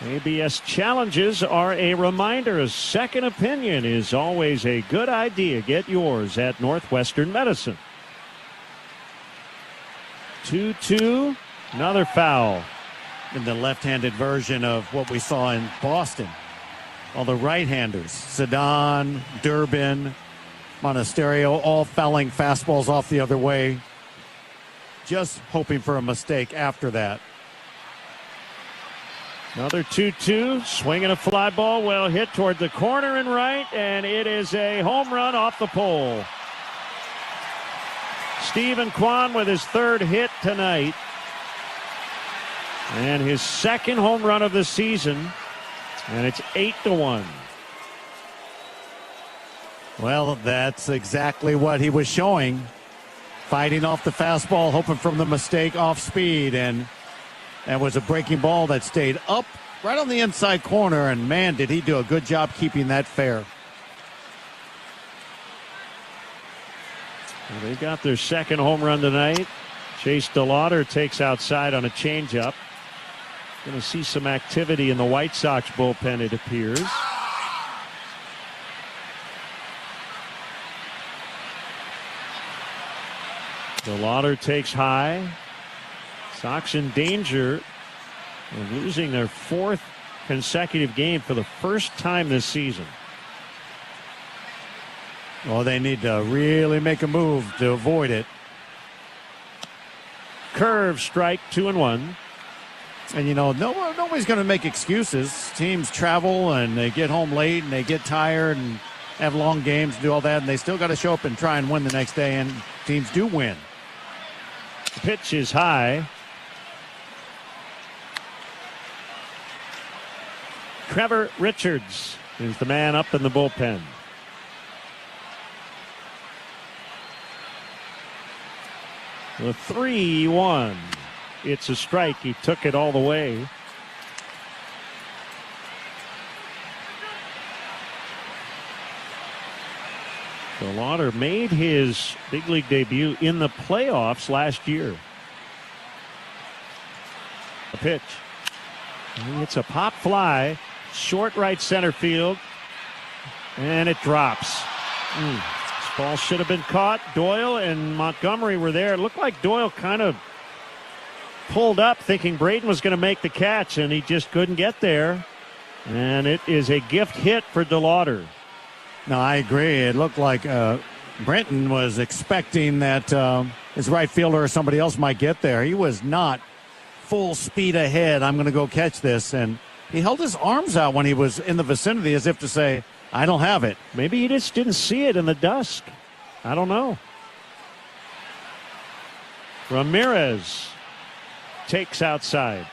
[SPEAKER 25] ABS challenges are a reminder. A second opinion is always a good idea. Get yours at Northwestern Medicine. 2-2. Another foul.
[SPEAKER 1] In the left-handed version of what we saw in Boston. All the right-handers, Sedon, Durbin, Monasterio, all fouling fastballs off the other way. Just hoping for a mistake after that.
[SPEAKER 25] Another 2-2, swinging a fly ball, well hit toward the corner and right, and it is a home run off the pole. Stephen Kwan with his third hit tonight. And his second home run of the season, and it's 8-1.
[SPEAKER 1] Well, that's exactly what he was showing. Fighting off the fastball, hoping from the mistake off speed, and that was a breaking ball that stayed up right on the inside corner, and man, did he do a good job keeping that fair.
[SPEAKER 25] Well, they got their second home run tonight. Chase DeLauder takes outside on a changeup. Going to see some activity in the White Sox bullpen, it appears. DeLauder takes high. Sox in danger of losing their fourth consecutive game for the first time this season.
[SPEAKER 1] Well, they need to really make a move to avoid it.
[SPEAKER 25] Curve strike, 2-1.
[SPEAKER 1] And, you know, nobody's going to make excuses. Teams travel and they get home late and they get tired and have long games and do all that, and they still got to show up and try and win the next day, and teams do win.
[SPEAKER 25] The pitch is high. Trevor Richards is the man up in the bullpen. The 3-1. It's a strike. He took it all the way. DeLauder made his big league debut in the playoffs last year. A pitch. It's a pop fly, short right center field, and it drops. This ball should have been caught. Doyle and Montgomery were there. It looked like Doyle kind of pulled up thinking Braden was going to make the catch, and he just couldn't get there. And it is a gift hit for DeLauder.
[SPEAKER 1] No, I agree. It looked like Brenton was expecting that his right fielder or somebody else might get there. He was not full speed ahead. I'm going to go catch this. And he held his arms out when he was in the vicinity as if to say, I don't have it.
[SPEAKER 25] Maybe he just didn't see it in the dusk. I don't know. Ramirez takes outside.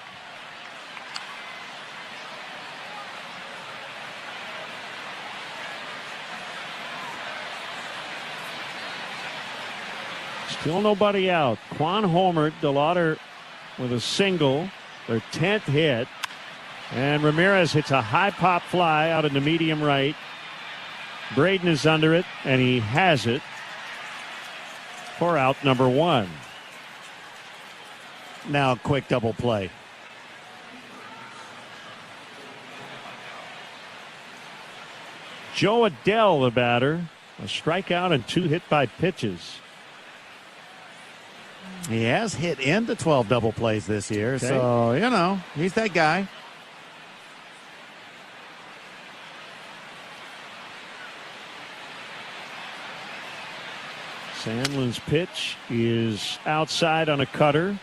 [SPEAKER 25] Still nobody out. Quan homered. DeLauder with a single. Their 10th hit. And Ramirez hits a high pop fly out into medium right. Braden is under it, and he has it for out number 1.
[SPEAKER 1] Now quick double play.
[SPEAKER 25] Joe Adell, the batter. A strikeout and 2 hit by pitches.
[SPEAKER 1] He has hit into 12 double plays this year,
[SPEAKER 25] okay.
[SPEAKER 1] So, you know, he's that guy.
[SPEAKER 25] Sandlin's pitch is outside on a cutter.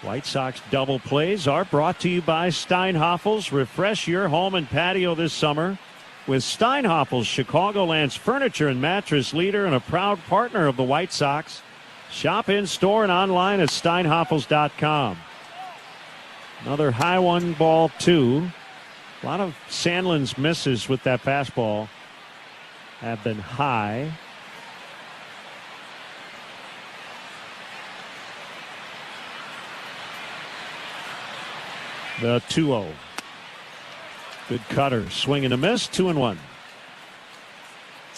[SPEAKER 25] White Sox double plays are brought to you by Steinhafels. Refresh your home and patio this summer with Steinhafels, Chicagoland's furniture and mattress leader and a proud partner of the White Sox. Shop in store and online at steinhafels.com. Another high one, ball 2. A lot of Sandlin's misses with that fastball have been high. The 2-0. Good cutter. Swing and a miss. 2-1.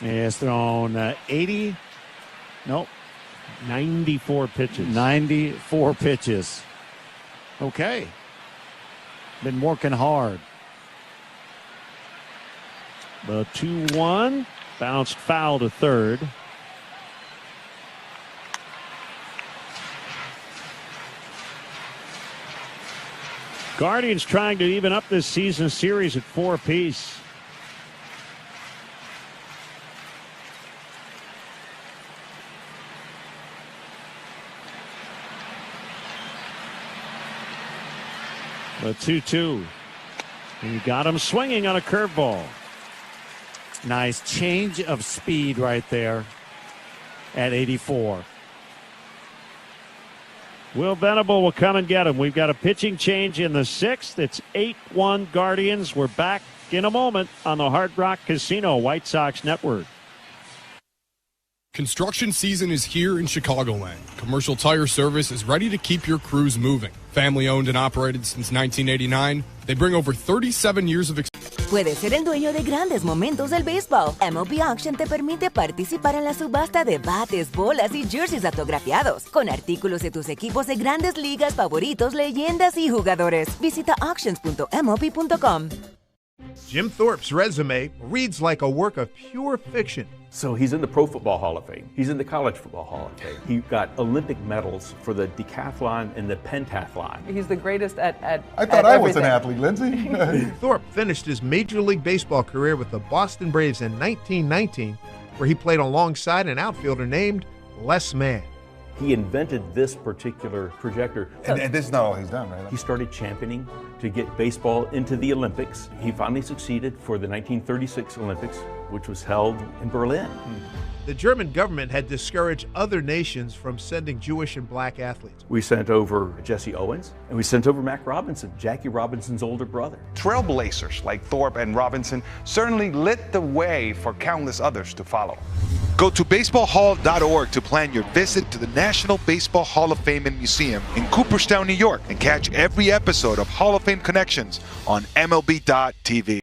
[SPEAKER 1] He has thrown 80. Nope.
[SPEAKER 25] 94 pitches.
[SPEAKER 1] 94 pitches. Okay. Been working hard.
[SPEAKER 25] The 2-1. Bounced foul to third. Guardians trying to even up this season series at 4 apiece. The 2-2. He got him swinging on a curveball.
[SPEAKER 1] Nice change of speed right there at 84.
[SPEAKER 25] Will Venable will come and get him. We've got a pitching change in the 6th. It's 8-1 Guardians. We're back in a moment on the Hard Rock Casino White Sox Network.
[SPEAKER 2] Construction season is here in Chicagoland. Commercial Tire Service is ready to keep your crews moving. Family owned and operated since 1989, they bring over 37 years of experience.
[SPEAKER 9] Puedes ser el dueño de grandes momentos del béisbol. MLB Auction te permite participar en la subasta de bates, bolas y jerseys autografiados, con artículos de tus equipos de grandes ligas favoritos, leyendas y jugadores. Visita auctions.mlb.com.
[SPEAKER 13] Jim Thorpe's resume reads like a work of pure fiction.
[SPEAKER 14] So he's in the Pro Football Hall of Fame. He's in the College Football Hall of Fame. He got Olympic medals for the decathlon and the pentathlon.
[SPEAKER 24] He's the greatest at
[SPEAKER 13] I thought I was an
[SPEAKER 24] everything.
[SPEAKER 13] athlete, Lindsay. Thorpe finished his Major League Baseball career with the Boston Braves in 1919, where he played alongside an outfielder named Les Mann.
[SPEAKER 14] He invented this particular projector.
[SPEAKER 26] And this is not all he's done, right?
[SPEAKER 14] He started championing to get baseball into the Olympics. He finally succeeded for the 1936 Olympics, which was held in Berlin.
[SPEAKER 13] The German government had discouraged other nations from sending Jewish and black athletes.
[SPEAKER 14] We sent over Jesse Owens, and we sent over Mac Robinson, Jackie Robinson's older brother.
[SPEAKER 4] Trailblazers like Thorpe and Robinson certainly lit the way for countless others to follow. Go to baseballhall.org to plan your visit to the National Baseball Hall of Fame and Museum in Cooperstown, New York, and catch every episode of Hall of Fame Connections on MLB.tv.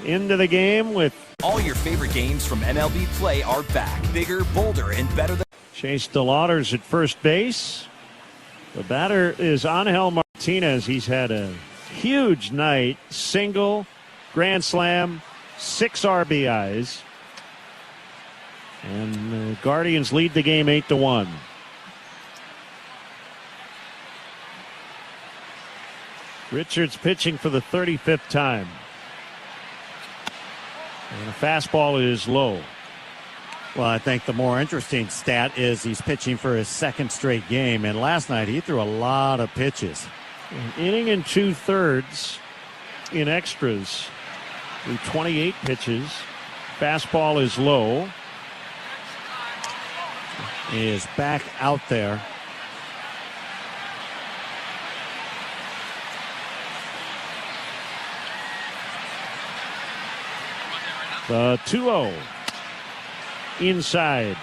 [SPEAKER 25] Into the game with
[SPEAKER 3] all your favorite games from MLB Play are back. Bigger, bolder, and better than
[SPEAKER 25] Chase DeLauder's at first base. The batter is Angel Martinez. He's had a huge night. Single, grand slam, 6 RBIs. And the Guardians lead the game 8-1. Richards pitching for the 35th time. And the fastball is low.
[SPEAKER 1] Well, I think the more interesting stat is he's pitching for his 2nd straight game. And last night he threw a lot of pitches.
[SPEAKER 25] An inning and 2/3 in extras through 28 pitches. Fastball is low.
[SPEAKER 1] He is back out there.
[SPEAKER 25] The 2-0 inside.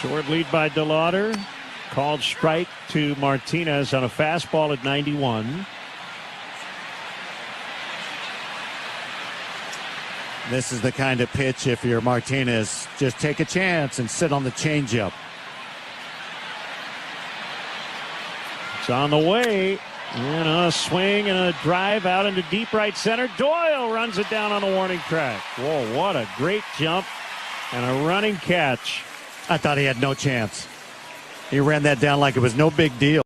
[SPEAKER 25] Short lead by DeLauder. Called strike to Martinez on a fastball at 91.
[SPEAKER 1] This is the kind of pitch, if you're Martinez, just take a chance and sit on the changeup.
[SPEAKER 25] It's on the way. And a swing and a drive out into deep right center. Doyle runs it down on the warning track. Whoa, what a great jump and a running catch.
[SPEAKER 1] I thought he had no chance. He ran that down like it was no big deal.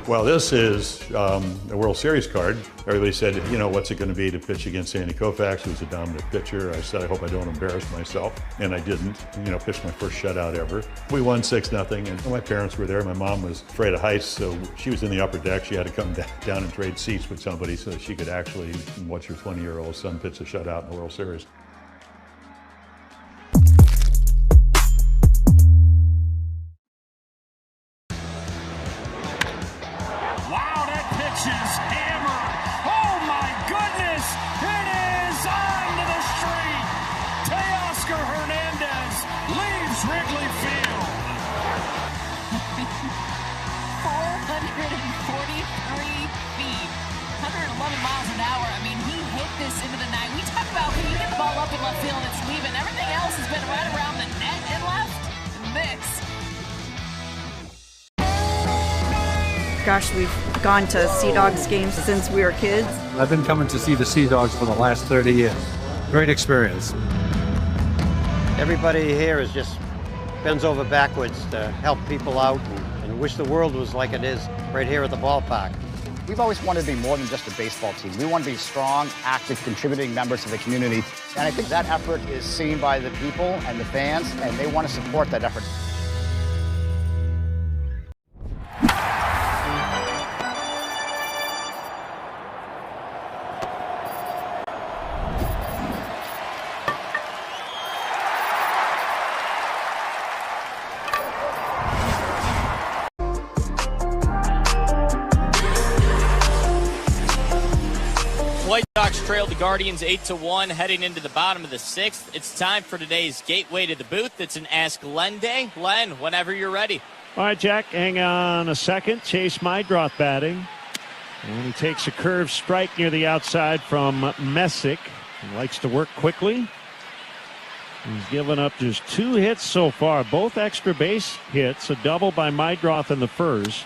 [SPEAKER 5] Well, this is a World Series card. Everybody said, you know, what's it going to be to pitch against Sandy Koufax, who's a dominant pitcher? I said, I hope I don't embarrass myself. And I didn't. You know, pitched my first shutout ever. We won 6-0, and my parents were there. My mom was afraid of heights, so she was in the upper deck. She had to come down and trade seats with somebody so that she could actually watch her 20-year-old son pitch a shutout in the World Series.
[SPEAKER 11] Gosh, we've gone to Sea Dogs games since we were kids.
[SPEAKER 19] I've been coming to see the Sea Dogs for the last 30 years. Great experience.
[SPEAKER 24] Everybody here is just bends over backwards to help people out and wish the world was like it is right here at the ballpark.
[SPEAKER 26] We've always wanted to be more than just a baseball team. We want to be strong, active, contributing members of the community. And I think that effort is seen by the people and the fans, and they want to support that effort.
[SPEAKER 10] White Sox trailed the Guardians 8-1 heading into the bottom of the 6th. It's time for today's gateway to the booth. It's an Ask Len Day. Len, whenever you're ready.
[SPEAKER 25] All right, Jack, hang on a second. Chase Mydroth batting. And he takes a curved strike near the outside from Messick. He likes to work quickly. He's given up just 2 hits so far, both extra base hits, a double by Mydroth in the first.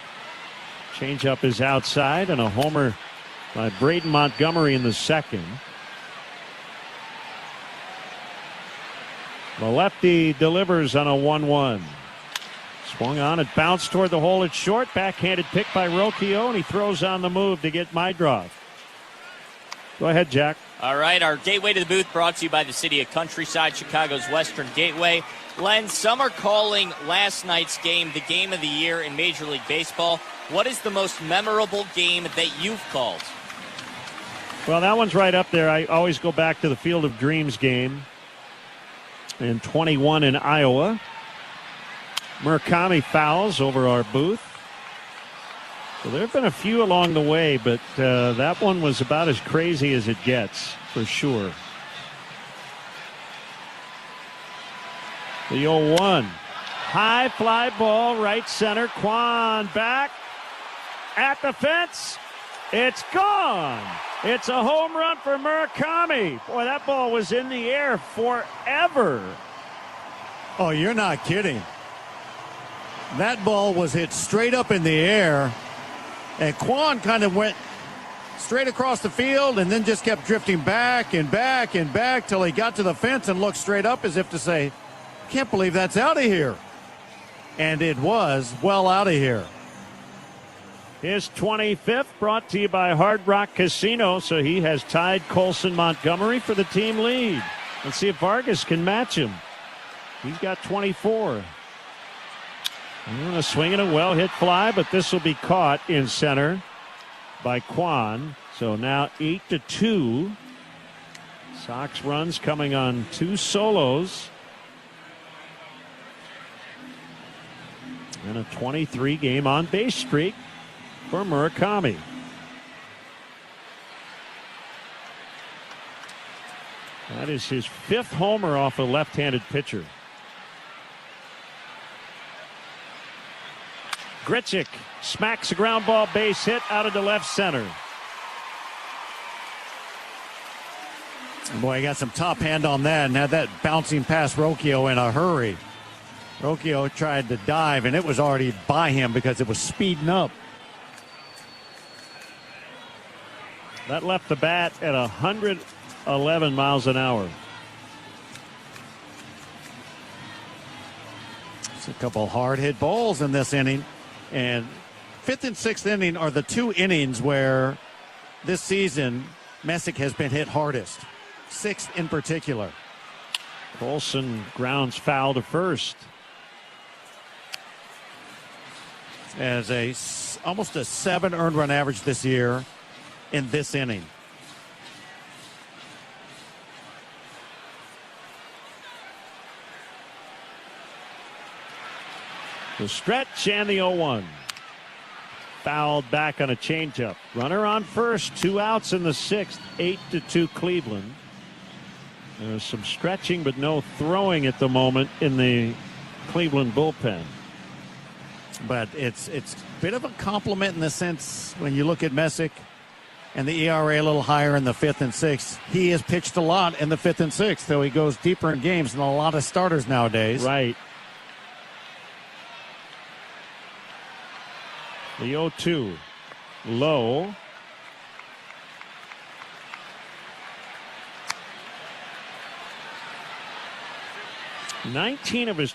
[SPEAKER 25] Changeup is outside, and a homer by Braden Montgomery in the second. The lefty delivers on a 1-1. Swung on, it bounced toward the hole. It's short. Backhanded pick by Rocchio, and he throws on the move to get Mydrov. Go ahead, Jack.
[SPEAKER 10] All right, our Gateway to the Booth brought to you by the City of Countryside, Chicago's Western Gateway. Len, some are calling last night's game the game of the year in Major League Baseball. What is the most memorable game that you've called?
[SPEAKER 25] Well, that one's right up there. I always go back to the Field of Dreams game in 21 in Iowa. Murakami fouls over our booth. So there have been a few along the way, but that one was about as crazy as it gets, for sure. The 0-1. High fly ball, right center. Kwan back at the fence. It's gone. It's a home run for Murakami. Boy, that ball was in the air forever.
[SPEAKER 1] Oh, you're not kidding. That ball was hit straight up in the air. And Kwan kind of went straight across the field and then just kept drifting back and back and back till he got to the fence and looked straight up as if to say, can't believe that's out of here. And it was well out of here.
[SPEAKER 25] His 25th, brought to you by Hard Rock Casino, so he has tied Colson Montgomery for the team lead. Let's see if Vargas can match him. He's got 24. A swing and a well-hit fly, but this will be caught in center by Kwan. So now 8-2. Sox runs coming on 2 solos. And a 23-game on-base streak for Murakami. That is his 5th homer off a left-handed pitcher. Grichuk smacks a ground ball base hit out of the left center.
[SPEAKER 1] Boy, he got some top hand on that and had that bouncing past Rocchio in a hurry. Rocchio tried to dive, and it was already by him because it was speeding up.
[SPEAKER 25] That left the bat at 111 miles an hour.
[SPEAKER 1] It's a couple hard hit balls in this inning. And 5th and 6th inning are the 2 innings where this season Messick has been hit hardest. 6th in particular.
[SPEAKER 25] Colson grounds foul to first.
[SPEAKER 1] As almost a 7 earned run average this year in this inning.
[SPEAKER 25] The stretch and the 0-1. Fouled back on a changeup. Runner on first, 2 outs in the 6th, 8-2 Cleveland. There's some stretching but no throwing at the moment in the Cleveland bullpen.
[SPEAKER 1] But it's a bit of a compliment in the sense when you look at Messick and the ERA a little higher in the 5th and 6th. He has pitched a lot in the 5th and 6th, though he goes deeper in games than a lot of starters nowadays.
[SPEAKER 25] Right. The 0-2. Low. $19 of his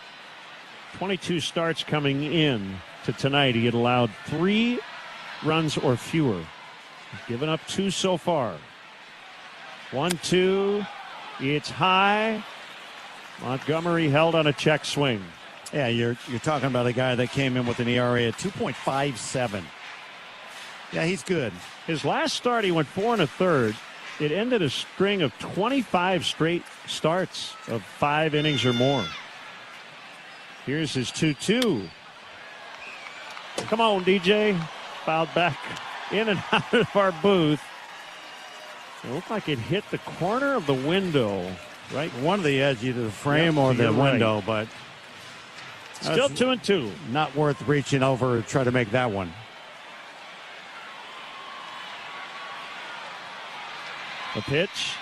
[SPEAKER 25] 22 starts coming in to tonight, he had allowed 3 runs or fewer. He's given up 2 so far. 1-2. It's high. Montgomery held on a check swing.
[SPEAKER 1] Yeah, you're talking about a guy that came in with an ERA at 2.57. Yeah, he's good.
[SPEAKER 25] His last start, he went 4 1/3. It ended a string of 25 straight starts of 5 innings or more. Here's his 2-2. Come on, DJ. Fouled back in and out of our booth. It looked like it hit the corner of the window.
[SPEAKER 1] Right, one of the edge, either the frame or the window,
[SPEAKER 25] right.
[SPEAKER 1] But
[SPEAKER 25] still 2-2.
[SPEAKER 1] Not worth reaching over to try to make that one.
[SPEAKER 25] The pitch.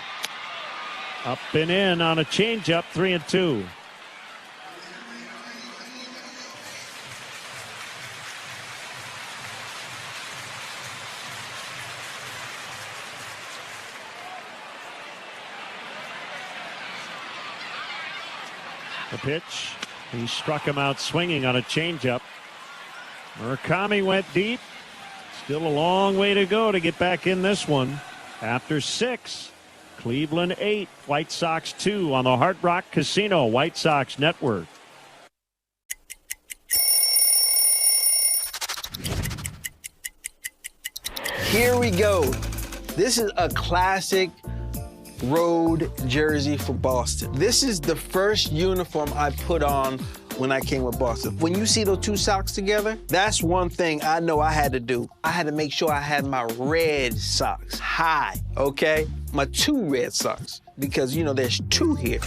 [SPEAKER 25] Up and in on a changeup, 3-2. The pitch. He struck him out swinging on a changeup. Murakami went deep. Still a long way to go to get back in this one. After 6, Cleveland 8, White Sox 2 on the Hard Rock Casino White Sox Network.
[SPEAKER 6] Here we go. This is a classic road jersey for Boston. This is the first uniform I put on when I came with Boston. When you see those two socks together, that's one thing I know I had to do. I had to make sure I had my red socks high, okay? My 2 red socks, because, you know, there's 2 here.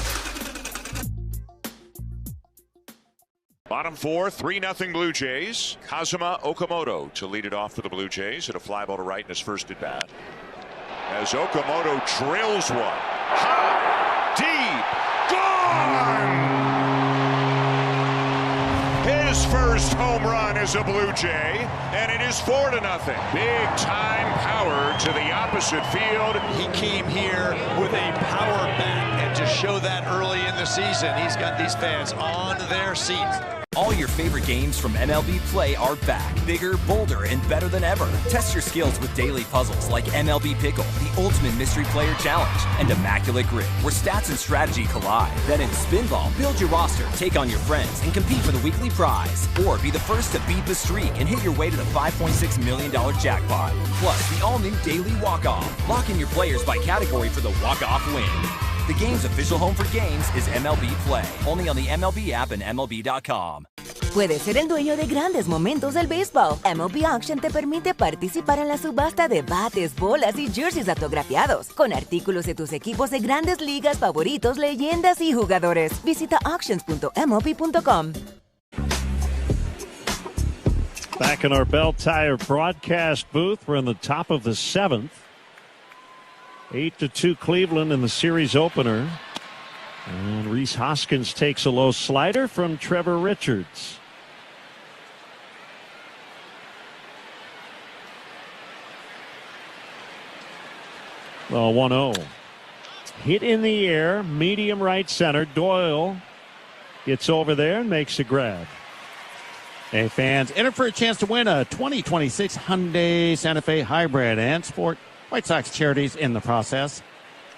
[SPEAKER 8] Bottom 4, 3-0 Blue Jays. Kazuma Okamoto to lead it off for the Blue Jays at a fly ball to right in his first at bat. As Okamoto drills one. High, deep, gone! His first home run as a Blue Jay, and it is 4-0. Big time power to the opposite field.
[SPEAKER 15] He came here with a power bat, and to show that early in the season, he's got these fans on their seats.
[SPEAKER 3] All your favorite games from MLB Play are back, bigger, bolder, and better than ever. Test your skills with daily puzzles like MLB Pickle, the Ultimate Mystery Player Challenge, and Immaculate Grid, where stats and strategy collide. Then in Spinball, build your roster, take on your friends, and compete for the weekly prize. Or be the first to beat the streak and hit your way to the $5.6 million jackpot. Plus, the all-new Daily Walk-Off. Lock in your players by category for the walk-off win. The game's official home for games is MLB Play. Only on the MLB app and MLB.com.
[SPEAKER 9] Puedes ser el dueño de grandes momentos del béisbol. MLB Auction te permite participar en la subasta de bates, bolas y jerseys autografiados, con artículos de tus equipos de grandes ligas favoritos, leyendas y jugadores. Visita auctions.mlb.com.
[SPEAKER 25] Back in our Bell Tire broadcast booth, we're in the top of the 7th. 8-2 Cleveland in the series opener. And Rhys Hoskins takes a low slider from Trevor Richards. Well, 1-0. Hit in the air, medium right center. Doyle gets over there and makes a grab.
[SPEAKER 1] Hey, fans, enter for a chance to win a 2026 Hyundai Santa Fe Hybrid and support White Sox charities in the process.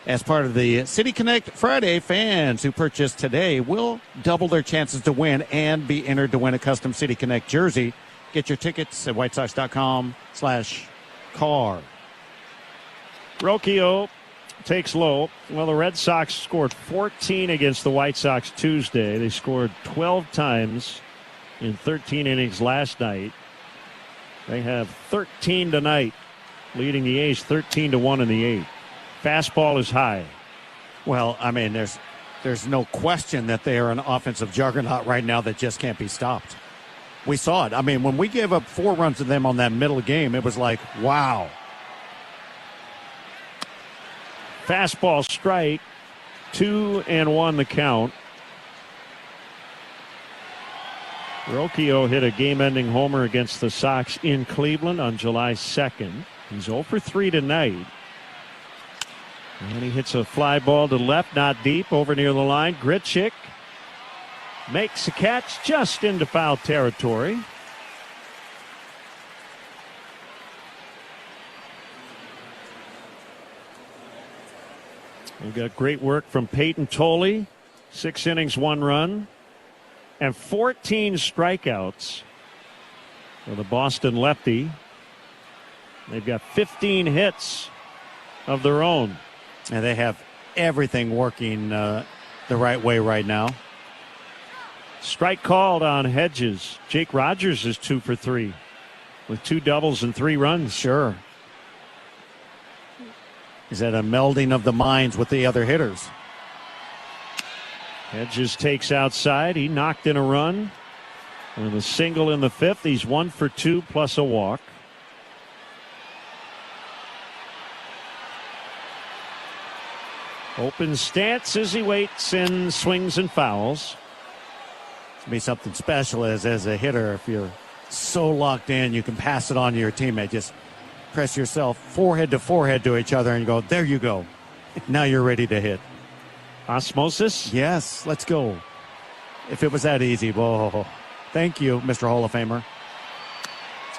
[SPEAKER 1] As part of the City Connect Friday, fans who purchase today will double their chances to win and be entered to win a custom City Connect jersey. Get your tickets at whitesox.com/car.
[SPEAKER 25] Rocchio takes low. Well, the Red Sox scored 14 against the White Sox Tuesday. They scored 12 times in 13 innings last night. They have 13 tonight, leading the A's 13-1 in the 8th. Fastball is high.
[SPEAKER 1] Well, I mean, there's no question that they are an offensive juggernaut right now that just can't be stopped. We saw it. I mean, when we gave up 4 runs to them on that middle game, it was like, wow.
[SPEAKER 25] Fastball strike, 2-1 the count. Rocchio hit a game-ending homer against the Sox in Cleveland on July 2nd. He's 0 for 3 tonight. And he hits a fly ball to left, not deep, over near the line. Grichuk makes a catch just into foul territory. We've got great work from Peyton Tolley. 6 innings, 1 run, and 14 strikeouts for the Boston lefty. They've got 15 hits of their own.
[SPEAKER 1] And they have everything working the right way right now.
[SPEAKER 25] Strike called on Hedges. Jake Rogers is 2 for 3 with 2 doubles and 3 runs.
[SPEAKER 1] Sure. Is that a melding of the minds with the other hitters?
[SPEAKER 25] Hedges takes outside. He knocked in a run with a single in the 5th. He's 1 for 2 plus a walk. Open stance as he waits and swings and fouls.
[SPEAKER 1] It's be something special as a hitter. If you're so locked in, you can pass it on to your teammate. Just press yourself forehead to forehead to each other and go, there you go. Now you're ready to hit.
[SPEAKER 25] Osmosis?
[SPEAKER 1] Yes, let's go. If it was that easy, whoa. Thank you, Mr. Hall of Famer.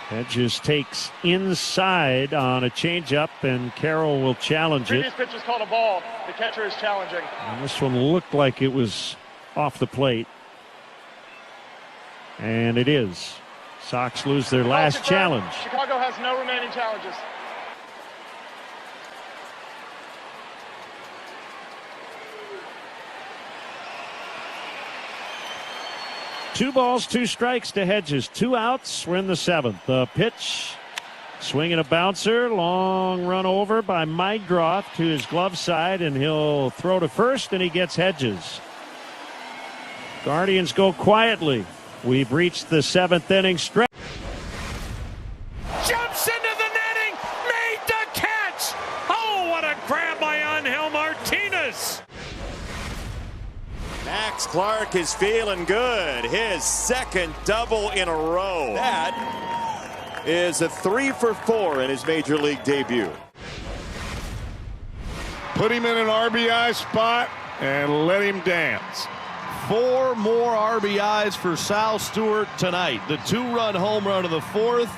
[SPEAKER 25] Hedges takes inside on a changeup, and Carroll will challenge it.
[SPEAKER 12] Previous pitch is called a ball. The catcher is challenging.
[SPEAKER 25] And this one looked like it was off the plate. And it is. Sox lose their last challenge.
[SPEAKER 12] Chicago has no remaining challenges.
[SPEAKER 25] Two balls, 2 strikes to Hedges. 2 outs. We're in the 7th. The pitch. Swinging a bouncer. Long run over by Mydroth to his glove side, and he'll throw to first, and he gets Hedges. Guardians go quietly. We've reached the 7th inning stretch.
[SPEAKER 16] Jumps into the netting. Made the catch. Oh, what a grab by Angel Martinez.
[SPEAKER 17] Max Clark is feeling good. His 2nd double in a row. That is a 3 for 4 in his major league debut.
[SPEAKER 21] Put him in an RBI spot and let him dance. 4 more RBIs for Sal Stewart tonight. The 2-run home run of the 4th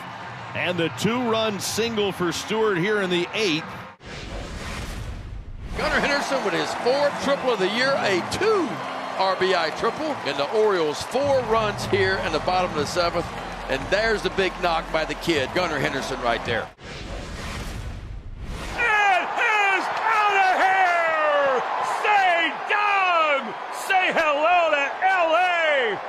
[SPEAKER 21] and the 2-run single for Stewart here in the 8th.
[SPEAKER 18] Gunnar Henderson with his 4th triple of the year, a 2 RBI triple, and the Orioles 4 runs here in the bottom of the 7th, and there's the big knock by the kid, Gunnar Henderson, right there.
[SPEAKER 16] It is out of here! Say Dom! Say hello to LA!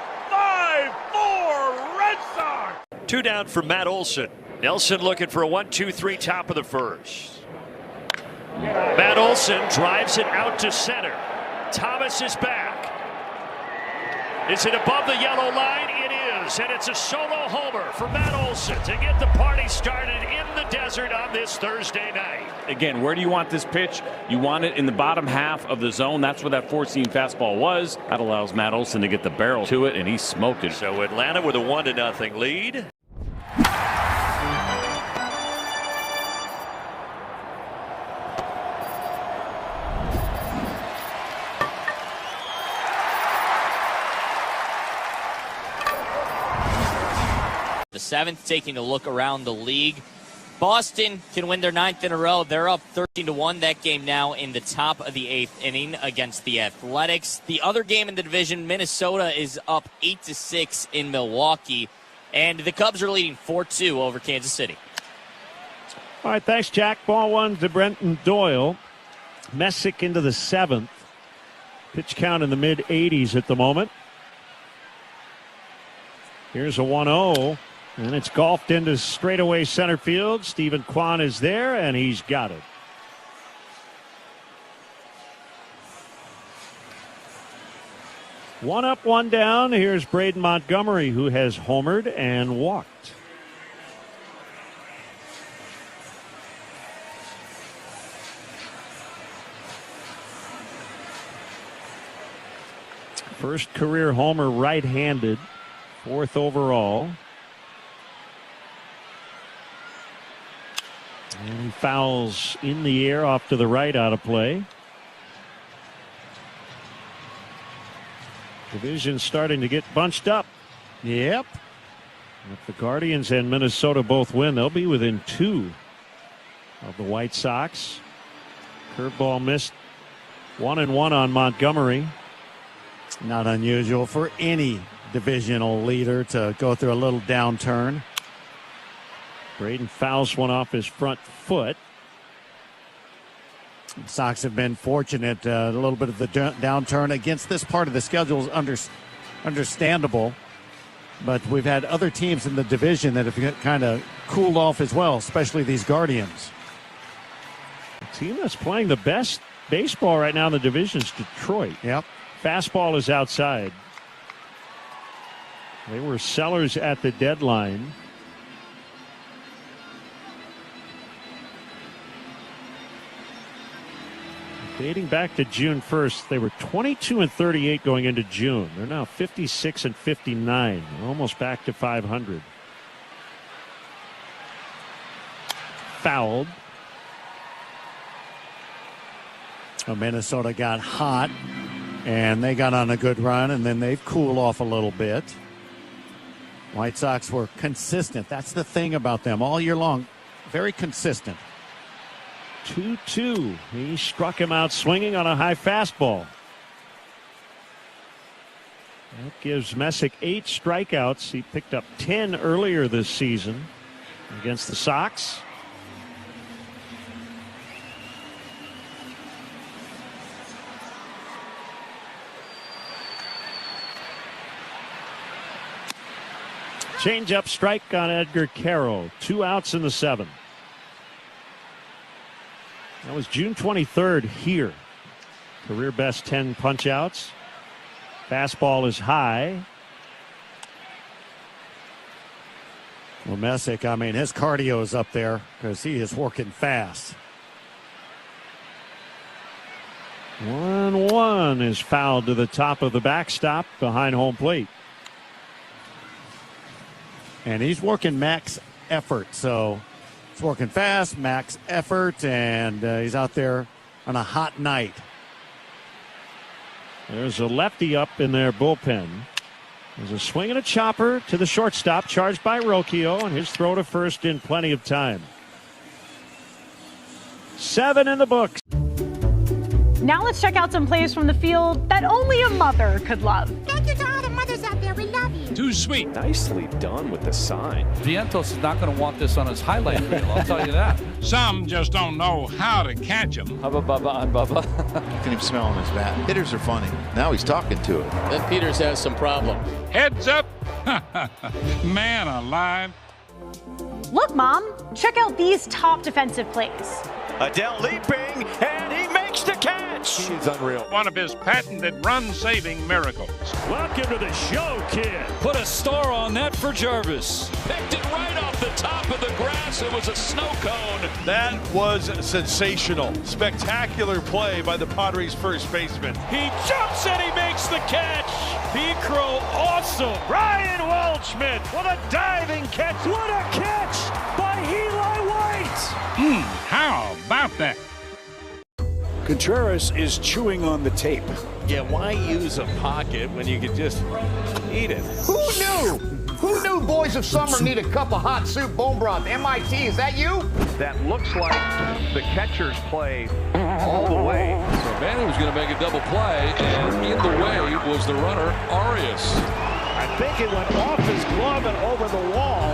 [SPEAKER 16] 5-4 Red Sox!
[SPEAKER 25] 2 down for Matt Olson. Nelson looking for a 1-2-3 top of the 1st. Matt Olson drives it out to center. Thomas is back. Is it above the yellow line? It is, and it's a solo homer for Matt Olson to get the party started in the desert on this Thursday night.
[SPEAKER 20] Again, where do you want this pitch? You want it in the bottom half of the zone. That's where that 4-seam fastball was. That allows Matt Olson to get the barrel to it, and he smoked it.
[SPEAKER 25] So Atlanta with a 1-0 lead.
[SPEAKER 10] The 7th, taking a look around the league. Boston can win their 9th in a row. They're up 13-1. That game now in the top of the 8th inning against the Athletics. The other game in the division, Minnesota is up 8-6 in Milwaukee. And the Cubs are leading 4-2 over Kansas City.
[SPEAKER 25] All right, thanks, Jack. Ball 1 to Brenton Doyle. Messick into the 7th. Pitch count in the mid-80s at the moment. Here's a 1-0. And it's golfed into straightaway center field. Stephen Kwan is there, and he's got it. One up, one down. Here's Braden Montgomery, who has homered and walked. First career homer right-handed. 4th overall. And he fouls in the air off to the right, out of play. Division's starting to get bunched up.
[SPEAKER 1] Yep.
[SPEAKER 25] If the Guardians and Minnesota both win, they'll be within 2 of the White Sox. Curveball missed. 1-1 on Montgomery.
[SPEAKER 1] Not unusual for any divisional leader to go through a little downturn.
[SPEAKER 25] Braden fouls one off his front foot.
[SPEAKER 1] Sox have been fortunate. A little bit of the downturn against this part of the schedule is understandable. But we've had other teams in the division that have kind of cooled off as well, especially these Guardians.
[SPEAKER 25] The team that's playing the best baseball right now in the division is Detroit.
[SPEAKER 1] Yep.
[SPEAKER 25] Fastball is outside. They were sellers at the deadline. Dating back to June 1st, they were 22-38 going into June. They're now 56-59, almost back to 500. Fouled.
[SPEAKER 1] Minnesota got hot. And they got on a good run, and then they've cooled off a little bit. White Sox were consistent. That's the thing about them all year long. Very consistent.
[SPEAKER 25] 2-2. He struck him out swinging on a high fastball. That gives Messick 8 strikeouts. He picked up 10 earlier this season against the Sox. Change-up strike on Edgar Caro. 2 outs in the 7th. That was June 23rd here. Career best 10 punch-outs. Fastball is high.
[SPEAKER 1] Well, Messick, I mean, his cardio is up there because he is working fast.
[SPEAKER 25] 1-1 is fouled to the top of the backstop behind home plate.
[SPEAKER 1] And he's working max effort, so it's working fast, max effort, and he's out there on a hot night.
[SPEAKER 25] There's a lefty up in their bullpen. There's a swing and a chopper to the shortstop, charged by Rocchio, and his throw to first in plenty of time. 7 in the books.
[SPEAKER 2] Now let's check out some plays from the field that only a mother could love.
[SPEAKER 7] Thank you to all the mothers out there. We love you.
[SPEAKER 13] Too sweet.
[SPEAKER 14] Nicely done with the sign.
[SPEAKER 13] Vientos is not going to want this on his highlight reel, I'll tell you that.
[SPEAKER 21] Some just don't know how to catch them.
[SPEAKER 13] Hubba bubba and bubba.
[SPEAKER 22] You can even smell on his bat. Hitters are funny. Now he's talking to it.
[SPEAKER 13] Then Peters has some problem.
[SPEAKER 21] Heads up. Man alive.
[SPEAKER 2] Look, Mom, check out these top defensive plays.
[SPEAKER 13] Adele leaping, and he makes the catch.
[SPEAKER 21] He's unreal. One of his patented run-saving miracles.
[SPEAKER 25] Welcome to the show, kid.
[SPEAKER 13] Put a star on that for Jarvis. Picked it right off the top of the grass. It was a snow cone.
[SPEAKER 15] That was sensational. Spectacular play by the Padres' first baseman.
[SPEAKER 16] He jumps and he makes the catch. P-Crow awesome. Ryan Waldschmidt with a diving catch. What a catch by Eli White.
[SPEAKER 21] How about that? Contreras is chewing on the tape.
[SPEAKER 13] Yeah, why use a pocket when you could just eat it?
[SPEAKER 23] Who knew? Who knew boys of summer need a cup of hot soup bone broth? MIT, is that you?
[SPEAKER 12] That looks like the catcher's play all the way.
[SPEAKER 13] So Manny was going to make a double play, and in the way was the runner, Arias.
[SPEAKER 21] I think it went off his glove and over the wall,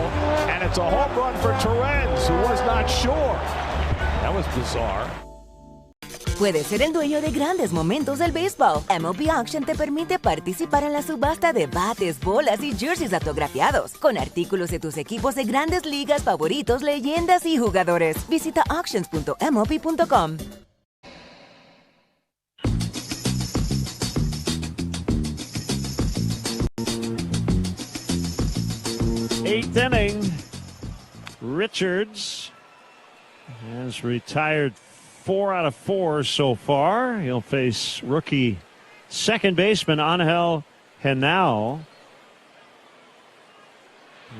[SPEAKER 21] and it's a home run for Torrens, who was not sure. That was bizarre.
[SPEAKER 9] Puedes ser el dueño de grandes momentos del béisbol. MLB Auction te permite participar en la subasta de bates, bolas y jerseys autografiados, con artículos de tus equipos de grandes ligas favoritos, leyendas y jugadores. Visita auctions.mlb.com.
[SPEAKER 25] Eighth inning. Richards has retired 4 out of 4 so far. He'll face rookie second baseman Angel Henao.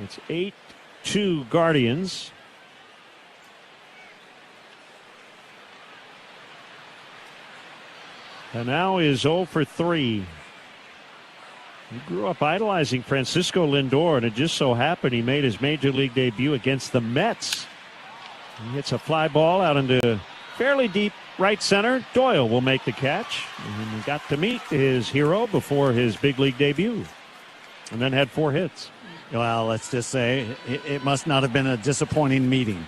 [SPEAKER 25] It's 8-2 Guardians. Henao is 0 for 3. He grew up idolizing Francisco Lindor, and it just so happened he made his major league debut against the Mets. He hits a fly ball out into fairly deep right center. Doyle will make the catch. And he got to meet his hero before his big league debut, and then had 4 hits.
[SPEAKER 1] Well, let's just say it must not have been a disappointing meeting.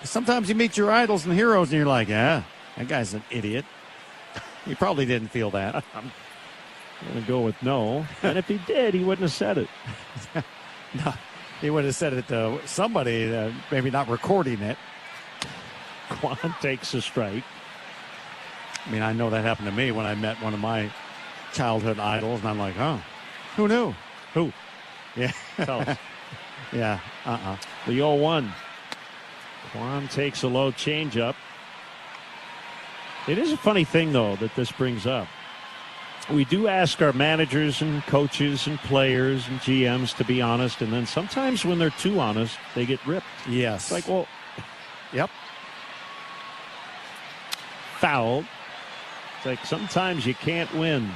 [SPEAKER 1] Sometimes you meet your idols and heroes, and you're like, yeah, that guy's an idiot. He probably didn't feel that.
[SPEAKER 25] I'm going to go with no. And if he did, he wouldn't have said it.
[SPEAKER 1] No, he would have said it to somebody, maybe not recording it.
[SPEAKER 25] Kwan takes a strike.
[SPEAKER 1] I mean, I know that happened to me when I met one of my childhood idols, and I'm like, oh, who knew?
[SPEAKER 25] Who?
[SPEAKER 1] Yeah.
[SPEAKER 25] Tell us.
[SPEAKER 1] Yeah.
[SPEAKER 25] The 0-1. Kwan takes a low changeup. It is a funny thing, though, that this brings up. We do ask our managers and coaches and players and GMs to be honest, and then sometimes when they're too honest, they get ripped.
[SPEAKER 1] Yes.
[SPEAKER 25] It's like, well,
[SPEAKER 1] yep.
[SPEAKER 25] Fouled. It's like sometimes you can't win.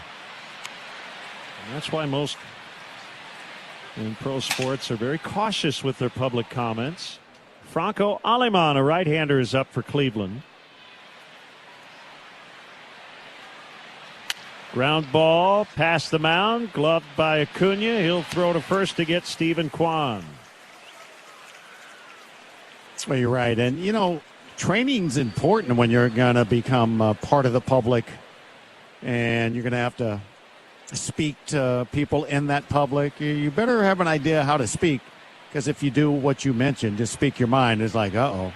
[SPEAKER 25] And that's why most in pro sports are very cautious with their public comments. Franco Aleman, a right-hander, is up for Cleveland. Ground ball past the mound, gloved by Acuna. He'll throw to first to get Stephen Kwan.
[SPEAKER 1] Well, you're right. And, you know, training's important when you're going to become part of the public. And you're going to have to speak to people in that public. You better have an idea how to speak. Because if you do what you mentioned, just speak your mind, it's like, uh-oh.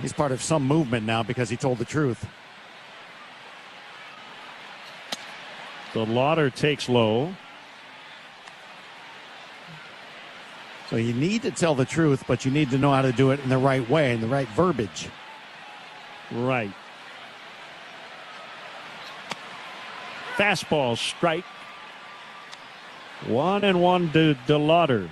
[SPEAKER 1] He's part of some movement now because he told the truth.
[SPEAKER 25] The Lauder takes low.
[SPEAKER 1] So you need to tell the truth, but you need to know how to do it in the right way, in the right verbiage.
[SPEAKER 25] Right. Fastball strike. 1-1 to DeLauder.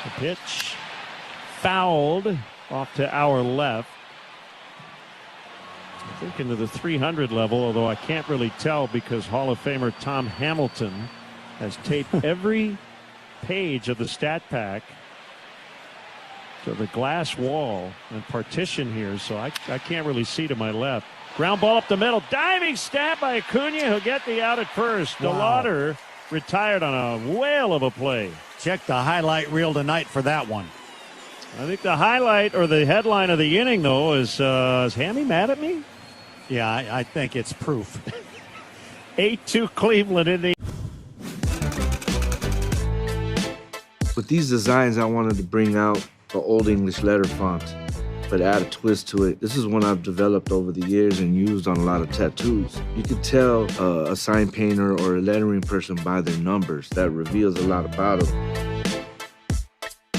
[SPEAKER 25] The pitch fouled off to our left. I think into the 300 level, although I can't really tell because Hall of Famer Tom Hamilton has taped every page of the stat pack to the glass wall and partition here, so I can't really see to my left. Ground ball up the middle. Diving stab by Acuna. He'll get the out at first.
[SPEAKER 1] Wow.
[SPEAKER 25] DeLauder retired on a whale of a play.
[SPEAKER 1] Check the highlight reel tonight for that one.
[SPEAKER 25] I think the highlight or the headline of the inning, though, is Hammy mad at me?
[SPEAKER 1] Yeah, I think it's proof.
[SPEAKER 25] 8-2 Cleveland in the...
[SPEAKER 4] With these designs, I wanted to bring out the Old English letter font, but add a twist to it. This is one I've developed over the years and used on a lot of tattoos. You could tell a sign painter or a lettering person by their numbers. That reveals a lot about them.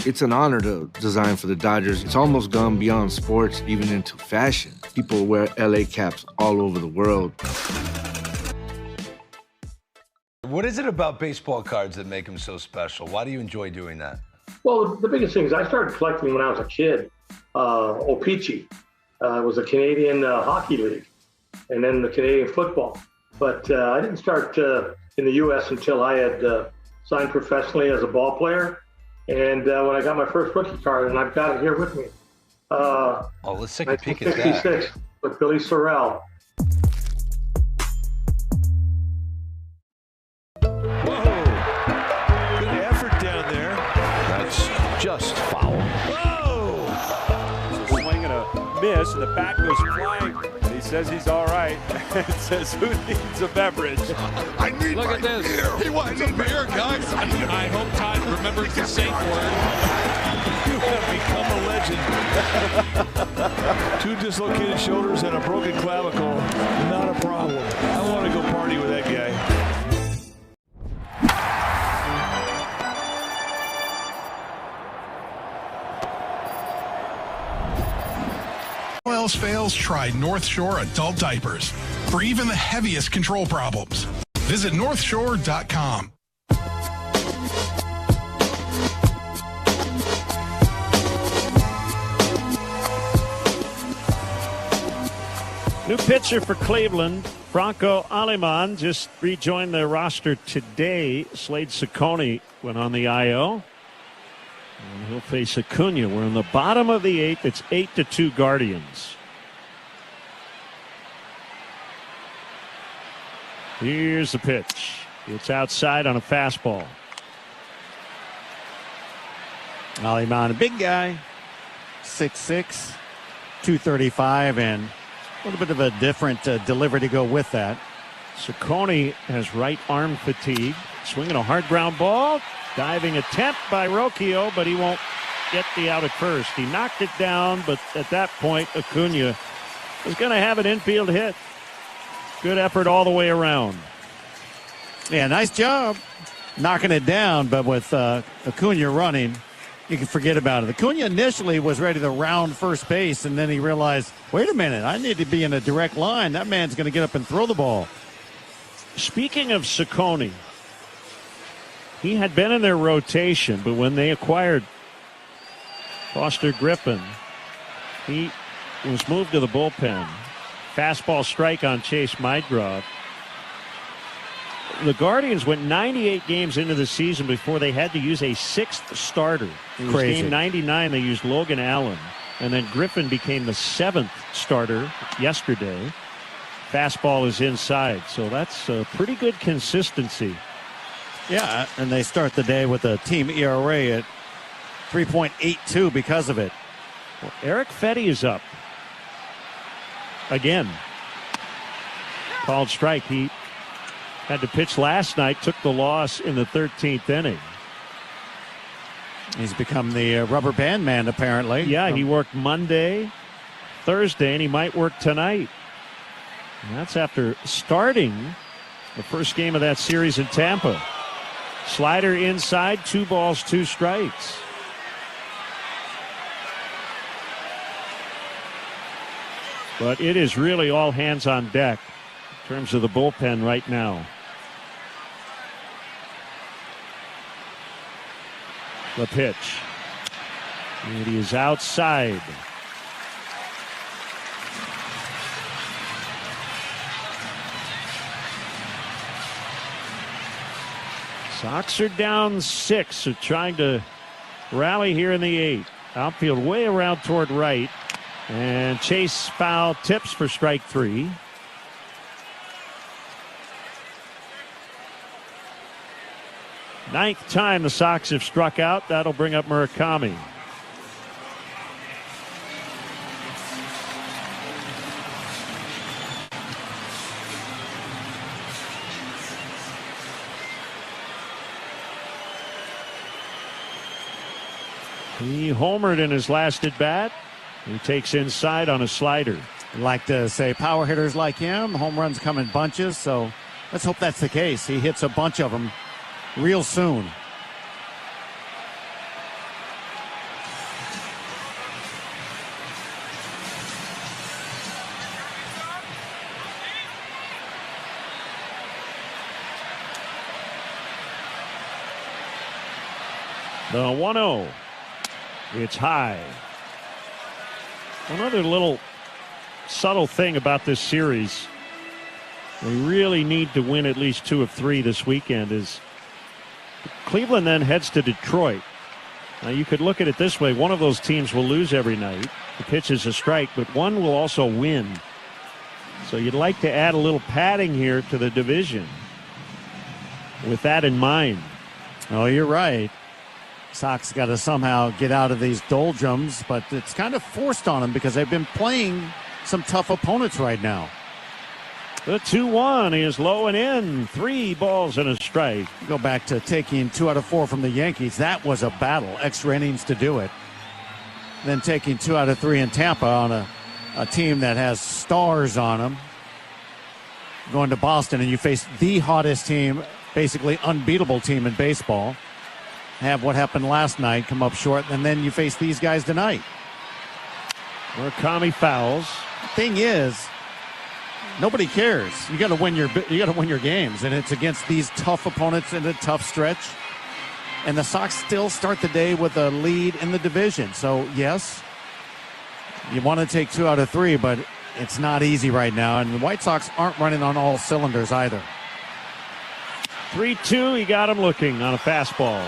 [SPEAKER 4] It's an honor to design for the Dodgers. It's almost gone beyond sports, even into fashion. People wear LA caps all over the world.
[SPEAKER 5] What is it about baseball cards that make them so special? Why do you enjoy doing that?
[SPEAKER 11] Well, the biggest thing is I started collecting when I was a kid. O-Pee-Chee was a Canadian hockey league, and then the Canadian football. But I didn't start in the U.S. until I had signed professionally as a ball player. And when I got my first rookie card, and I've got it here with me.
[SPEAKER 5] Let's take a peek at that.
[SPEAKER 11] 1956 with Billy Sorrell.
[SPEAKER 13] Just foul. Whoa! It's a swing and a miss, and the bat goes flying. He says he's all right. It says, who needs a beverage?
[SPEAKER 19] I need
[SPEAKER 13] Look
[SPEAKER 19] my
[SPEAKER 13] at this.
[SPEAKER 19] beer. He wants a beer, guys.
[SPEAKER 13] I hope Todd remembers the safe word.
[SPEAKER 16] You have become a legend. 2 dislocated shoulders and a broken clavicle. Not a problem. I want to go party with that guy.
[SPEAKER 24] Else fails, try North Shore adult diapers for even the heaviest control problems. Visit northshore.com.
[SPEAKER 25] New pitcher for Cleveland, Franco Aleman, just rejoined the roster today. Slade Ciccone went on the IL. And he'll face Acuna. We're in the bottom of the 8th. It's 8-2 Guardians. Here's the pitch. It's outside on a fastball.
[SPEAKER 1] Aleman, a big guy, 6'6", 235, and a little bit of a different delivery to go with that.
[SPEAKER 25] Ciccone has right arm fatigue. Swinging a hard ground ball. Diving attempt by Rocchio, but he won't get the out at first. He knocked it down, but at that point, Acuna was going to have an infield hit. Good effort all the way around.
[SPEAKER 1] Yeah, nice job knocking it down, but with Acuna running, you can forget about it. Acuna initially was ready to round first base, and then he realized, wait a minute, I need to be in a direct line. That man's going to get up and throw the ball.
[SPEAKER 25] Speaking of Ciccone, he had been in their rotation, but when they acquired Foster Griffin. He was moved to the bullpen. Fastball strike on Chase Maidgrove. The Guardians went 98 games into the season before they had to use a sixth starter. It was
[SPEAKER 1] Crazy.
[SPEAKER 25] game 99. They used Logan Allen. And then Griffin became the seventh starter yesterday. Fastball is inside. So that's a pretty good consistency.
[SPEAKER 1] Yeah, and they start the day with a team ERA at 3.82 because of it.
[SPEAKER 25] Well, Eric Fetty is up. Again. Called strike. He had to pitch last night, took the loss in the 13th inning.
[SPEAKER 1] He's become the rubber band man, apparently.
[SPEAKER 25] Yeah, he worked Monday, Thursday, and he might work tonight. And that's after starting the first game of that series in Tampa. Slider inside, 2 balls, 2 strikes. But it is really all hands on deck in terms of the bullpen right now. The pitch. And he is outside. Sox are down 6. They're trying to rally here in the 8th. Outfield way around toward right. And Chase foul tips for strike 3. Ninth time the Sox have struck out. That'll bring up Murakami. He homered in his last at bat. He takes inside on a slider.
[SPEAKER 1] I'd like to say power hitters like him, home runs come in bunches, so let's hope that's the case. He hits a bunch of them real soon.
[SPEAKER 25] The 1-0. It's high. Another little subtle thing about this series, we really need to win at least 2 of 3 this weekend, is Cleveland then heads to Detroit. Now you could look at it this way. One of those teams will lose every night. The pitch is a strike, but one will also win. So you'd like to add a little padding here to the division with that in mind.
[SPEAKER 1] Oh, you're right. Sox got to somehow get out of these doldrums, but it's kind of forced on them because they've been playing some tough opponents right now.
[SPEAKER 25] The 2-1 is low and in. 3 balls and a strike.
[SPEAKER 1] Go back to taking 2 out of 4 from the Yankees. That was a battle. Extra innings to do it. Then taking 2 out of 3 in Tampa on a team that has stars on them. Going to Boston and you face the hottest team, basically unbeatable team in baseball. Have what happened last night come up short, and then you face these guys tonight.
[SPEAKER 25] Murakami fouls.
[SPEAKER 1] Thing is, nobody cares. You got to win your games, and it's against these tough opponents in a tough stretch. And the Sox still start the day with a lead in the division. So yes, you want to take 2 out of 3, but it's not easy right now. And the White Sox aren't running on all cylinders either.
[SPEAKER 25] 3-2. He got him looking on a fastball.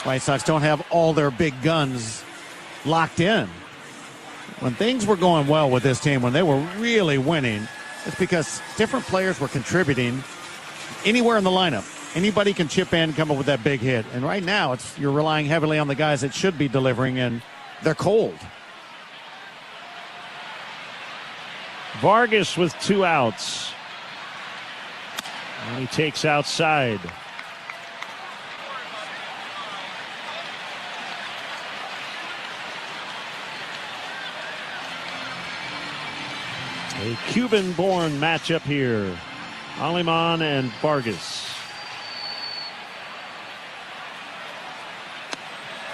[SPEAKER 1] White Sox don't have all their big guns locked in. When things were going well with this team, when they were really winning, it's because different players were contributing anywhere in the lineup. Anybody can chip in, come up with that big hit. And right now, you're relying heavily on the guys that should be delivering, and they're cold.
[SPEAKER 25] Vargas with 2 outs. And he takes outside. A Cuban-born matchup here. Aleman and Vargas.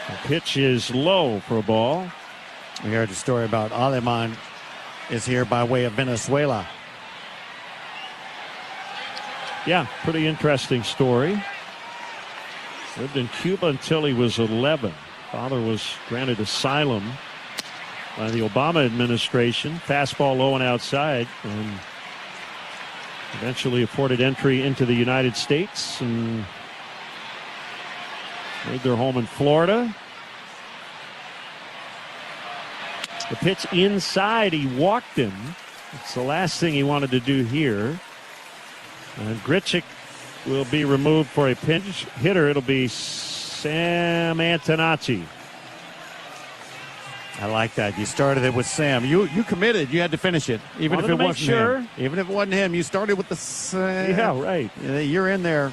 [SPEAKER 25] The pitch is low for a ball.
[SPEAKER 1] We heard a story about Aleman is here by way of Venezuela.
[SPEAKER 25] Yeah, pretty interesting story. Lived in Cuba until he was 11. Father was granted asylum by the Obama administration. Fastball low and outside, and eventually afforded entry into the United States and made their home in Florida. The pitch inside, he walked him. It's the last thing he wanted to do here. Grichuk will be removed for a pinch hitter. It'll be Sam Antonacci.
[SPEAKER 1] I like that. You started it with Sam. You committed. You had to finish it, even if it wasn't him. Even if it wasn't him, you started with the Sam.
[SPEAKER 25] Yeah, right.
[SPEAKER 1] You're in there.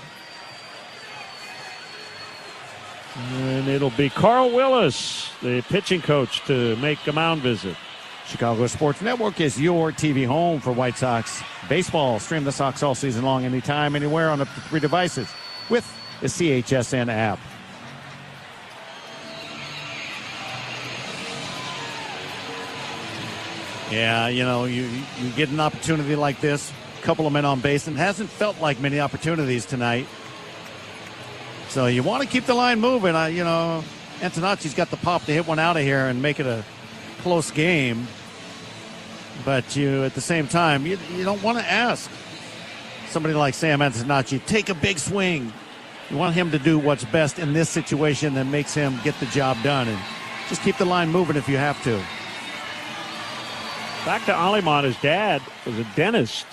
[SPEAKER 25] And it'll be Carl Willis, the pitching coach, to make a mound visit.
[SPEAKER 1] Chicago Sports Network is your TV home for White Sox baseball. Stream the Sox all season long, anytime, anywhere, on up to 3 devices with the CHSN app. Yeah, you get an opportunity like this, a couple of men on base, and it hasn't felt like many opportunities tonight. So you want to keep the line moving. Antonacci's got the pop to hit one out of here and make it a close game. But at the same time, you don't want to ask somebody like Sam Antonacci, take a big swing. You want him to do what's best in this situation that makes him get the job done. And just keep the line moving if you have to.
[SPEAKER 25] Back to Aleman, his dad was a dentist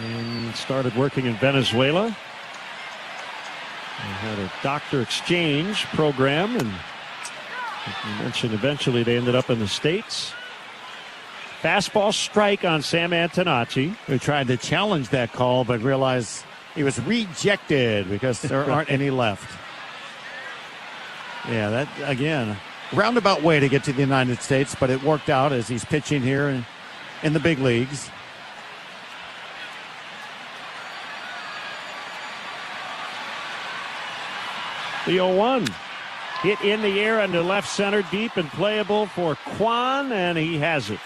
[SPEAKER 25] and started working in Venezuela. They had a doctor exchange program, and you mentioned eventually they ended up in the States. Fastball strike on Sam Antonacci.
[SPEAKER 1] We tried to challenge that call, but realized he was rejected because there aren't any left. Yeah, that, again, roundabout way to get to the United States, but it worked out as he's pitching here in the big leagues.
[SPEAKER 25] The 0-1 hit in the air into left center, deep and playable for Kwan, and he has it.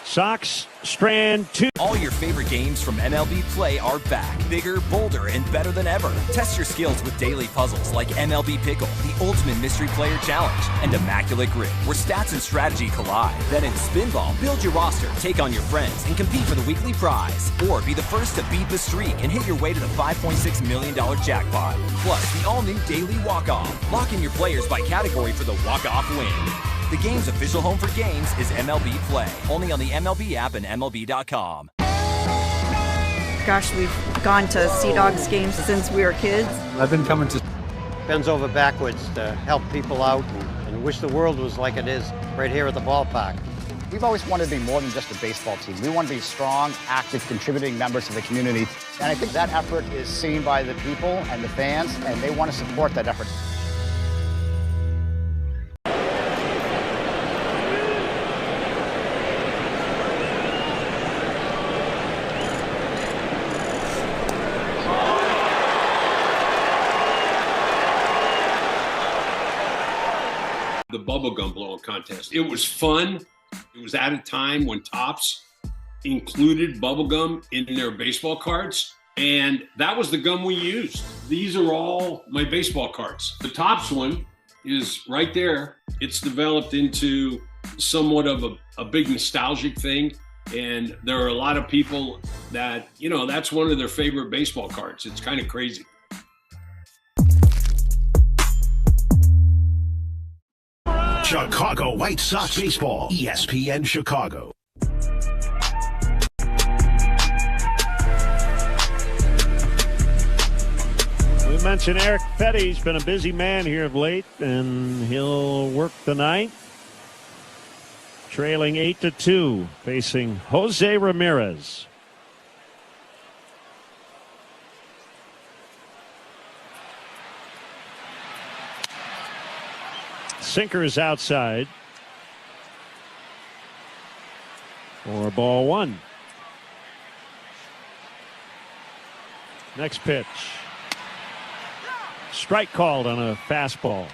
[SPEAKER 25] Sox strand 2.
[SPEAKER 3] All your favorite games from MLB Play are back, bigger, bolder, and better than ever. Test your skills with daily puzzles like MLB Pickle, the Ultimate Mystery Player Challenge, and Immaculate Grid, where stats and strategy collide. Then in Spinball, build your roster, take on your friends, and compete for the weekly prize. Or be the first to beat the streak and hit your way to the $5.6 million jackpot. Plus, the all-new Daily Walk-Off. Lock in your players by category for the walk-off win. The game's official home for games is MLB Play. Only on the MLB app and MLB.com.
[SPEAKER 6] Gosh, we've gone to Sea Dogs games since we were kids.
[SPEAKER 8] I've been coming to bends over backwards to help people out and wish the world was like it is right here at the ballpark.
[SPEAKER 17] We've always wanted to be more than just a baseball team. We want to be strong, active, contributing members of the community. And I think that effort is seen by the people and the fans, and they want to support that effort.
[SPEAKER 18] The bubblegum blowing contest. It was fun. It was at a time when Topps included bubblegum in their baseball cards, and that was the gum we used. These are all my baseball cards. The Topps one is right there. It's developed into somewhat of a big nostalgic thing, and there are a lot of people that, that's one of their favorite baseball cards. It's kind of crazy.
[SPEAKER 26] Chicago White Sox baseball, ESPN Chicago.
[SPEAKER 25] We mentioned Eric Fetty's been a busy man here of late, and he'll work the ninth. Trailing 8-2, facing Jose Ramirez. Sinker is outside for ball one. Next pitch. Strike called on a fastball.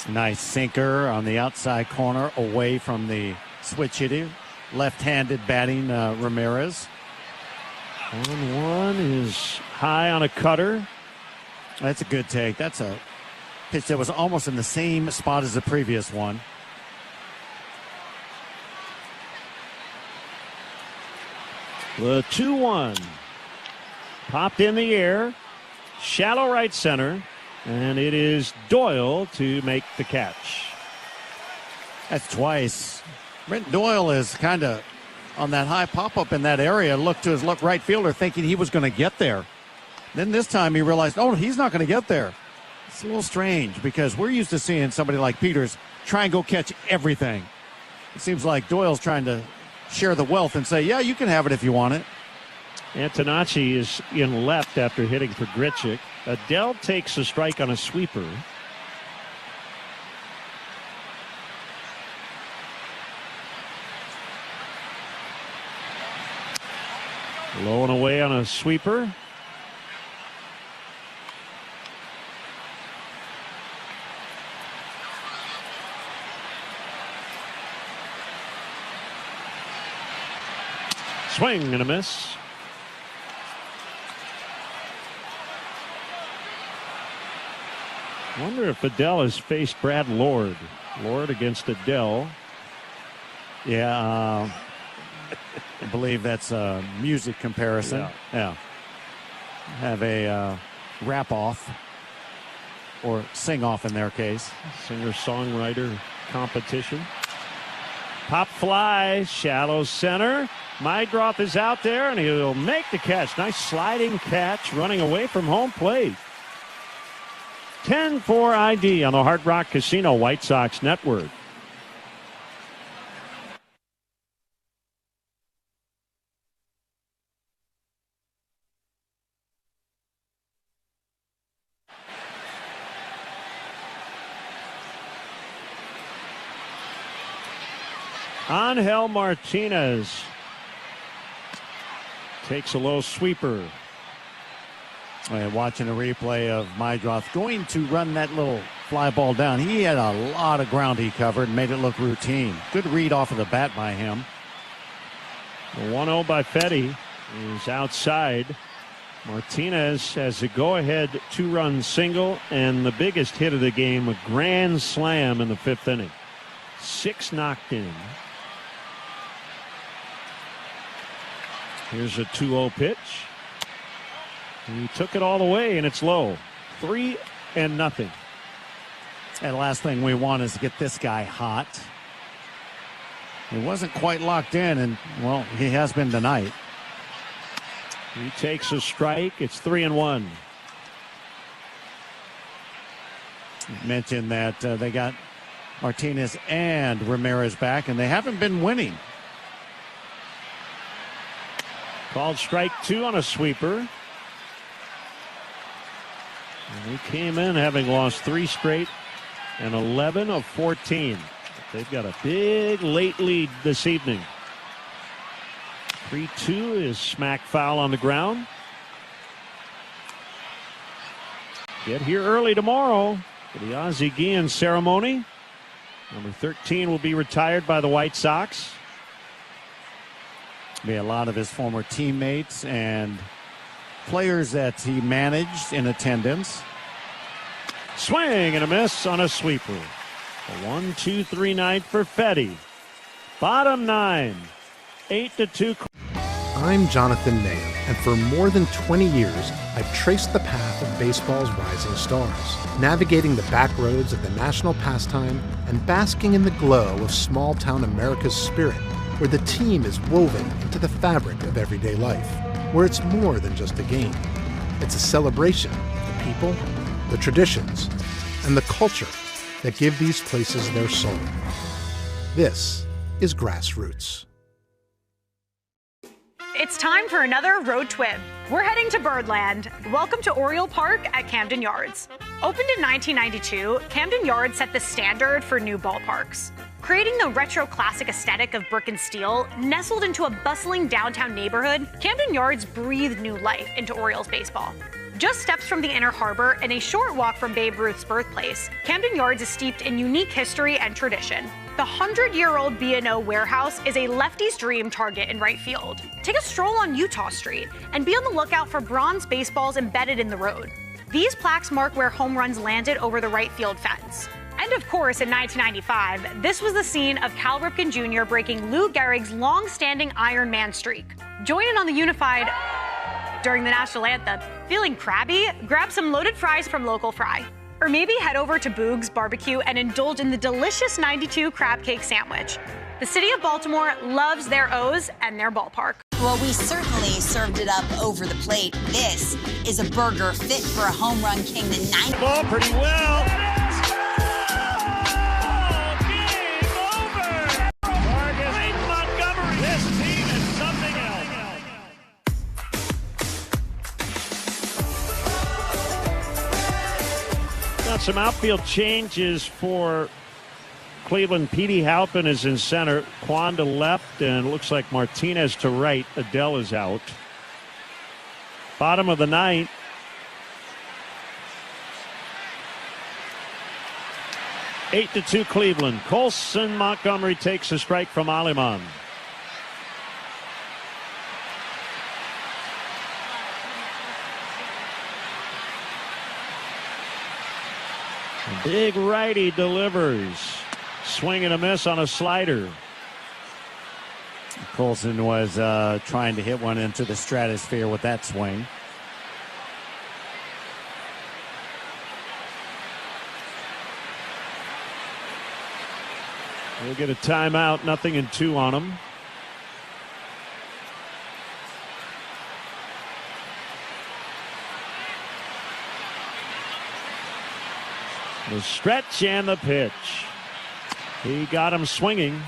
[SPEAKER 1] Nice sinker on the outside corner away from the switch hitter. Left-handed batting Ramirez.
[SPEAKER 25] 1-1 is high on a cutter.
[SPEAKER 1] That's a good take. That's a pitch that was almost in the same spot as the previous one.
[SPEAKER 25] The 2-1 popped in the air, shallow right center, and it is Doyle to make the catch.
[SPEAKER 1] That's twice. Brent Doyle is kind of on that high pop-up in that area, looked to his right fielder thinking he was going to get there. Then this time he realized, oh, he's not going to get there. It's a little strange because we're used to seeing somebody like Peters try and go catch everything. It seems like Doyle's trying to share the wealth and say, yeah, you can have it if you want it.
[SPEAKER 25] Antonacci is in left after hitting for Grichuk. Adele takes a strike on a sweeper. Low and away on a sweeper. Swing and a miss. Wonder if Adele has faced Brad Lord. Lord against Adele.
[SPEAKER 1] Yeah, I believe that's a music comparison. Yeah. Have a rap-off or sing-off in their case.
[SPEAKER 25] Singer-songwriter competition. Pop fly, shallow center. Mydroth is out there, and he'll make the catch. Nice sliding catch, running away from home plate. 10-4 ID on the Hard Rock Casino White Sox Network. Angel Martinez takes a low sweeper.
[SPEAKER 1] Watching a replay of Mydroth going to run that little fly ball down. He had a lot of ground he covered and made it look routine. Good read off of the bat by him.
[SPEAKER 25] The 1-0 by Fetty is outside. Martinez has a go-ahead 2-run single and the biggest hit of the game, a grand slam in the 5th inning. 6 knocked in. Here's a 2-0 pitch. He took it all the way, and it's low. 3-0. And the
[SPEAKER 1] last thing we want is to get this guy hot. He wasn't quite locked in, and, well, he has been tonight.
[SPEAKER 25] He takes a strike. It's 3-1.
[SPEAKER 1] You mentioned that they got Martinez and Ramirez back, and they haven't been winning.
[SPEAKER 25] Called strike 2 on a sweeper. And he came in having lost 3 straight and 11 of 14. But they've got a big late lead this evening. 3-2 is smack foul on the ground. Get here early tomorrow for the Ozzie Guillen ceremony. Number 13 will be retired by the White Sox.
[SPEAKER 1] Be a lot of his former teammates and players that he managed in attendance.
[SPEAKER 25] Swing and a miss on a sweeper. A 1-2-3 night for Fetty. Bottom 9. 8-2.
[SPEAKER 2] I'm Jonathan Mayer, and for more than 20 years, I've traced the path of baseball's rising stars, navigating the back roads of the national pastime and basking in the glow of small-town America's spirit, where the team is woven into the fabric of everyday life, where it's more than just a game. It's a celebration of the people, the traditions, and the culture that give these places their soul. This is Grassroots.
[SPEAKER 7] It's time for another road trip. We're heading to Birdland. Welcome to Oriole Park at Camden Yards. Opened in 1992, Camden Yards set the standard for new ballparks. Creating the retro classic aesthetic of brick and steel, nestled into a bustling downtown neighborhood, Camden Yards breathed new life into Orioles baseball. Just steps from the Inner Harbor and a short walk from Babe Ruth's birthplace, Camden Yards is steeped in unique history and tradition. The 100-year-old B&O warehouse is a lefty's dream target in right field. Take a stroll on Utah Street and be on the lookout for bronze baseballs embedded in the road. These plaques mark where home runs landed over the right field fence. And of course, in 1995, this was the scene of Cal Ripken Jr. breaking Lou Gehrig's long-standing Iron Man streak. Join in on the unified during the national anthem. Feeling crabby? Grab some loaded fries from Local Fry. Or maybe head over to Boog's Barbecue and indulge in the delicious 92 crab cake sandwich. The city of Baltimore loves their O's and their ballpark.
[SPEAKER 10] Well, we certainly served it up over the plate. This is a burger fit for a home run king. The 9th
[SPEAKER 25] ball pretty well. Some outfield changes for Cleveland. Petey Halpin is in center, Quan to left, and it looks like Martinez to right. Adele is out. Bottom of the ninth. Eight to 2 Cleveland. Colson Montgomery takes a strike from Aleman. Big righty delivers. Swing and a miss on a slider.
[SPEAKER 1] Colson was trying to hit one into the stratosphere with that swing.
[SPEAKER 25] We'll get a timeout. 0-2 on him. The stretch and the pitch. He got him swinging.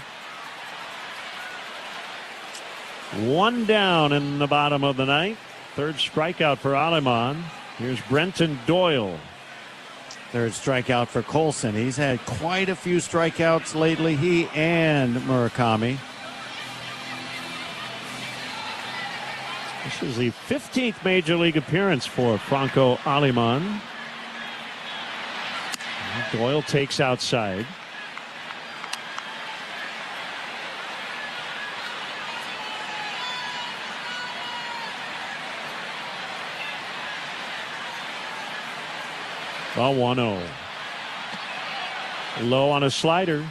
[SPEAKER 25] One down in the bottom of the ninth. Third strikeout for Aleman. Here's Brenton Doyle.
[SPEAKER 1] Third strikeout for Colson. He's had quite a few strikeouts lately, he and Murakami.
[SPEAKER 25] This is the 15th major league appearance for Franco Aleman. Doyle takes outside. A 1-0. Low on a slider.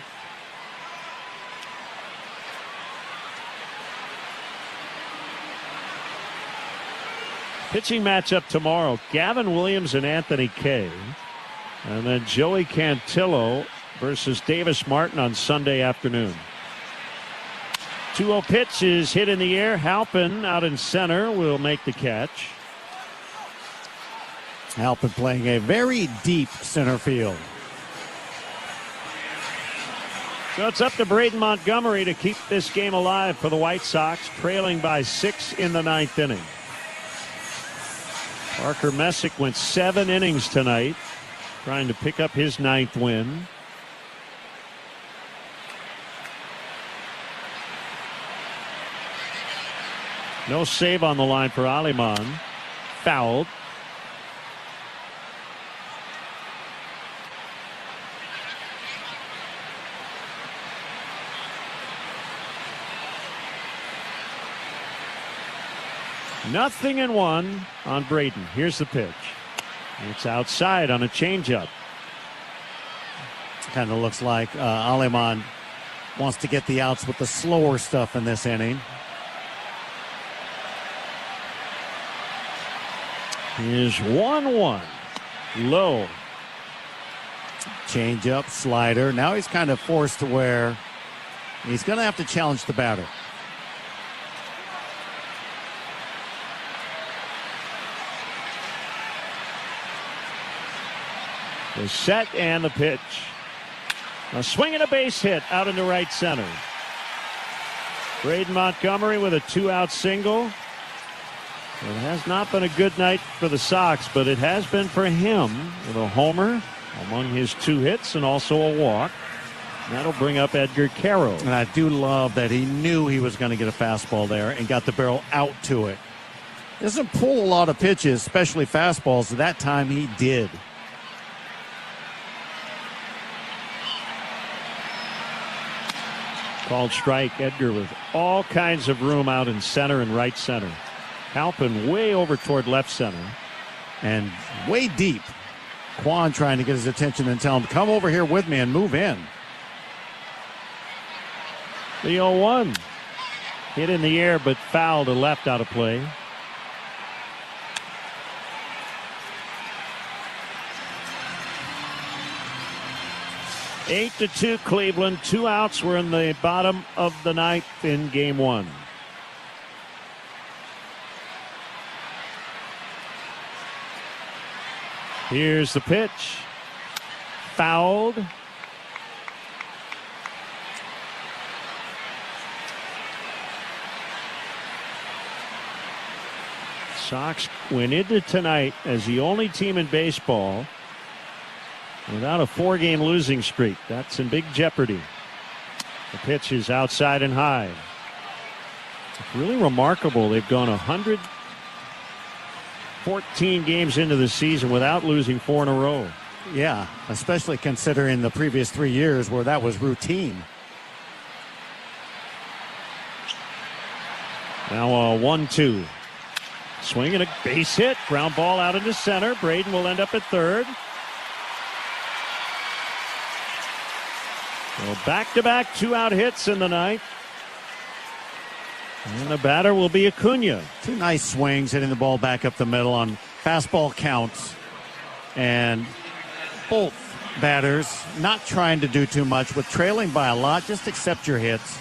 [SPEAKER 25] Pitching matchup tomorrow. Gavin Williams and Anthony Kay. And then Joey Cantillo versus Davis Martin on Sunday afternoon. 2-0 pitch is hit in the air. Halpin out in center will make the catch.
[SPEAKER 1] Halpin playing a very deep center field.
[SPEAKER 25] So it's up to Braden Montgomery to keep this game alive for the White Sox, trailing by 6 in the 9th inning. Parker Messick went 7 innings tonight, trying to pick up his 9th win. No save on the line for Aleman. Fouled. Nothing in 1 on Braden. Here's the pitch. It's outside on a changeup.
[SPEAKER 1] Kind of looks like Aleman wants to get the outs with the slower stuff in this inning.
[SPEAKER 25] Is 1-1. Low.
[SPEAKER 1] Changeup, slider. Now he's kind of forced to where he's going to have to challenge the batter.
[SPEAKER 25] The set and the pitch. A swing and a base hit out into right center. Braden Montgomery with a 2-out single. It has not been a good night for the Sox, but it has been for him with a homer among his 2 hits and also a walk. That'll bring up Edgar Caro.
[SPEAKER 1] And I do love that he knew he was going to get a fastball there and got the barrel out to it. Doesn't pull a lot of pitches, especially fastballs. That time he did.
[SPEAKER 25] Called strike. Edgar with all kinds of room out in center and right center. Halpin way over toward left center.
[SPEAKER 1] And way deep. Quan trying to get his attention and tell him, come over here with me and move in.
[SPEAKER 25] The 0-1. Hit in the air, but foul to left out of play. Eight to 2 Cleveland. 2 outs. We're in the bottom of the ninth in game 1. Here's the pitch. Fouled. Sox went into tonight as the only team in baseball without a 4-game losing streak. That's in big jeopardy. The pitch is outside and high. It's really remarkable. They've gone 114 games into the season without losing 4 in a row.
[SPEAKER 1] Yeah, especially considering the previous 3 years where that was routine.
[SPEAKER 25] Now a 1-2. Swing and a base hit. Ground ball out into center. Braden will end up at third. So back-to-back 2-out hits in the ninth. And the batter will be Acuna.
[SPEAKER 1] 2 nice swings hitting the ball back up the middle on fastball counts. And both batters not trying to do too much with trailing by a lot. Just accept your hits.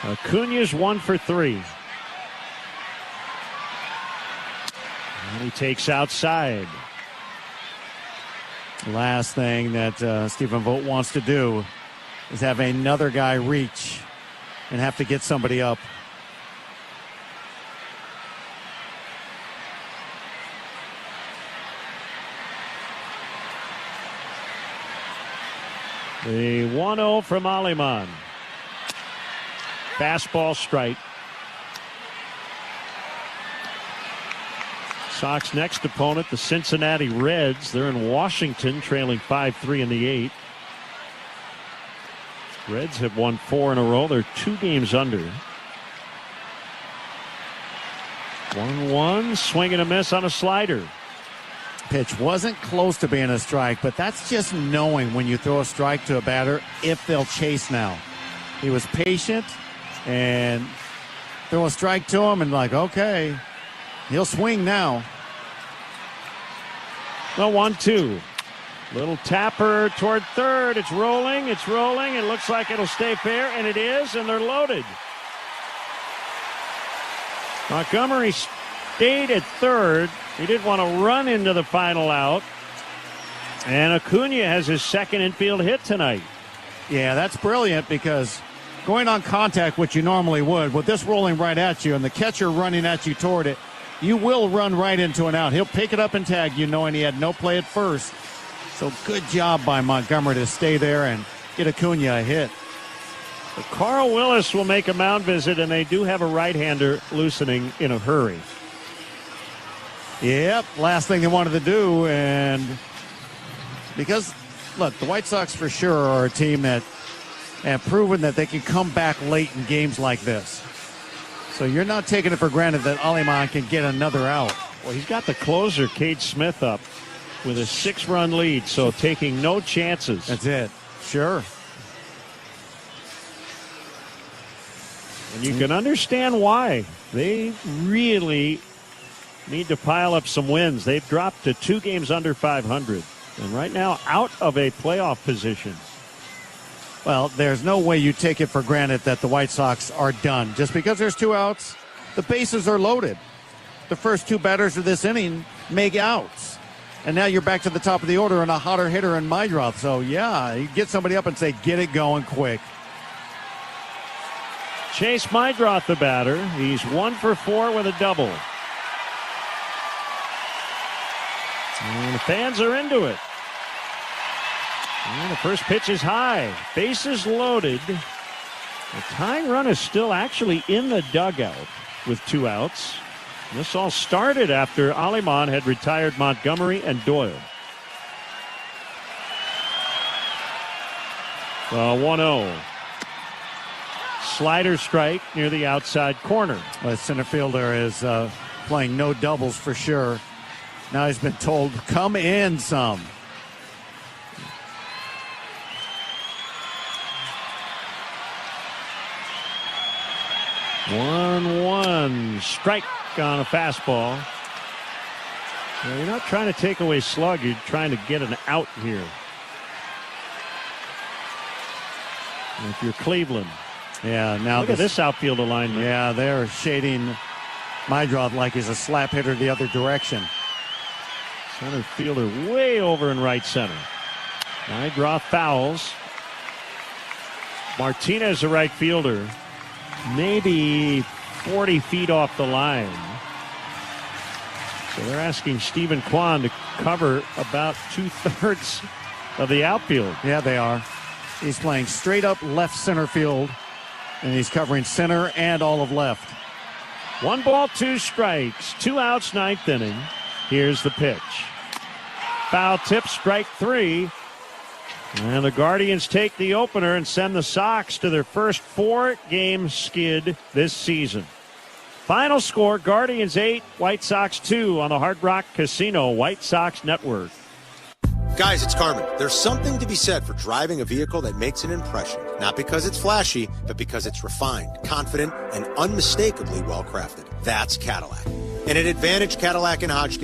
[SPEAKER 25] Acuna's 1 for 3. And he takes outside.
[SPEAKER 1] Last thing that Stephen Vogt wants to do is have another guy reach and have to get somebody up.
[SPEAKER 25] The 1-0 from Aleman. Fastball strike. Sox next opponent, the Cincinnati Reds. They're in Washington, trailing 5-3 in the 8th. Reds have won 4 in a row. They're 2 games under. 1-1, swing and a miss on a slider.
[SPEAKER 1] Pitch wasn't close to being a strike, but that's just knowing when you throw a strike to a batter if they'll chase now. He was patient and throw a strike to him and like, okay, he'll swing now.
[SPEAKER 25] The 1-2. Little tapper toward third. It's rolling. It's rolling. It looks like it'll stay fair, and it is, and they're loaded. Montgomery stayed at third. He didn't want to run into the final out. And Acuna has his second infield hit tonight.
[SPEAKER 1] Yeah, that's brilliant because going on contact, which you normally would, with this rolling right at you and the catcher running at you toward it, you will run right into an out. He'll pick it up and tag you, knowing he had no play at first. So good job by Montgomery to stay there and get Acuna a hit.
[SPEAKER 25] But Carl Willis will make a mound visit, and they do have a right-hander loosening in a hurry.
[SPEAKER 1] Yep, last thing they wanted to do, and because, look, the White Sox for sure are a team that have proven that they can come back late in games like this. So you're not taking it for granted that Aleman can get another out.
[SPEAKER 25] Well, he's got the closer, Cade Smith, up with a 6-run lead, so taking no chances.
[SPEAKER 1] That's it. Sure.
[SPEAKER 25] And you can understand why. They really need to pile up some wins. They've dropped to 2 games under 500. And right now, out of a playoff position.
[SPEAKER 1] Well, there's no way you take it for granted that the White Sox are done. Just because there's 2 outs, the bases are loaded. The first 2 batters of this inning make outs. And now you're back to the top of the order and a hotter hitter in Meidroth. So, yeah, you get somebody up and say, get it going quick.
[SPEAKER 25] Chase Meidroth, the batter. He's 1 for 4 with a double. And the fans are into it. And the first pitch is high. Bases loaded. The tying run is still actually in the dugout with 2 outs. This all started after Aleman had retired Montgomery and Doyle. 1-0. Slider strike near the outside corner.
[SPEAKER 1] The center fielder is playing no doubles for sure. Now he's been told, come in some.
[SPEAKER 25] One strike on a fastball. Well, you're not trying to take away slug. You're trying to get an out here. And if you're Cleveland.
[SPEAKER 1] Yeah, now
[SPEAKER 25] look at this outfield alignment.
[SPEAKER 1] Yeah, they're shading Mydrov like he's a slap hitter the other direction.
[SPEAKER 25] Center fielder way over in right center. Mydrov fouls. Martinez, the right fielder, maybe 40 feet off the line. So they're asking Stephen Kwan to cover about 2/3 of the outfield.
[SPEAKER 1] Yeah, they are. He's playing straight up left center field, and he's covering center and all of left.
[SPEAKER 25] 1 ball, 2 strikes, 2 outs, 9th inning. Here's the pitch. Foul tip, strike 3. And the Guardians take the opener and send the Sox to their first 4-game skid this season. Final score, Guardians 8, White Sox 2 on the Hard Rock Casino White Sox Network.
[SPEAKER 12] Guys, it's Carmen. There's something to be said for driving a vehicle that makes an impression. Not because it's flashy, but because it's refined, confident, and unmistakably well-crafted. That's Cadillac. And at Advantage Cadillac in Hodgkins,